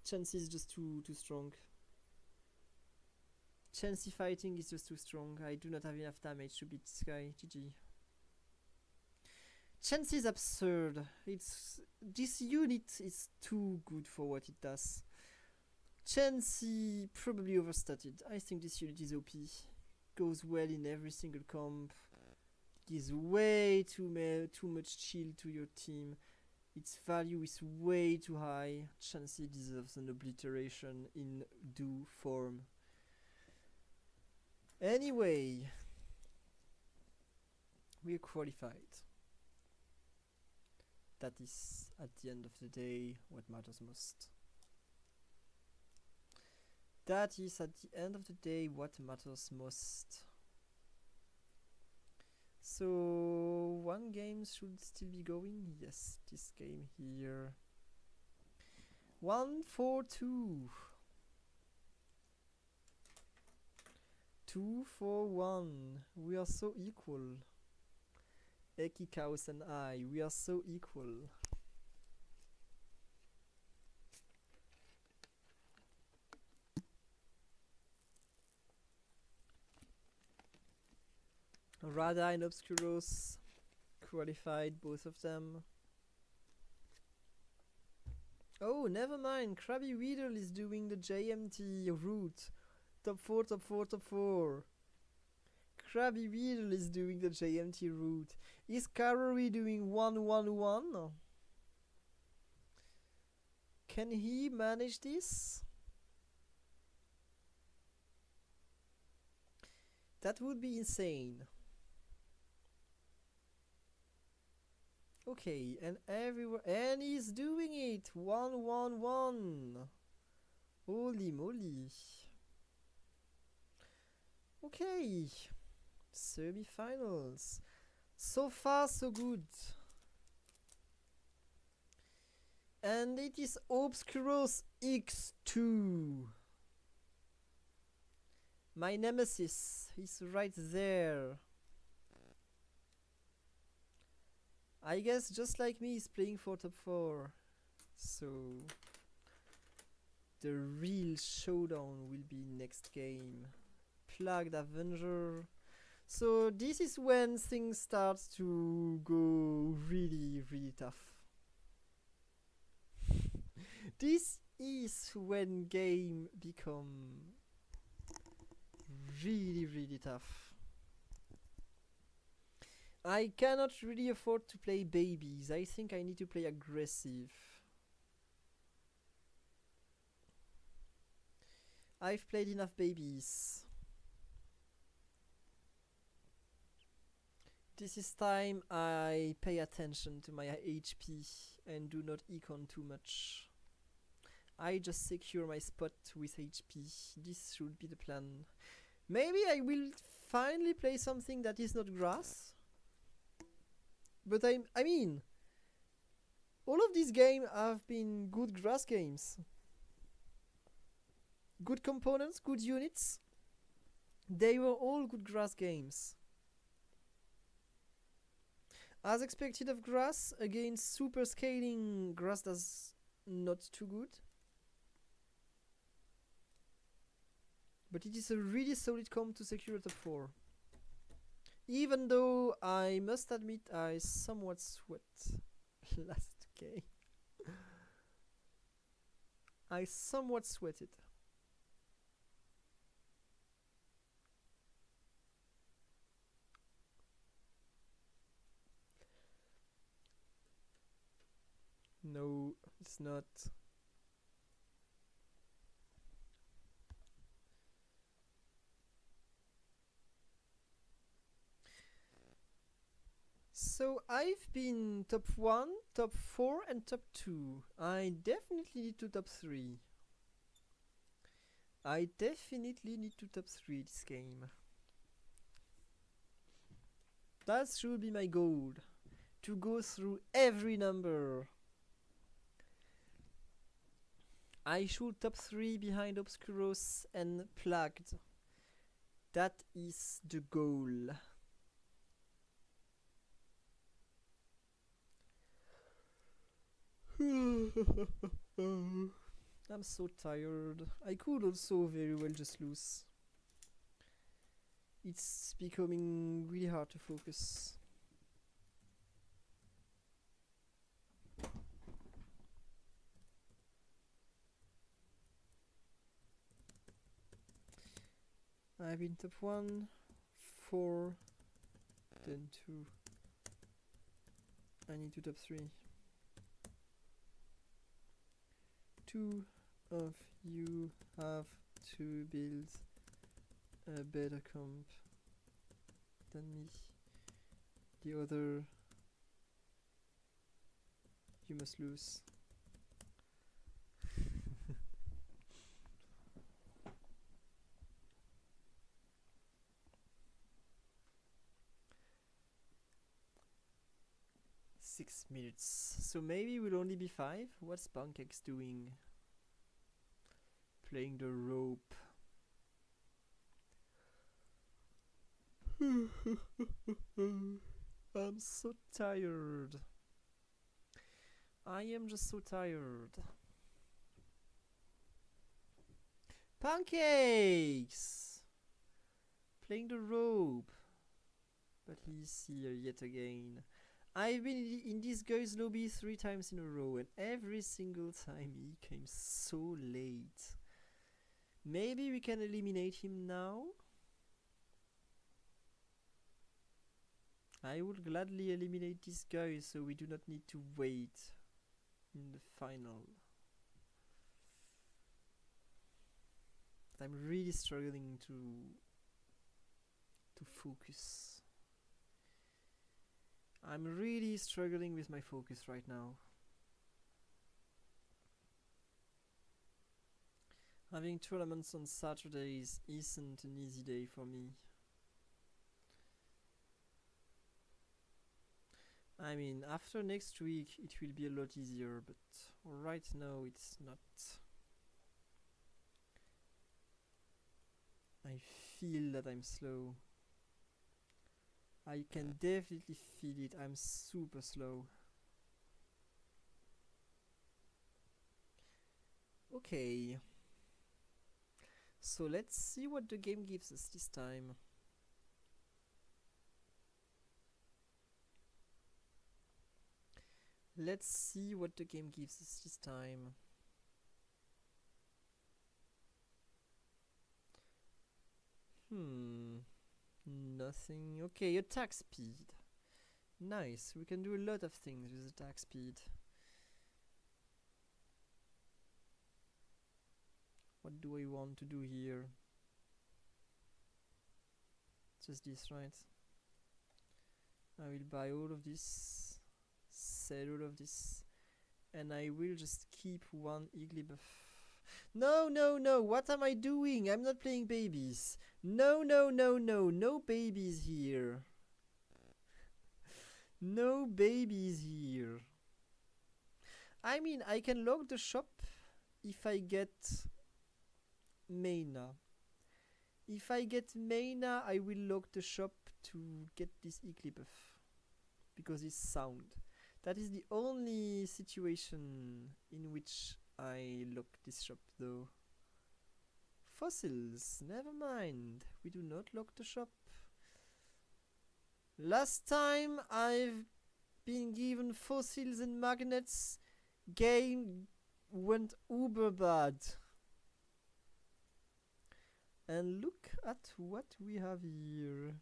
Chansey is just too strong. Chansey fighting is just too strong. I do not have enough damage to beat this guy. GG. Chansey is absurd. This unit is too good for what it does. Chansey probably overstated. I think this unit is OP. Goes well in every single comp. Gives way too much chill to your team. Its value is way too high. Chansey deserves an obliteration in due form. Anyway, we're qualified. That is, at the end of the day, what matters most. That is, at the end of the day, what matters most. So, one game should still be going. Yes, this game here. 1-4-2. 2-4-1. We are so equal. Eki Chaos and I, we are so equal. Rada and Obscuros qualified, both of them. Oh, never mind. Krabby Weedle is doing the JMT route. Top 4, top 4, top 4. Krabby Weedle is doing the JMT route. Is Karori doing 1-1-1? Can he manage this? That would be insane. Okay, and everywhere, and he's doing it. 1-1-1. Holy moly. Okay, semi-finals. So far, so good. And it is Obscuros X2. My nemesis is right there. I guess just like me, he's playing for top 4. So the real showdown will be next game. Plagued Avenger. So this is when things start to go really, really tough. This is when game become really, really tough. I cannot really afford to play babies. I think I need to play aggressive. I've played enough babies. This is time I pay attention to my HP and do not econ too much. I just secure my spot with HP. This should be the plan. Maybe I will finally play something that is not grass. But I mean, all of these games have been good grass games. Good components, good units. They were all good grass games. As expected of grass, against super scaling, grass does not too good. But it is a really solid comp to secure top 4. Even though I must admit I somewhat sweat last game. I somewhat sweated. No, it's not. So I've been top 1, top 4 and top 2. I definitely need to top 3. I definitely need to top 3 this game. That should be my goal. To go through every number. I should top 3 behind Obscuros and Plagued. That is the goal. I'm so tired. I could also very well just lose. It's becoming really hard to focus. I've been top 1, 4, then 2. I need to top 3. 2 of you have to build a better comp than me. The other, you must lose. Six minutes. So maybe we'll only be 5. What's Pancakes doing? Playing the rope. I'm so tired. I am just so tired. Pancakes! Playing the rope. But he's here yet again. I've been in this guy's lobby 3 times in a row, and every single time he came so late. Maybe we can eliminate him now? I would gladly eliminate this guy so we do not need to wait in the final. But I'm really struggling to focus. I'm really struggling with my focus right now. Having tournaments on Saturdays isn't an easy day for me. I mean, after next week it will be a lot easier, but right now it's not. I feel that I'm slow. I can definitely feel it. I'm super slow. Okay. So let's see what the game gives us this time. Let's see what the game gives us this time. Nothing. Okay, attack speed. Nice. We can do a lot of things with attack speed. What do I want to do here? Just this, right? I will buy all of this, sell all of this, and I will just keep one Igglybuff. No, no, no, what am I doing? I'm not playing babies. No, no, no, no, no babies here. No babies here. I mean, I can lock the shop if I get Mana. If I get Mana, I will lock the shop to get this Igglybuff, because it's sound. That is the only situation in which I lock this shop though. Fossils, never mind. We do not lock the shop. Last time I've been given fossils and magnets, game went uber bad. And look at what we have here.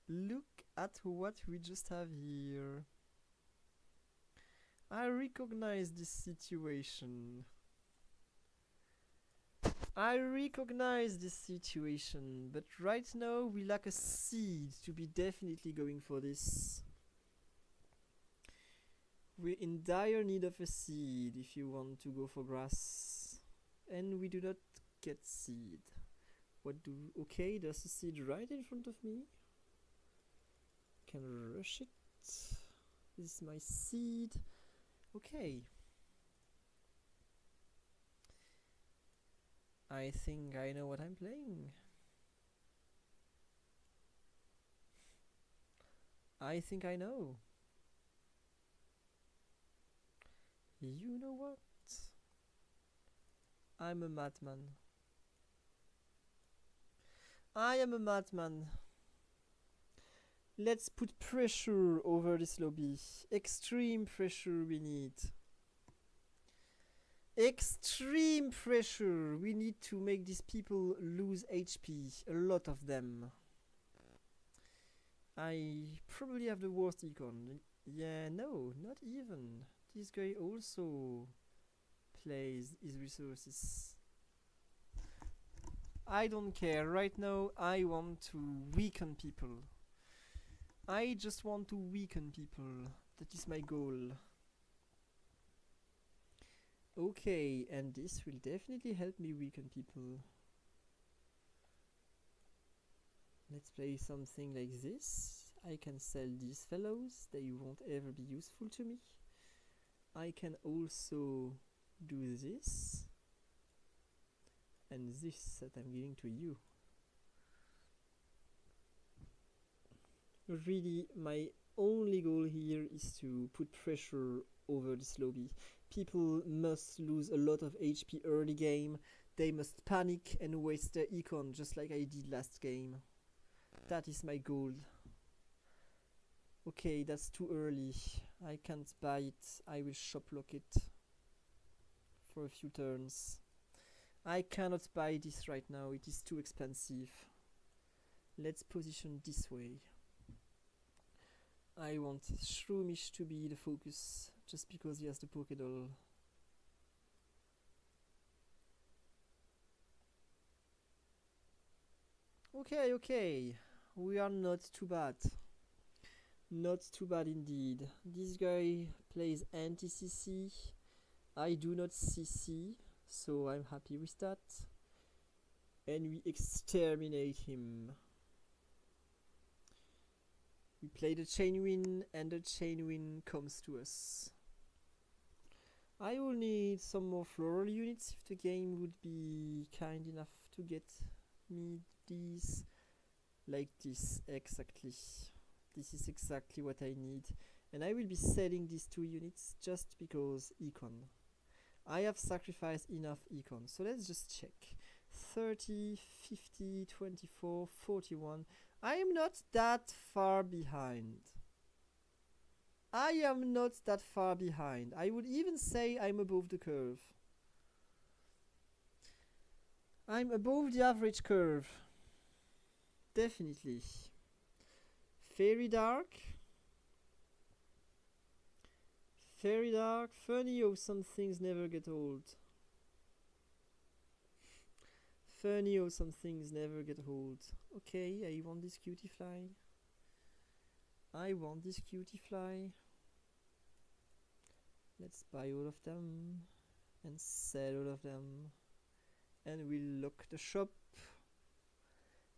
Look at what we just have here. I recognize this situation. I recognize this situation, but right now we lack a seed to be definitely going for this. We're in dire need of a seed if you want to go for grass. And we do not get seed. Okay, there's a seed right in front of me. Can rush it. This is my seed. Okay. I think I know what I'm playing. I think I know. You know what? I'm a madman. I am a madman. Let's put pressure over this lobby. Extreme pressure we need. Extreme pressure. We need to make these people lose HP. A lot of them. I probably have the worst econ. Yeah, no, not even. This guy also plays his resources. I don't care. Right now, I want to weaken people. I just want to weaken people. That is my goal. Okay, and this will definitely help me weaken people. Let's play something like this. I can sell these fellows. They won't ever be useful to me. I can also do this. And this that I'm giving to you. Really, my only goal here is to put pressure over this lobby. People must lose a lot of HP early game. They must panic and waste their econ just like I did last game. That is my goal. Okay, that's too early. I can't buy it. I will shop lock it for a few turns. I cannot buy this right now. It is too expensive. Let's position this way. I want Shroomish to be the focus just because he has the Pokédoll. Okay. We are not too bad. Not too bad indeed. This guy plays anti-CC. I do not CC, so I'm happy with that. And we exterminate him. We play the chain win, and the chain win comes to us. I will need some more floral units if the game would be kind enough to get me these. Like this, exactly. This is exactly what I need. And I will be selling these 2 units just because econ. I have sacrificed enough econ. So let's just check. 30, 50, 24, 41. I am not that far behind. I am not that far behind. I would even say I'm above the curve. I'm above the average curve. Definitely. Fairy Dark. Fairy Dark. Funny how some things never get old. Funny how some things never get old. Okay, I want this cutie fly. I want this cutie fly. Let's buy all of them and sell all of them. And we'll lock the shop.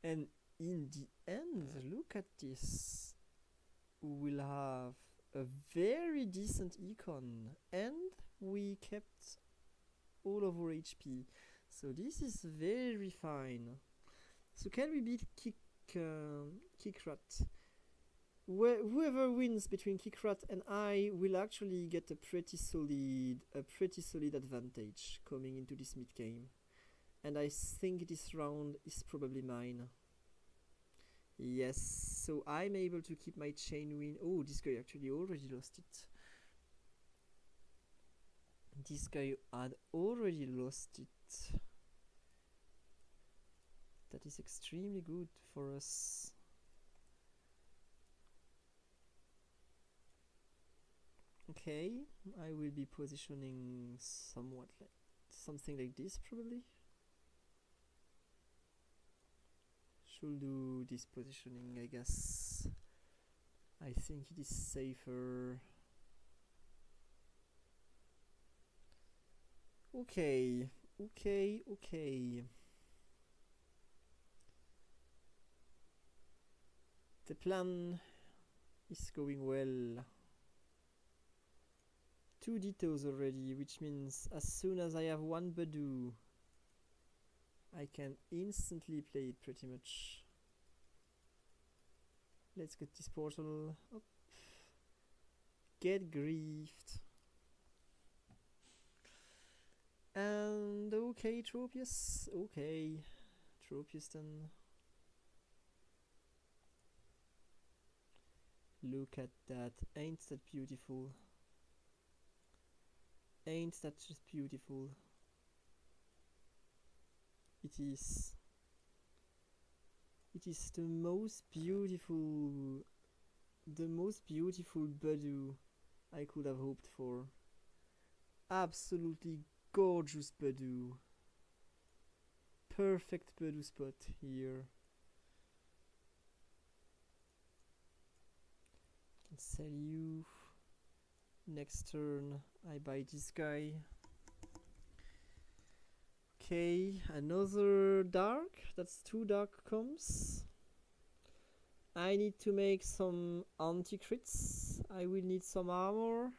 And in the end, look at this. We'll have a very decent econ. And we kept all of our HP. So this is very fine. So can we beat Kikrat? Whoever wins between Kikrat and I will actually get a pretty solid advantage coming into this mid game. And I think this round is probably mine. Yes, so I'm able to keep my chain win. Oh, this guy actually already lost it. This guy had already lost it. That is extremely good for us. Okay, I will be positioning somewhat like something like this probably. should do this positioning, I guess. I think it is safer. Okay. The plan is going well. 2 Dittos already, which means as soon as I have one Budew, I can instantly play it pretty much. Let's get this portal up. Get griefed. And okay, Tropius. Okay. Tropius then. Look at that. Ain't that beautiful? Ain't that just beautiful? It is. It is the most beautiful Budew I could have hoped for. Absolutely gorgeous Budew. Perfect Budew spot here. Can sell you. Next turn I buy this guy. Okay, another dark. That's 2 dark comes. I need to make some anti-crits. I will need some armor.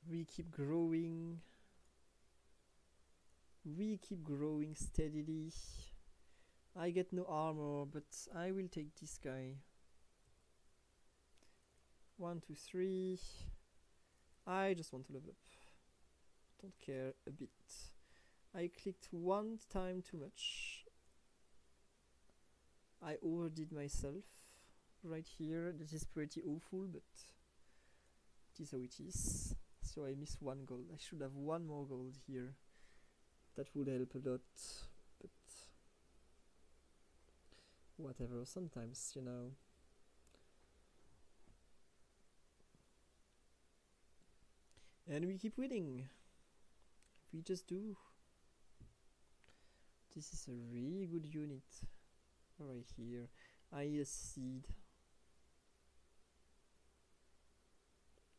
We keep growing. We keep growing steadily. I get no armor, but I will take this guy. 1, 2, 3. I just want to level up. Don't care a bit. I clicked 1 time too much. I overdid myself right here. This is pretty awful, but it is how it is. So I miss 1 gold. I should have 1 more gold here. That would help a lot, but whatever, sometimes, you know. And we keep winning. We just do. This is a really good unit right here. I need a seed.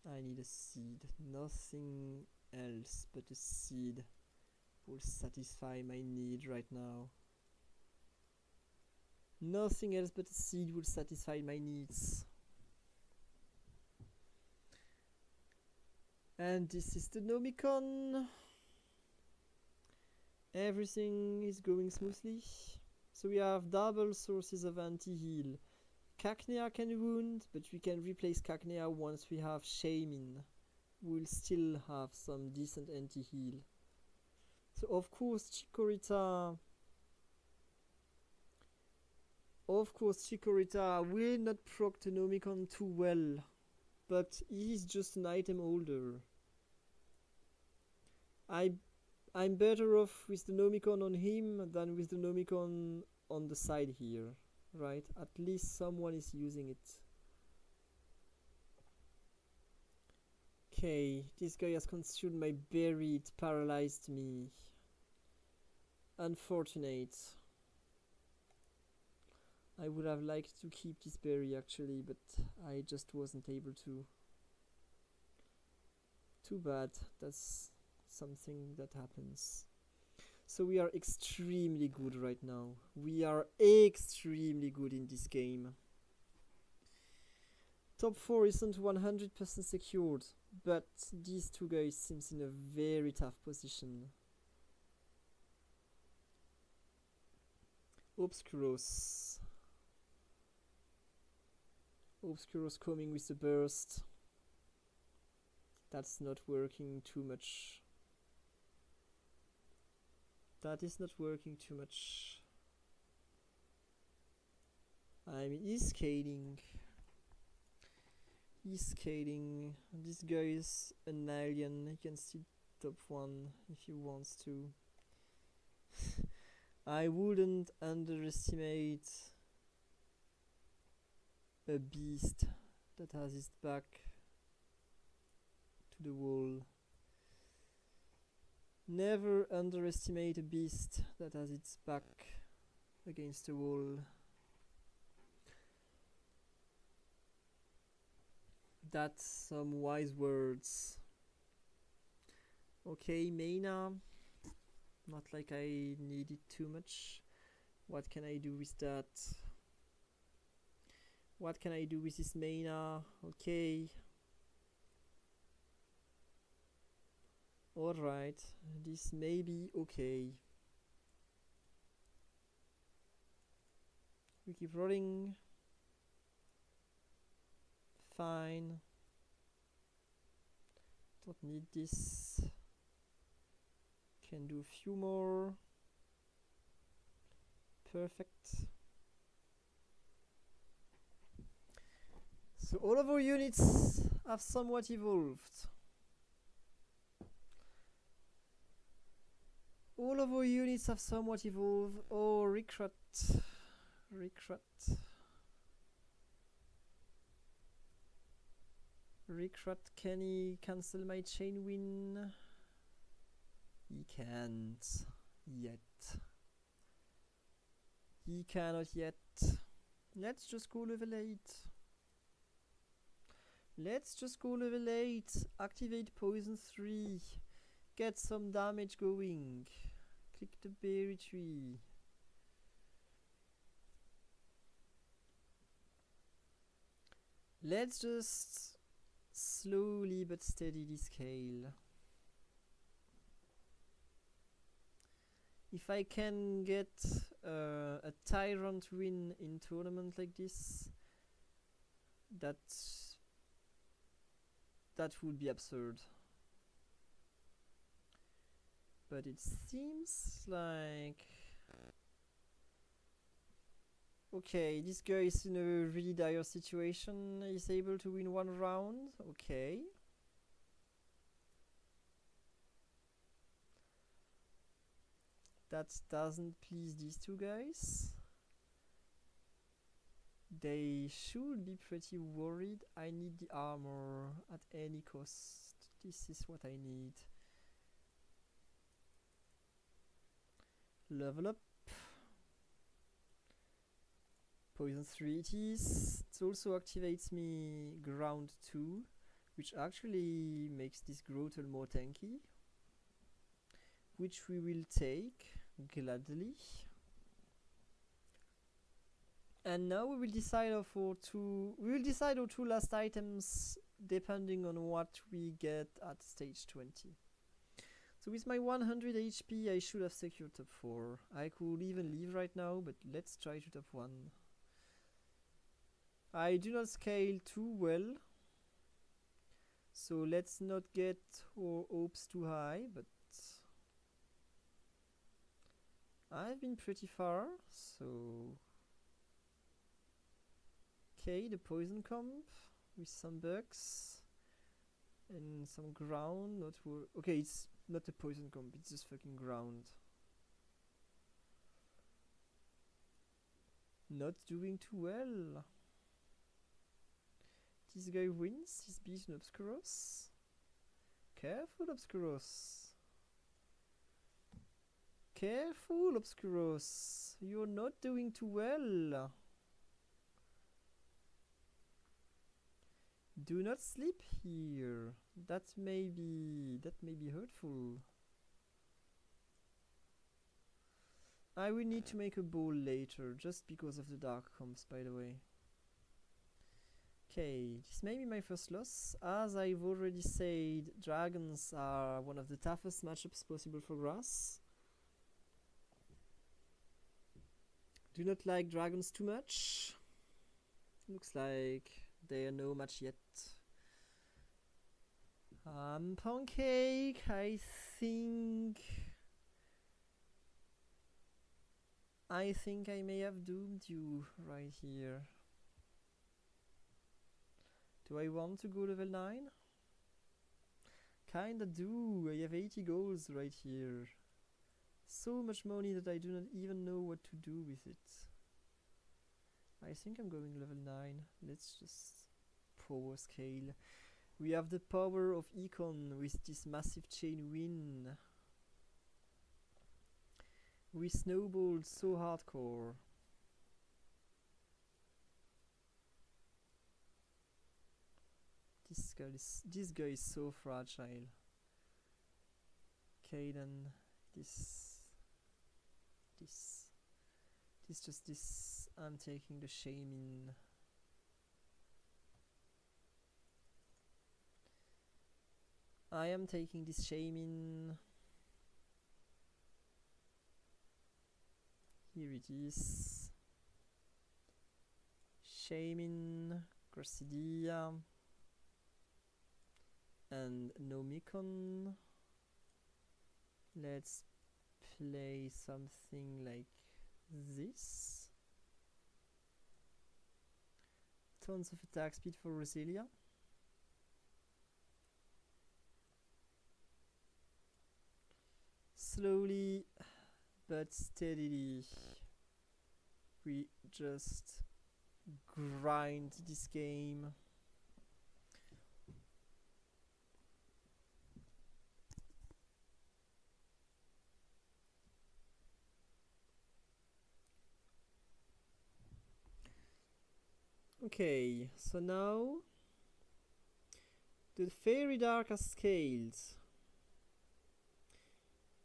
I need a seed. Nothing else but a seed will satisfy my need right now. Nothing else but a seed will satisfy my needs. And this is the Nomicon. Everything is going smoothly. So we have double sources of anti-heal. Cacnea can wound, but we can replace Cacnea once we have Shaman. We'll still have some decent anti-heal. So of course Chikorita will not proc the Nomicon too well, but he is just an item holder. I'm better off with the Nomicon on him than with the Nomicon on the side here, right? At least someone is using it. Okay, this guy has consumed my berry, it paralyzed me. Unfortunate. I would have liked to keep this berry actually, but I just wasn't able to. Too bad, that's something that happens. So we are extremely good right now. We are extremely good in this game. Top 4 isn't 100% secured, but these 2 guys seems in a very tough position. Obscuros coming with the burst. That's not working too much. That is not working too much. I'm e-skating. This guy is an alien. He can still top 1 if he wants to. I wouldn't underestimate a beast that has his back to the wall. Never underestimate a beast that has its back against a wall. That's some wise words. Okay, mana. Not like I need it too much. What can I do with that? What can I do with this mana? Okay. Alright, this may be okay. We keep rolling. Fine. Don't need this. Can do a few more. Perfect. So all of our units have somewhat evolved. All of our units have somewhat evolved. Oh, recruit. Recruit. Recruit, can he cancel my chain win? He can't yet. He cannot yet. Let's just go level 8. Let's just go level 8. Activate poison 3. Get some damage going. Click the berry tree. Let's just slowly but steadily scale. If I can get a tyrant win in tournament like this, that would be absurd. But it seems like... Okay, this guy is in a really dire situation. He's able to win one round. Okay. That doesn't please these two guys. They should be pretty worried. I need the armor at any cost. This is what I need. Level up. Poison 3 it is. It also activates me ground 2, which actually makes this Grotle more tanky, which we will take gladly. And now we will decide our two last items depending on what we get at stage 20. So with my 100 HP I should have secured top 4. I could even leave right now, but let's try to top 1. I do not scale too well, so let's not get our hopes too high, but I've been pretty far, so... Okay, the poison comp with some bugs and some ground, okay, it's not a poison comp, it's just fucking ground. Not doing too well. This guy wins, he's beaten Obscuros. Careful, Obscuros. Careful, Obscuros. You're not doing too well. Do not sleep here. That may be hurtful. I will need to make a bowl later, just because of the dark comps, by the way. Okay, this may be my first loss. As I've already said, dragons are one of the toughest matchups possible for grass. Do not like dragons too much. Looks like they are no match yet. Pancake, I think I may have doomed you right here. Do I want to go level 9? Kinda do. I have 80 goals right here. So much money that I do not even know what to do with it. I think I'm going level 9. Let's just power scale. We have the power of Econ with this massive chain win. We snowballed so hardcore. This guy is so fragile. Okay, then this just this. I'm taking the Shaman. I am taking this Shaman. Here it is. Shaman, Gracidia, and Nomicon. Let's play something like this. Tons of attack speed for Roselia. Slowly but steadily we just grind this game. Okay, so now the Fairy Dark has scaled.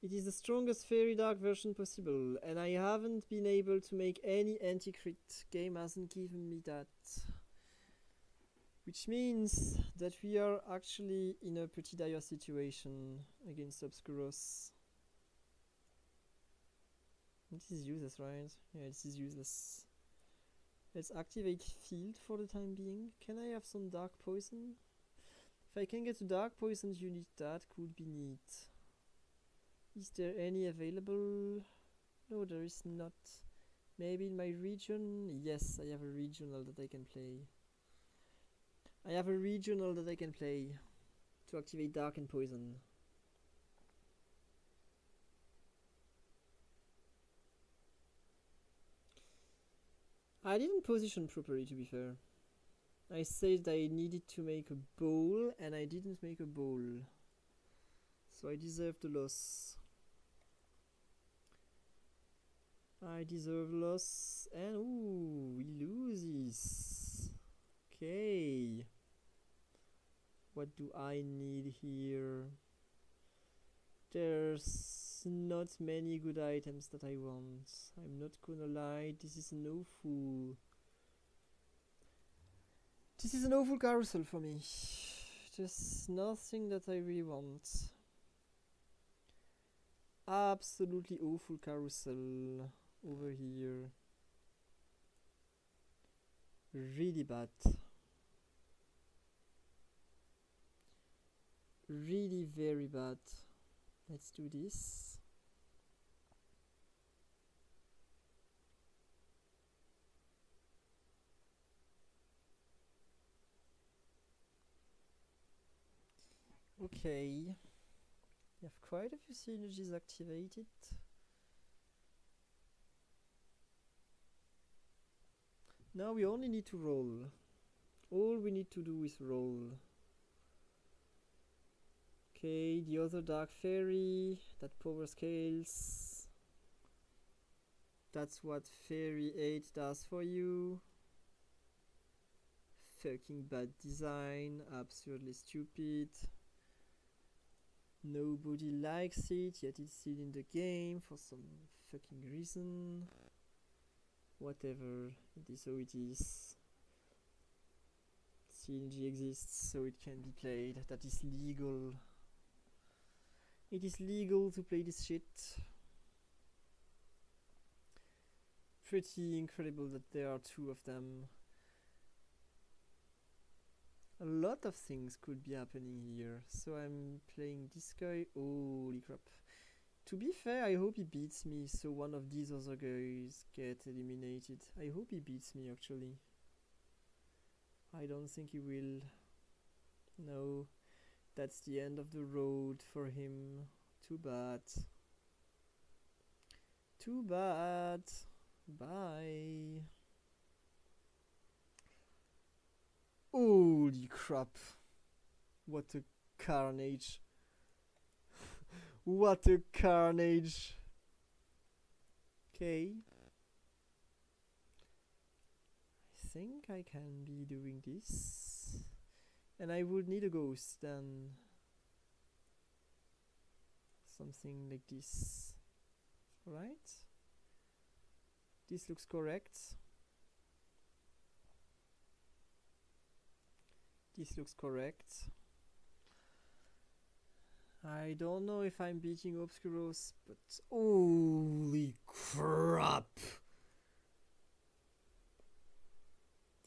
It is the strongest Fairy Dark version possible, and I haven't been able to make any anti-crit. Game hasn't given me that. Which means that we are actually in a pretty dire situation against Obscuros. This is useless, right? Yeah, this is useless. Let's activate Field for the time being. Can I have some Dark Poison? If I can get a Dark Poison unit, that could be neat. Is there any available? No, there is not. Maybe in my region? Yes, I have a regional that I can play. I to activate Dark and Poison. I didn't position properly, to be fair. I said I needed to make a bowl, and I didn't make a bowl. So I deserve the loss. I deserve loss, and ooh, we lose. Okay. What do I need here? There's not many good items that I want. I'm not gonna lie, this is an awful... This is an awful carousel for me. There's nothing that I really want. Absolutely awful carousel over here. Really bad. Really very bad. Let's do this. Okay. You have quite a few synergies activated. Now we only need to roll. All we need to do is roll. Okay, the other Dark Fairy, that power scales. That's what Fairy 8 does for you. Fucking bad design, absurdly stupid. Nobody likes it, yet it's still in the game for some fucking reason. Whatever, it is how it is. CNG exists, so it can be played. That is legal. It is legal to play this shit. Pretty incredible that there are two of them. A lot of things could be happening here. So I'm playing this guy. Holy crap. To be fair, I hope he beats me, so one of these other guys get eliminated. I hope he beats me, actually. I don't think he will. No. That's the end of the road for him. Too bad. Too bad. Bye. Holy crap. What a carnage. What a carnage. Okay. I think I can be doing this. And I would need a ghost then. Something like this. Right? This looks correct. This looks correct. I don't know if I'm beating Obscuros, but holy crap!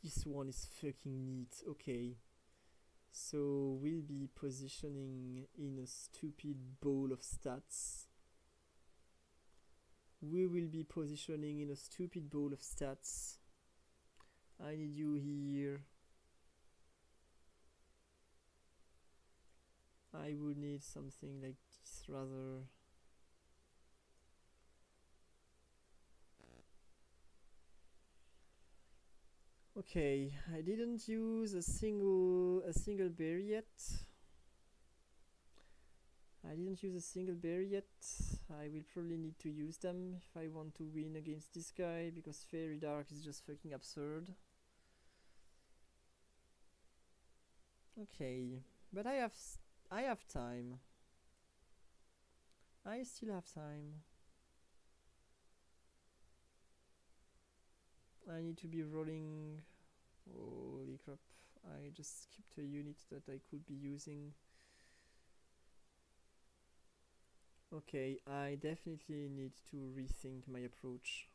This one is fucking neat. Okay. So we'll be positioning in a stupid ball of stats. We will be positioning in a stupid ball of stats. I need you here. I would need something like this rather. Okay, I didn't use a single berry yet. I didn't use a single berry yet. I will probably need to use them if I want to win against this guy, because Fairy Dark is just fucking absurd. Okay, but I have time. I still have time. I need to be rolling. Holy crap. I just skipped a unit that I could be using. Okay, I definitely need to rethink my approach.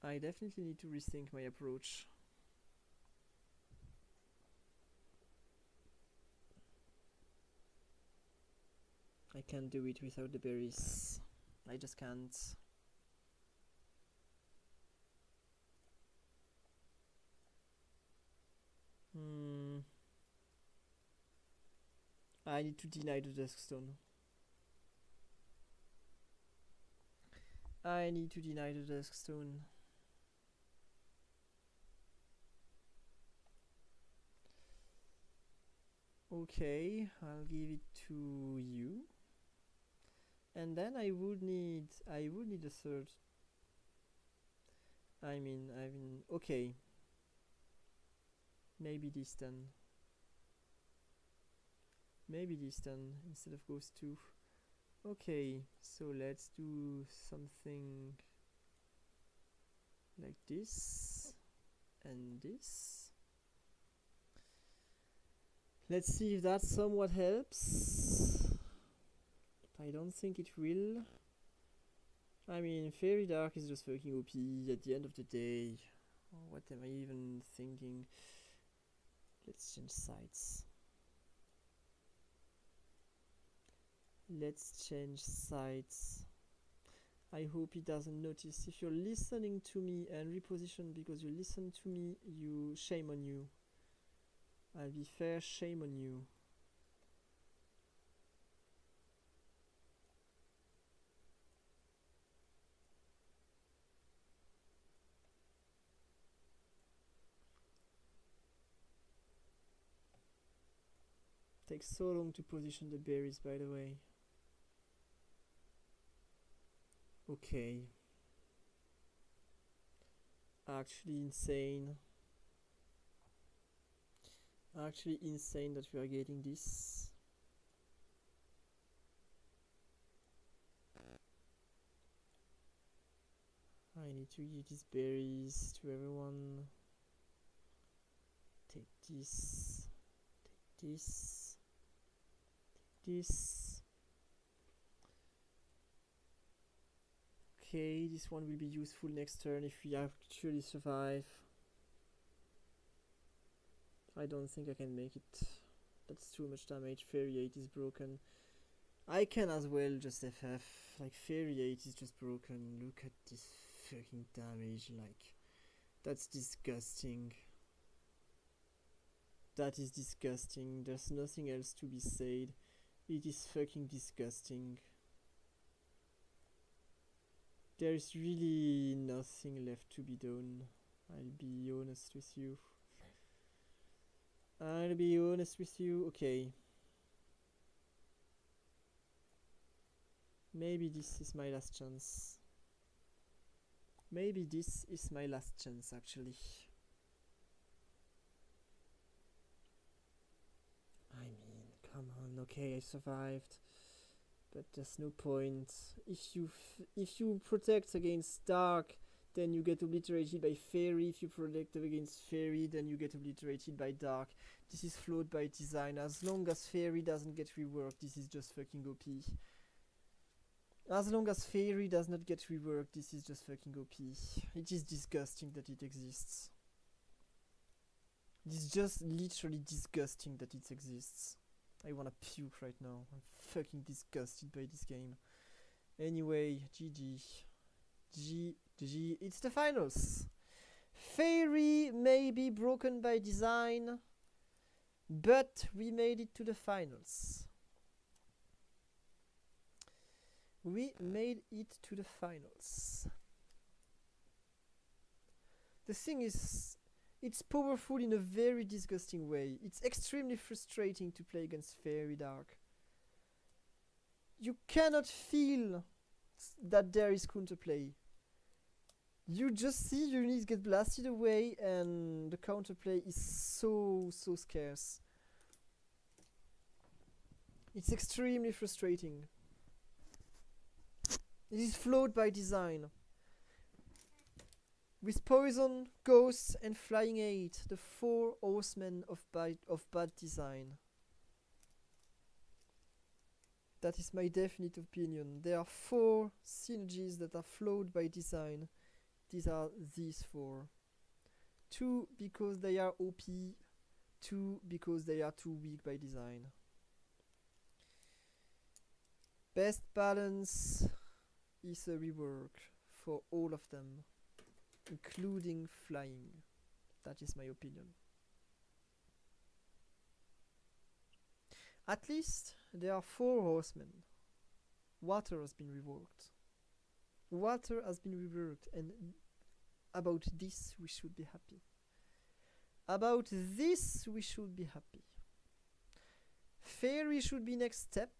I definitely need to rethink my approach. I can't do it without the berries. I just can't. I need to deny the Duskstone. I need to deny the Duskstone. Okay, I'll give it to you. And then I would need a third. I mean, okay. Maybe this then. Maybe this then, instead of Ghost 2. Okay, so let's do something like this and this. Let's see if that somewhat helps. I don't think it will. I mean, Fairy Dark is just fucking OP at the end of the day. What am I even thinking? Let's change sides. Let's change sides. I hope he doesn't notice. If you're listening to me and reposition because you listen to me, shame on you. I'll be fair, shame on you. Takes so long to position the berries, by the way. Okay. Actually insane. Actually insane that we are getting this. I need to give these berries to everyone. Take this. Take this. Take this. Okay, this one will be useful next turn if we actually survive. I don't think I can make it. That's too much damage. Fairy 8 is broken. I can as well just FF. Like, Fairy 8 is just broken. Look at this fucking damage. Like, that's disgusting. That is disgusting. There's nothing else to be said. It is fucking disgusting. There is really nothing left to be done. I'll be honest with you. Okay. Maybe this is my last chance. Maybe this is my last chance, actually. I mean, come on. Okay, I survived, but there's no point. If you protect against dark, then you get obliterated by fairy. If you protect against fairy, then you get obliterated by dark. This is flawed by design. As long as fairy doesn't get reworked, this is just fucking OP. As long as fairy does not get reworked, this is just fucking OP. It is disgusting that it exists. It's just literally disgusting that it exists. I wanna puke right now. I'm fucking disgusted by this game. Anyway, GG. GG. It's the finals. Fairy may be broken by design, but we made it to the finals. We made it to the finals. The thing is, it's powerful in a very disgusting way. It's extremely frustrating to play against Fairy Dark. You cannot feel that there is counterplay. You just see units get blasted away and the counterplay is so scarce. It's extremely frustrating. It is flawed by design. With Poison, Ghosts and Flying 8, the 4 horsemen of bad design. That is my definite opinion. There are 4 synergies that are flawed by design. These are these 4. 2 because they are OP, 2 because they are too weak by design. Best balance is a rework for all of them, including flying. That is my opinion. At least there are 4 horsemen. Water has been reworked. Water has been reworked, and about this we should be happy. About this we should be happy. Fairy should be next step.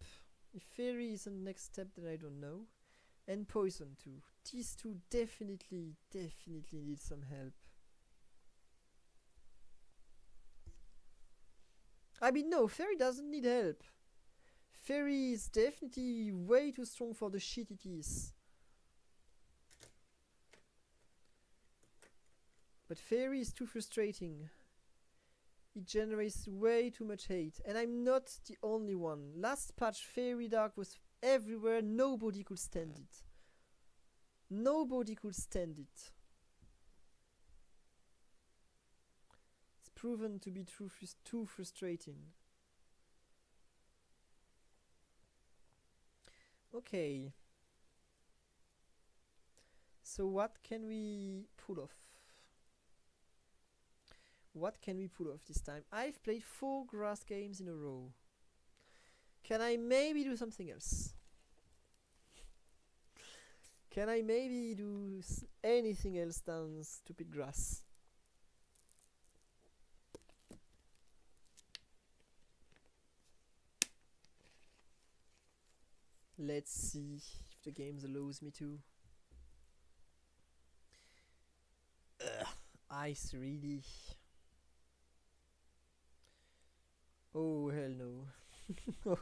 If Fairy isn't next step, then I don't know. And Poison too. These two definitely need some help. I mean, no, Fairy doesn't need help. Fairy is definitely way too strong for the shit it is. But Fairy is too frustrating. It generates way too much hate. And I'm not the only one. Last patch, Fairy Dark was everywhere. Nobody could stand it. Nobody could stand it. It's proven to be too frustrating. Okay. So what can we pull off? What can we pull off this time? I've played 4 grass games in a row. Can I maybe do something else? Can I maybe do anything else than stupid grass? Let's see if the game allows me to. Ice, really? Oh, hell no.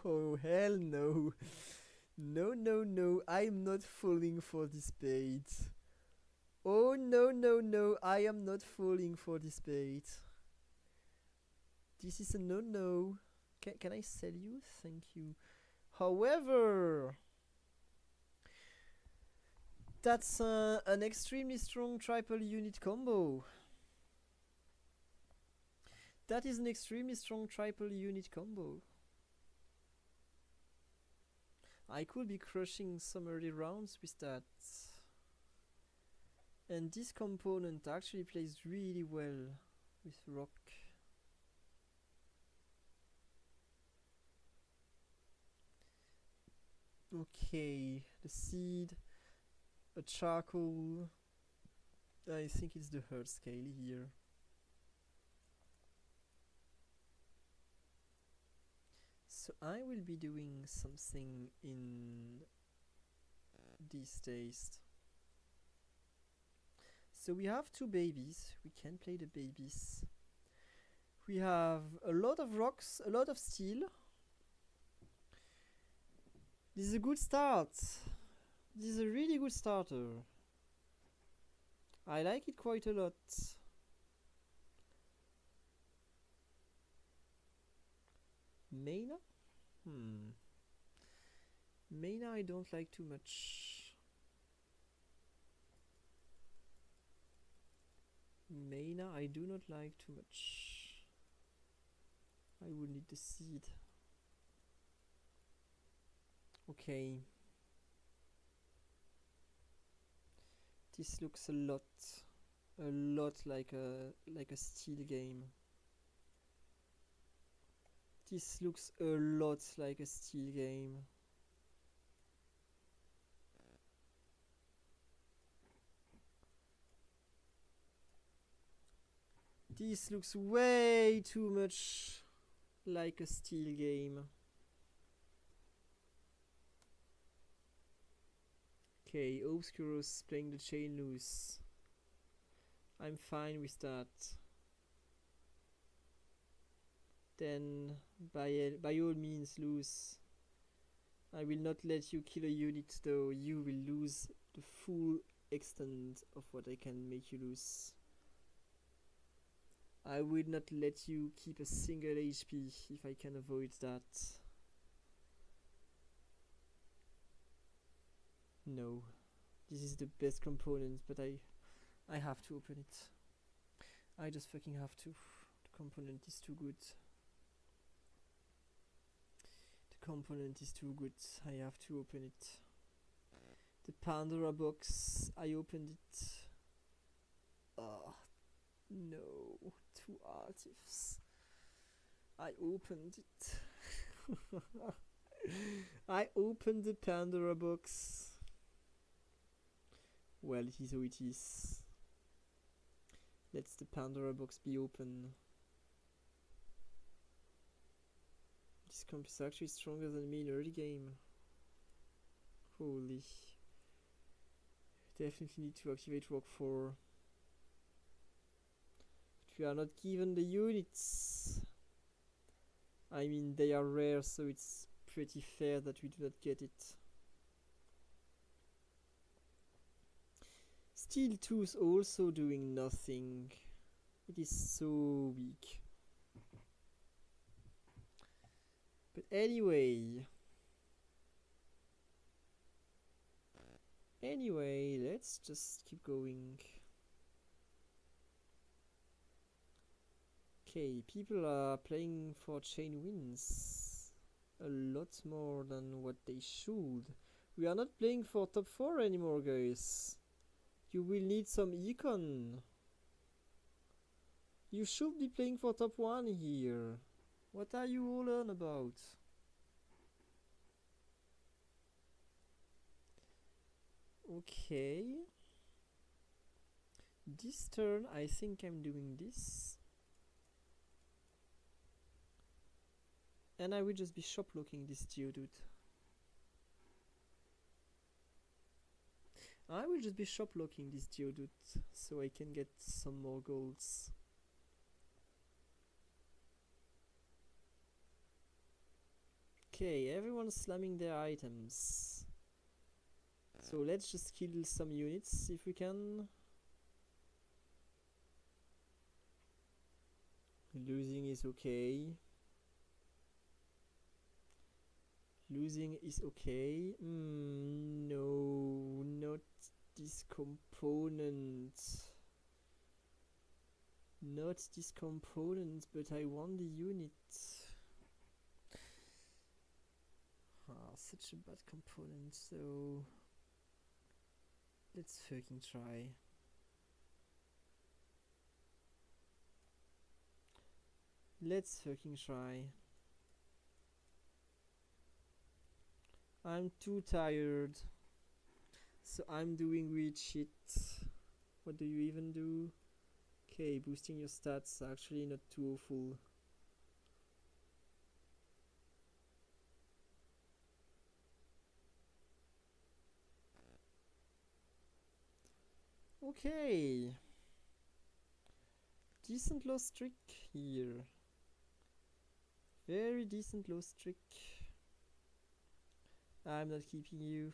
Oh, hell no. No, I'm not falling for this bait. Oh, no, I am not falling for this bait. This is a no. Can I sell you? Thank you. However, that's an extremely strong triple unit combo. That is an extremely strong triple unit combo. I could be crushing some early rounds with that. And this component actually plays really well with rock. Okay, the seed, a charcoal. I think it's the herd scale here. So I will be doing something in these days. So we have two babies. We can play the babies. We have a lot of rocks, a lot of steel. This is a good start. This is a really good starter. I like it quite a lot. Mana? Mana I don't like too much. Mana I do not like too much. I would need the seed. Okay. This looks a lot like a steel game. This looks a lot like a steel game. This looks way too much like a steel game. Okay, Obscurus playing the chain loose. I'm fine with that. Then by all means lose. I will not let you kill a unit though. You will lose the full extent of what I can make you lose. I will not let you keep a single HP if I can avoid that. No. This is the best component, but I have to open it. I just fucking have to. The component is too good. The component is too good. I have to open it. The Pandora box. I opened it. Oh, no. 2 artifs. I opened it. I opened the Pandora box. Well, it is how it is. Let's the Pandora box be open. This comp is actually stronger than me in early game. Holy. Definitely need to activate Rock 4. But we are not given the units. I mean, they are rare, so it's pretty fair that we do not get it. Steel Tooth also doing nothing. It is so weak. But anyway, let's just keep going. Okay, people are playing for chain wins a lot more than what they should. We are not playing for top 4 anymore, guys. You will need some econ. You should be playing for top 1 here. What are you all on about? Okay. This turn, I think I'm doing this. And I will just be shop locking this Geodude. I will just be shop locking this Geodude so I can get some more golds. Okay, everyone's slamming their items. So let's just kill some units if we can. Losing is okay. Losing is okay. No, not this component. Not this component, but I want the unit. Such a bad component, so let's fucking try. Let's fucking try. I'm too tired, so I'm doing weird shit. What do you even do? Okay, boosting your stats, actually not too awful. Okay. Decent low streak here. Very decent low streak. I'm not keeping you.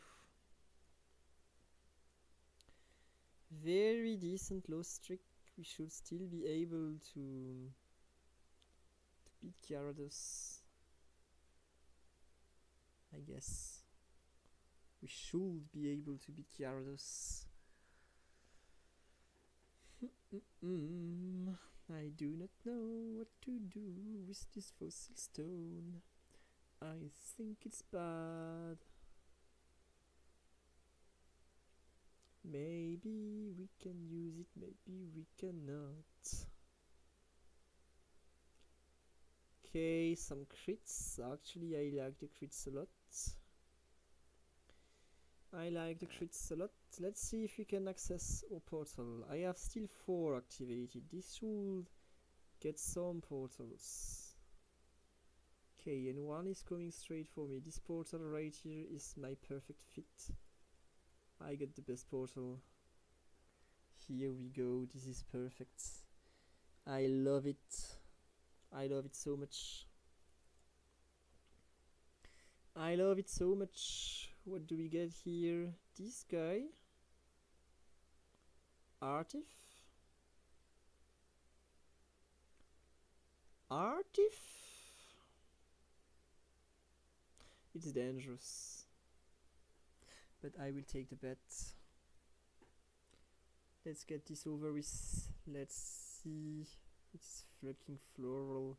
Very decent low streak. We should still be able to beat Gyarados. I guess. We should be able to beat Gyarados. I do not know what to do with this fossil stone. I think it's bad. Maybe we can use it, maybe we cannot. Okay, some crits. Actually, I like the crits a lot. I like the crits a lot. Let's see if we can access our portal. I have still 4 activated. This should get some portals. Okay, and one is coming straight for me. This portal right here is my perfect fit. I get the best portal. Here we go. This is perfect. I love it. I love it so much. I love it so much. What do we get here? This guy. Artif. Artif? It's dangerous. But I will take the bet. Let's get this over with. Let's see. It's fucking floral.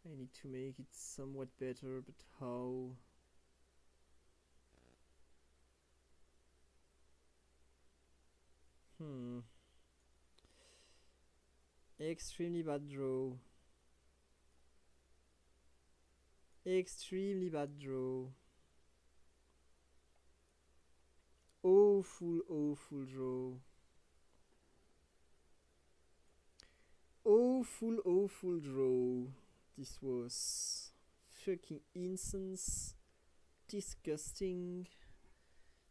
I need to make it somewhat better, but how? Extremely bad draw. Extremely bad draw. Awful draw. Awful draw. This was fucking incense. Disgusting.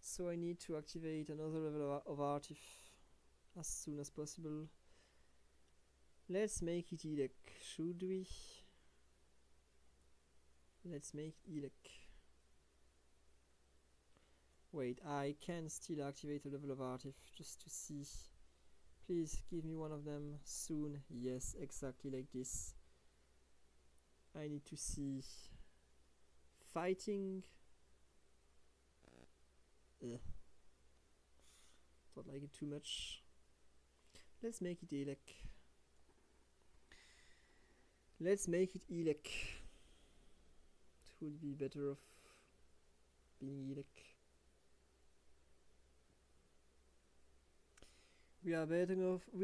So I need to activate another level of Artif as soon as possible. Let's make it Elec, should we? Let's make Elec. Wait, I can still activate a level of Artif just to see. Please give me one of them soon. Yes, exactly like this. I need to see. Fighting. Don't like it too much. Let's make it Elec. Let's make it Elec. It would be better off being Elec. We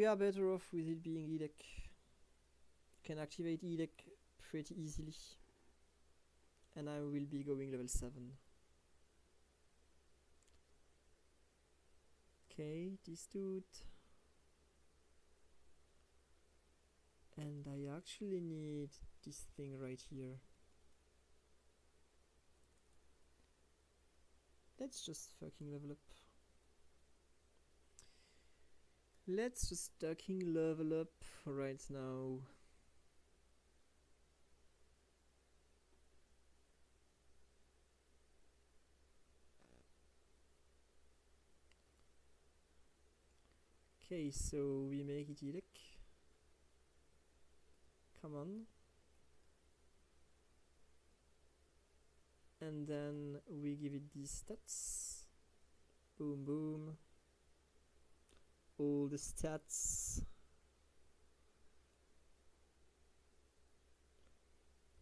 are better off with it being Elec. Can activate Elec pretty easily. And I will be going level 7. Okay, this dude. And I actually need this thing right here. Let's just fucking level up. Let's just fucking level up right now. Okay, so we make it Elec. Come on. And then we give it these stats. Boom, boom. All the stats.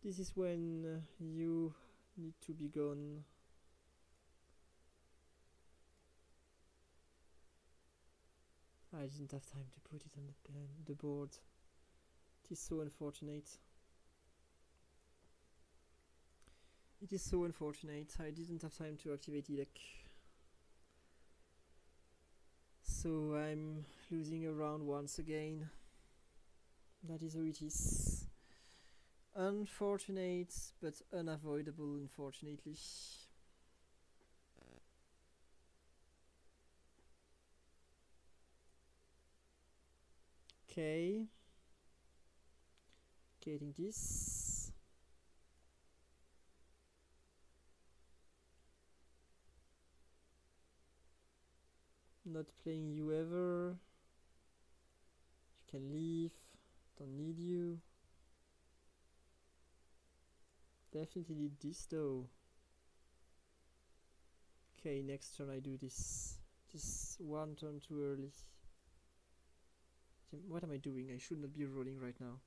This is when you need to be gone. I didn't have time to put it on the board. It is so unfortunate. It is so unfortunate. I didn't have time to activate Elec. So I'm losing a round once again. That is how it is. Unfortunate, but unavoidable, unfortunately. Okay. Getting this. Not playing you ever. You can leave. Don't need you. Definitely need this though. Okay, next turn I do this. Just one turn too early. What am I doing? I should not be rolling right now.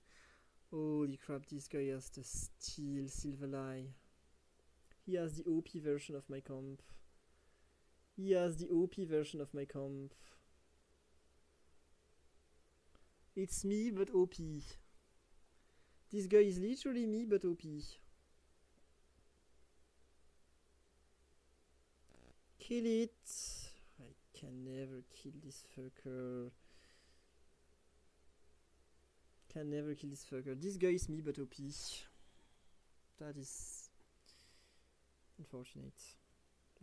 Holy crap, this guy has the steel Silverlie. He has the OP version of my comp. He has the OP version of my comp. It's me, but OP. This guy is literally me, but OP. Kill it. I can never kill this fucker. Can never kill this fucker. This guy is me, but OP. That is unfortunate.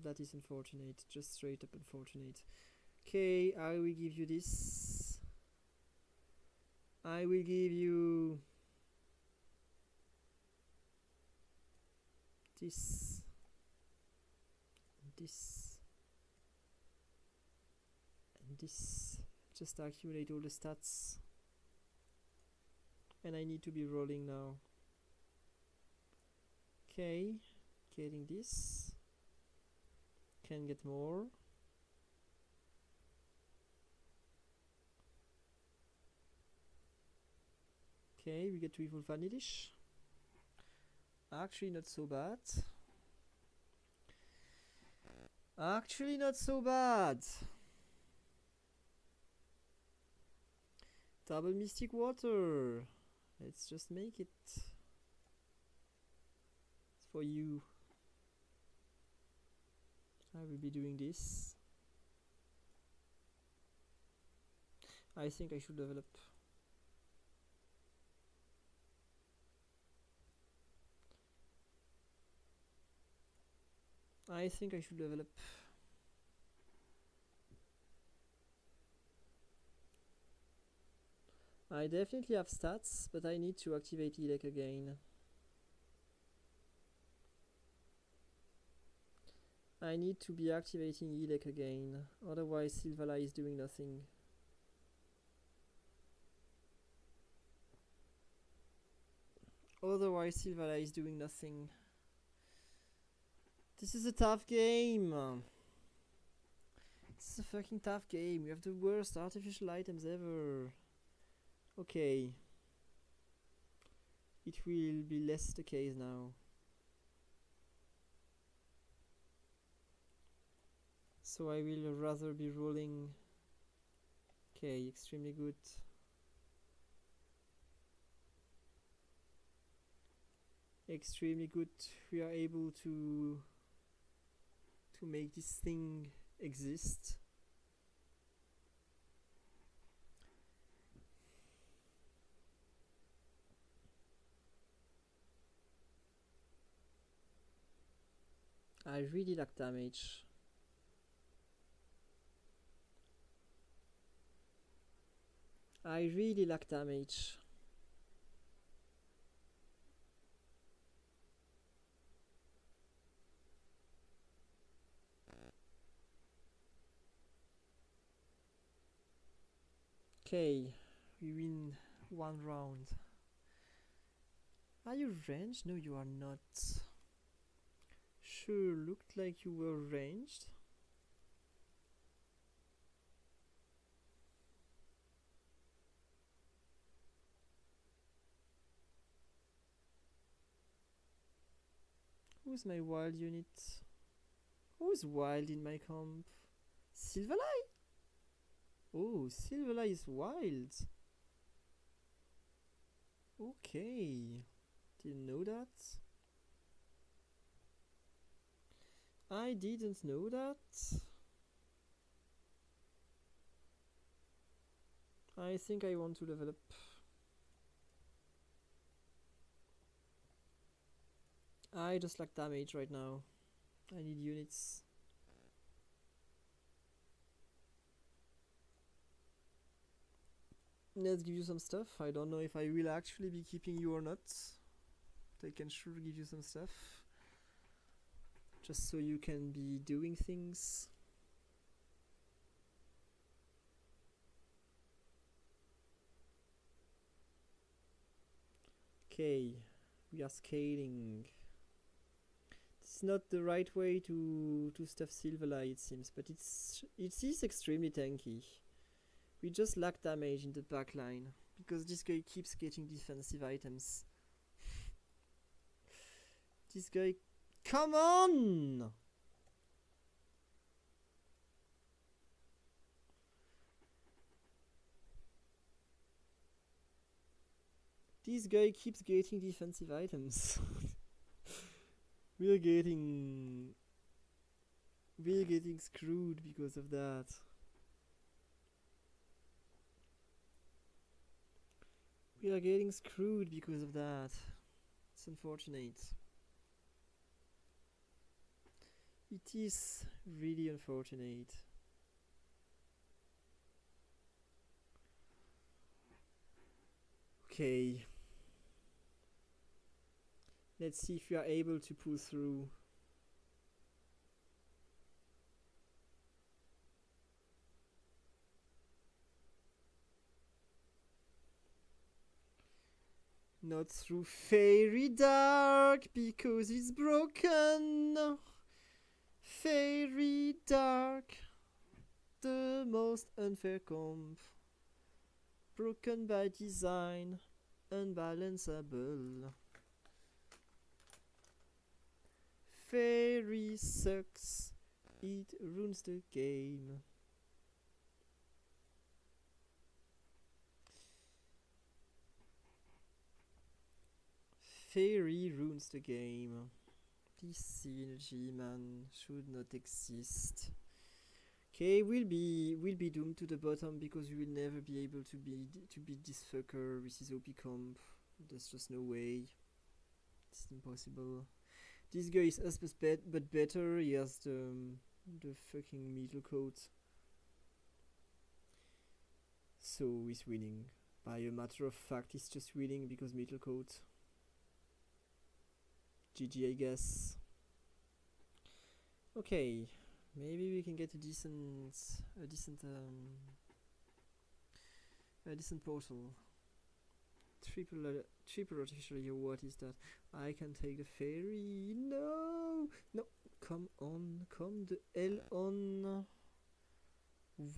That is unfortunate. Just straight up unfortunate. Okay, I will give you this. I will give you this. This. And this. Just accumulate all the stats. And I need to be rolling now. Okay, getting this. Can get more. Okay, we get to Evil Vanillish. Actually not so bad. Actually not so bad. Double Mystic Water. Let's just make it. It's for you. I will be doing this. I think I should level up. I think I should level up. I definitely have stats, but I need to activate Elec again. I need to be activating Elec again, otherwise Silverlie is doing nothing. Otherwise Silverlie is doing nothing. This is a tough game. This is a fucking tough game. We have the worst artificial items ever. Okay. It will be less the case now. So I will rather be rolling. Okay, extremely good. Extremely good. We are able to make this thing exist. I really lack damage. I really lack damage. Okay, we win one round. Are you ranged? No, you are not. Sure, looked like you were ranged. Who's my wild unit? Who's wild in my comp? Silverlie? Oh, Silverlie is wild. Okay. Didn't know that. I didn't know that. I think I want to level up. I just lack damage right now. I need units. let's give you some stuff. I don't know if I will actually be keeping you or not. But I can sure give you some stuff. Just so you can be doing things. Okay, we are scaling. It's not the right way to stuff Silverlight, it seems, but it is extremely tanky. We just lack damage in the backline because this guy keeps getting defensive items. This guy, come on! This guy keeps getting defensive items. We're getting screwed because of that. We are getting screwed because of that. It's unfortunate. It is really unfortunate. Okay. Let's see if we are able to pull through. Not through Fairy Dark because it's broken. Fairy Dark, the most unfair comp. Broken by design, unbalanceable. Fairy sucks, it ruins the game. Fairy ruins the game. This synergy, man, should not exist. Okay, we'll be doomed to the bottom because we will never be able to beat this fucker with his OP comp. There's just no way. It's impossible. This guy is us but better. He has the fucking metal coat. So he's winning. By a matter of fact, he's just winning because metal coat. GG, I guess. Okay, maybe we can get a decent portal. Triple artificial here. What is that? I can take the fairy. No, come on, come the hell on.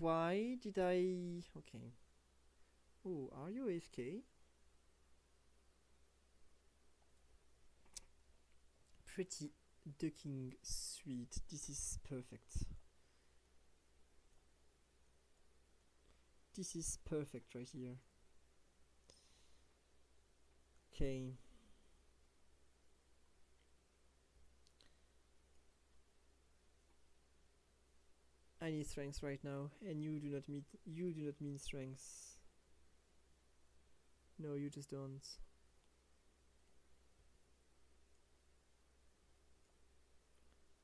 Why did I? Okay. Oh, are you AFK? Pretty ducking sweet. This is perfect. This is perfect right here. Okay. I need strength right now, and you do not mean strength. No, you just don't.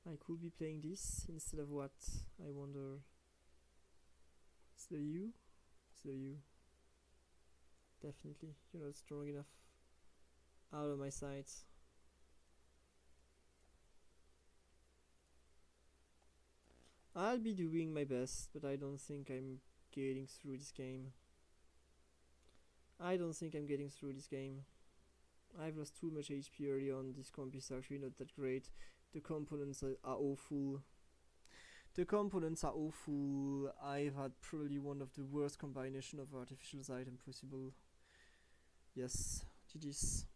I could be playing this instead of what? I wonder. Instead of you? Instead of you. Definitely. You're not strong enough. Out of my sight. I'll be doing my best, but I don't think I'm getting through this game. I've lost too much HP early on. This comp is actually not that great. The components are awful. I've had probably one of the worst combination of artificial item possible. Yes, GG's.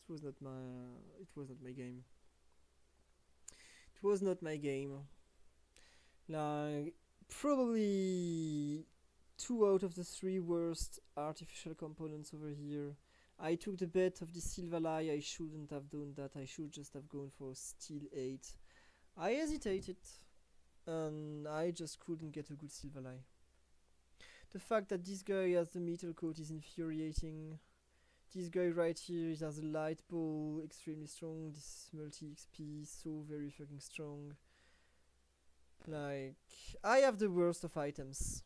It was not my game. Like, probably 2 out of the 3 worst artificial components over here. I took the bet of the Silverlight. I shouldn't have done that. I should just have gone for Steel 8. I hesitated, and I just couldn't get a good Silverlight. The fact that this guy has the metal coat is infuriating. This guy right here has a light ball, extremely strong. This multi XP, so very fucking strong. Like, I have the worst of items.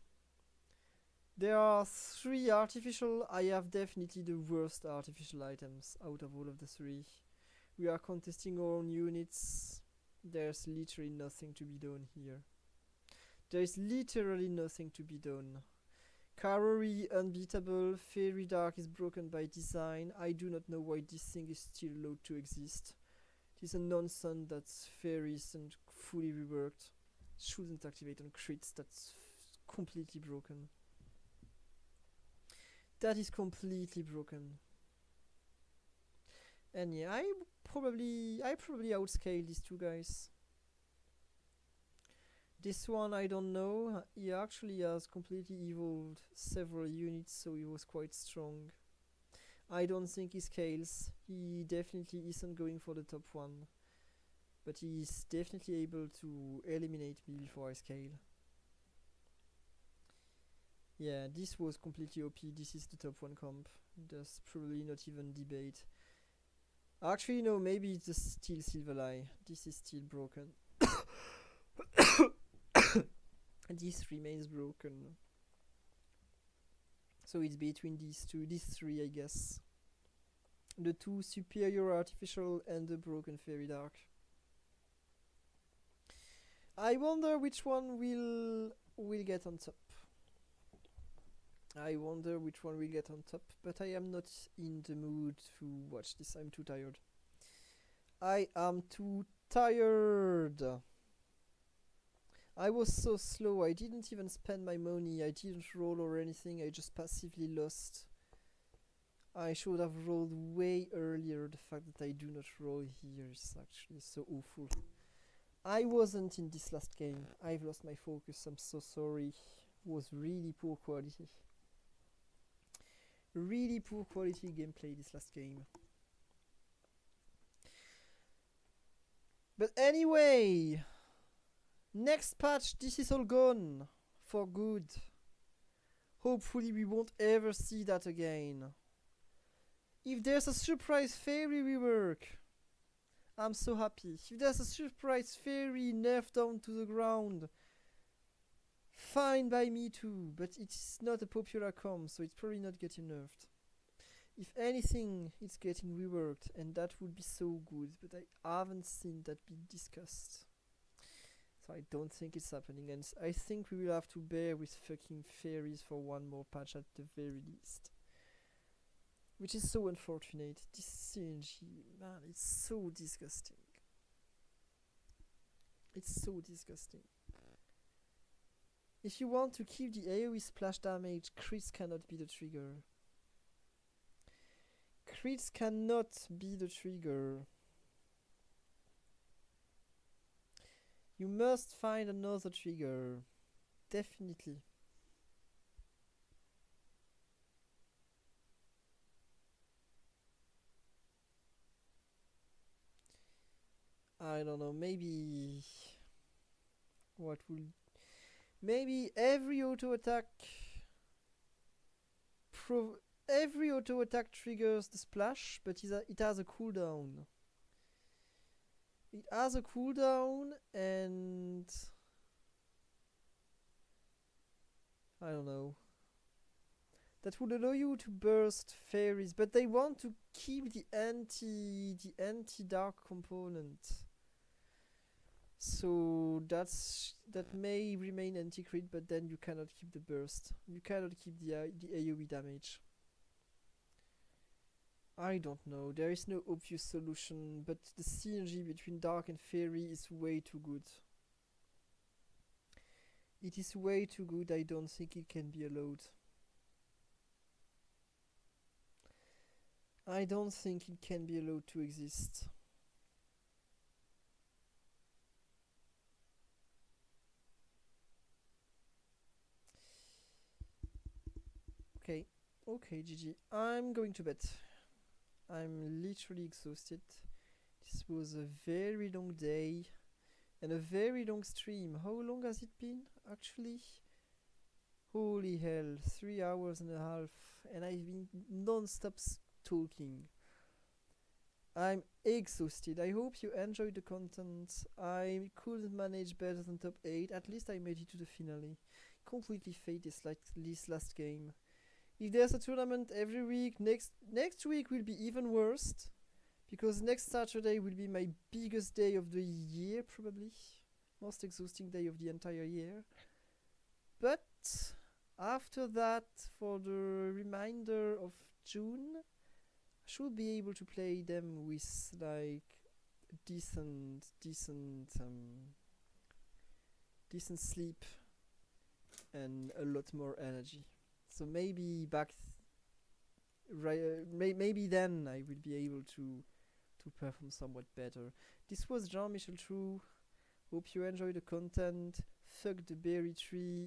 There are 3 artificial. I have definitely the worst artificial items out of all of the 3. We are contesting our own units. There's literally nothing to be done here. There is literally nothing to be done. Karori unbeatable. Fairy Dark is broken by design. I do not know why this thing is still allowed to exist. It is a nonsense that Fairy isn't fully reworked. Shouldn't activate on crits. That's completely broken. That is completely broken. And yeah, I probably outscale these 2 guys. This one I don't know. He actually has completely evolved several units, so he was quite strong. I don't think he scales. He definitely isn't going for the top 1. But he's definitely able to eliminate me before I scale. Yeah, this was completely OP. This is the top 1 comp. There's probably not even debate. Actually, no, maybe it's still Silverlie. This is still broken. This remains broken. So it's between these 3, I guess. The 2 superior artificial and the broken Fairy Dark. I wonder which one will get on top. I wonder which one will get on top, but I am not in the mood to watch this. I'm too tired. I am too tired. I was so slow. I didn't even spend my money. I didn't roll or anything. I just passively lost. I should have rolled way earlier. The fact that I do not roll here is actually so awful. I wasn't in this last game. I've lost my focus. I'm so sorry. It was really poor quality. Really poor quality gameplay this last game. But anyway, next patch, this is all gone for good. Hopefully we won't ever see that again. If there's a surprise fairy rework, I'm so happy. If there's a surprise fairy nerfed down to the ground, fine by me too, but it's not a popular comp, so it's probably not getting nerfed. If anything, it's getting reworked, and that would be so good, but I haven't seen that be discussed. So I don't think it's happening, and I think we will have to bear with fucking fairies for 1 more patch at the very least. Which is so unfortunate. This CNG, man, it's so disgusting. It's so disgusting. If you want to keep the AoE splash damage, crits cannot be the trigger. Crits cannot be the trigger. You must find another trigger. Definitely. I don't know, maybe... What will... Maybe every auto attack... Every auto attack triggers the splash, but it has a cooldown. It has a cooldown, and... I don't know. That would allow you to burst fairies, but they want to keep the anti-dark component. So that may remain anti-crit, but then you cannot keep the burst. You cannot keep the AoE damage. I don't know. There is no obvious solution, but the synergy between dark and fairy is way too good. It is way too good. I don't think it can be allowed. I don't think it can be allowed to exist. Okay, okay, GG. I'm going to bed. I'm literally exhausted. This was a very long day and a very long stream. How long has it been, actually? Holy hell, 3 hours and a half, and I've been non-stop talking. I'm exhausted. I hope you enjoyed the content. I couldn't manage better than top 8. At least I made it to the finale. completely fade this last game. If there's a tournament every week, next week will be even worse, because next Saturday will be my biggest day of the year, probably most exhausting day of the entire year. But after that, for the remainder of June, I should be able to play them with like decent sleep and a lot more energy. So maybe maybe then I will be able to perform somewhat better. This was Jean-Michel True. Hope you enjoy the content. Fuck the berry tree.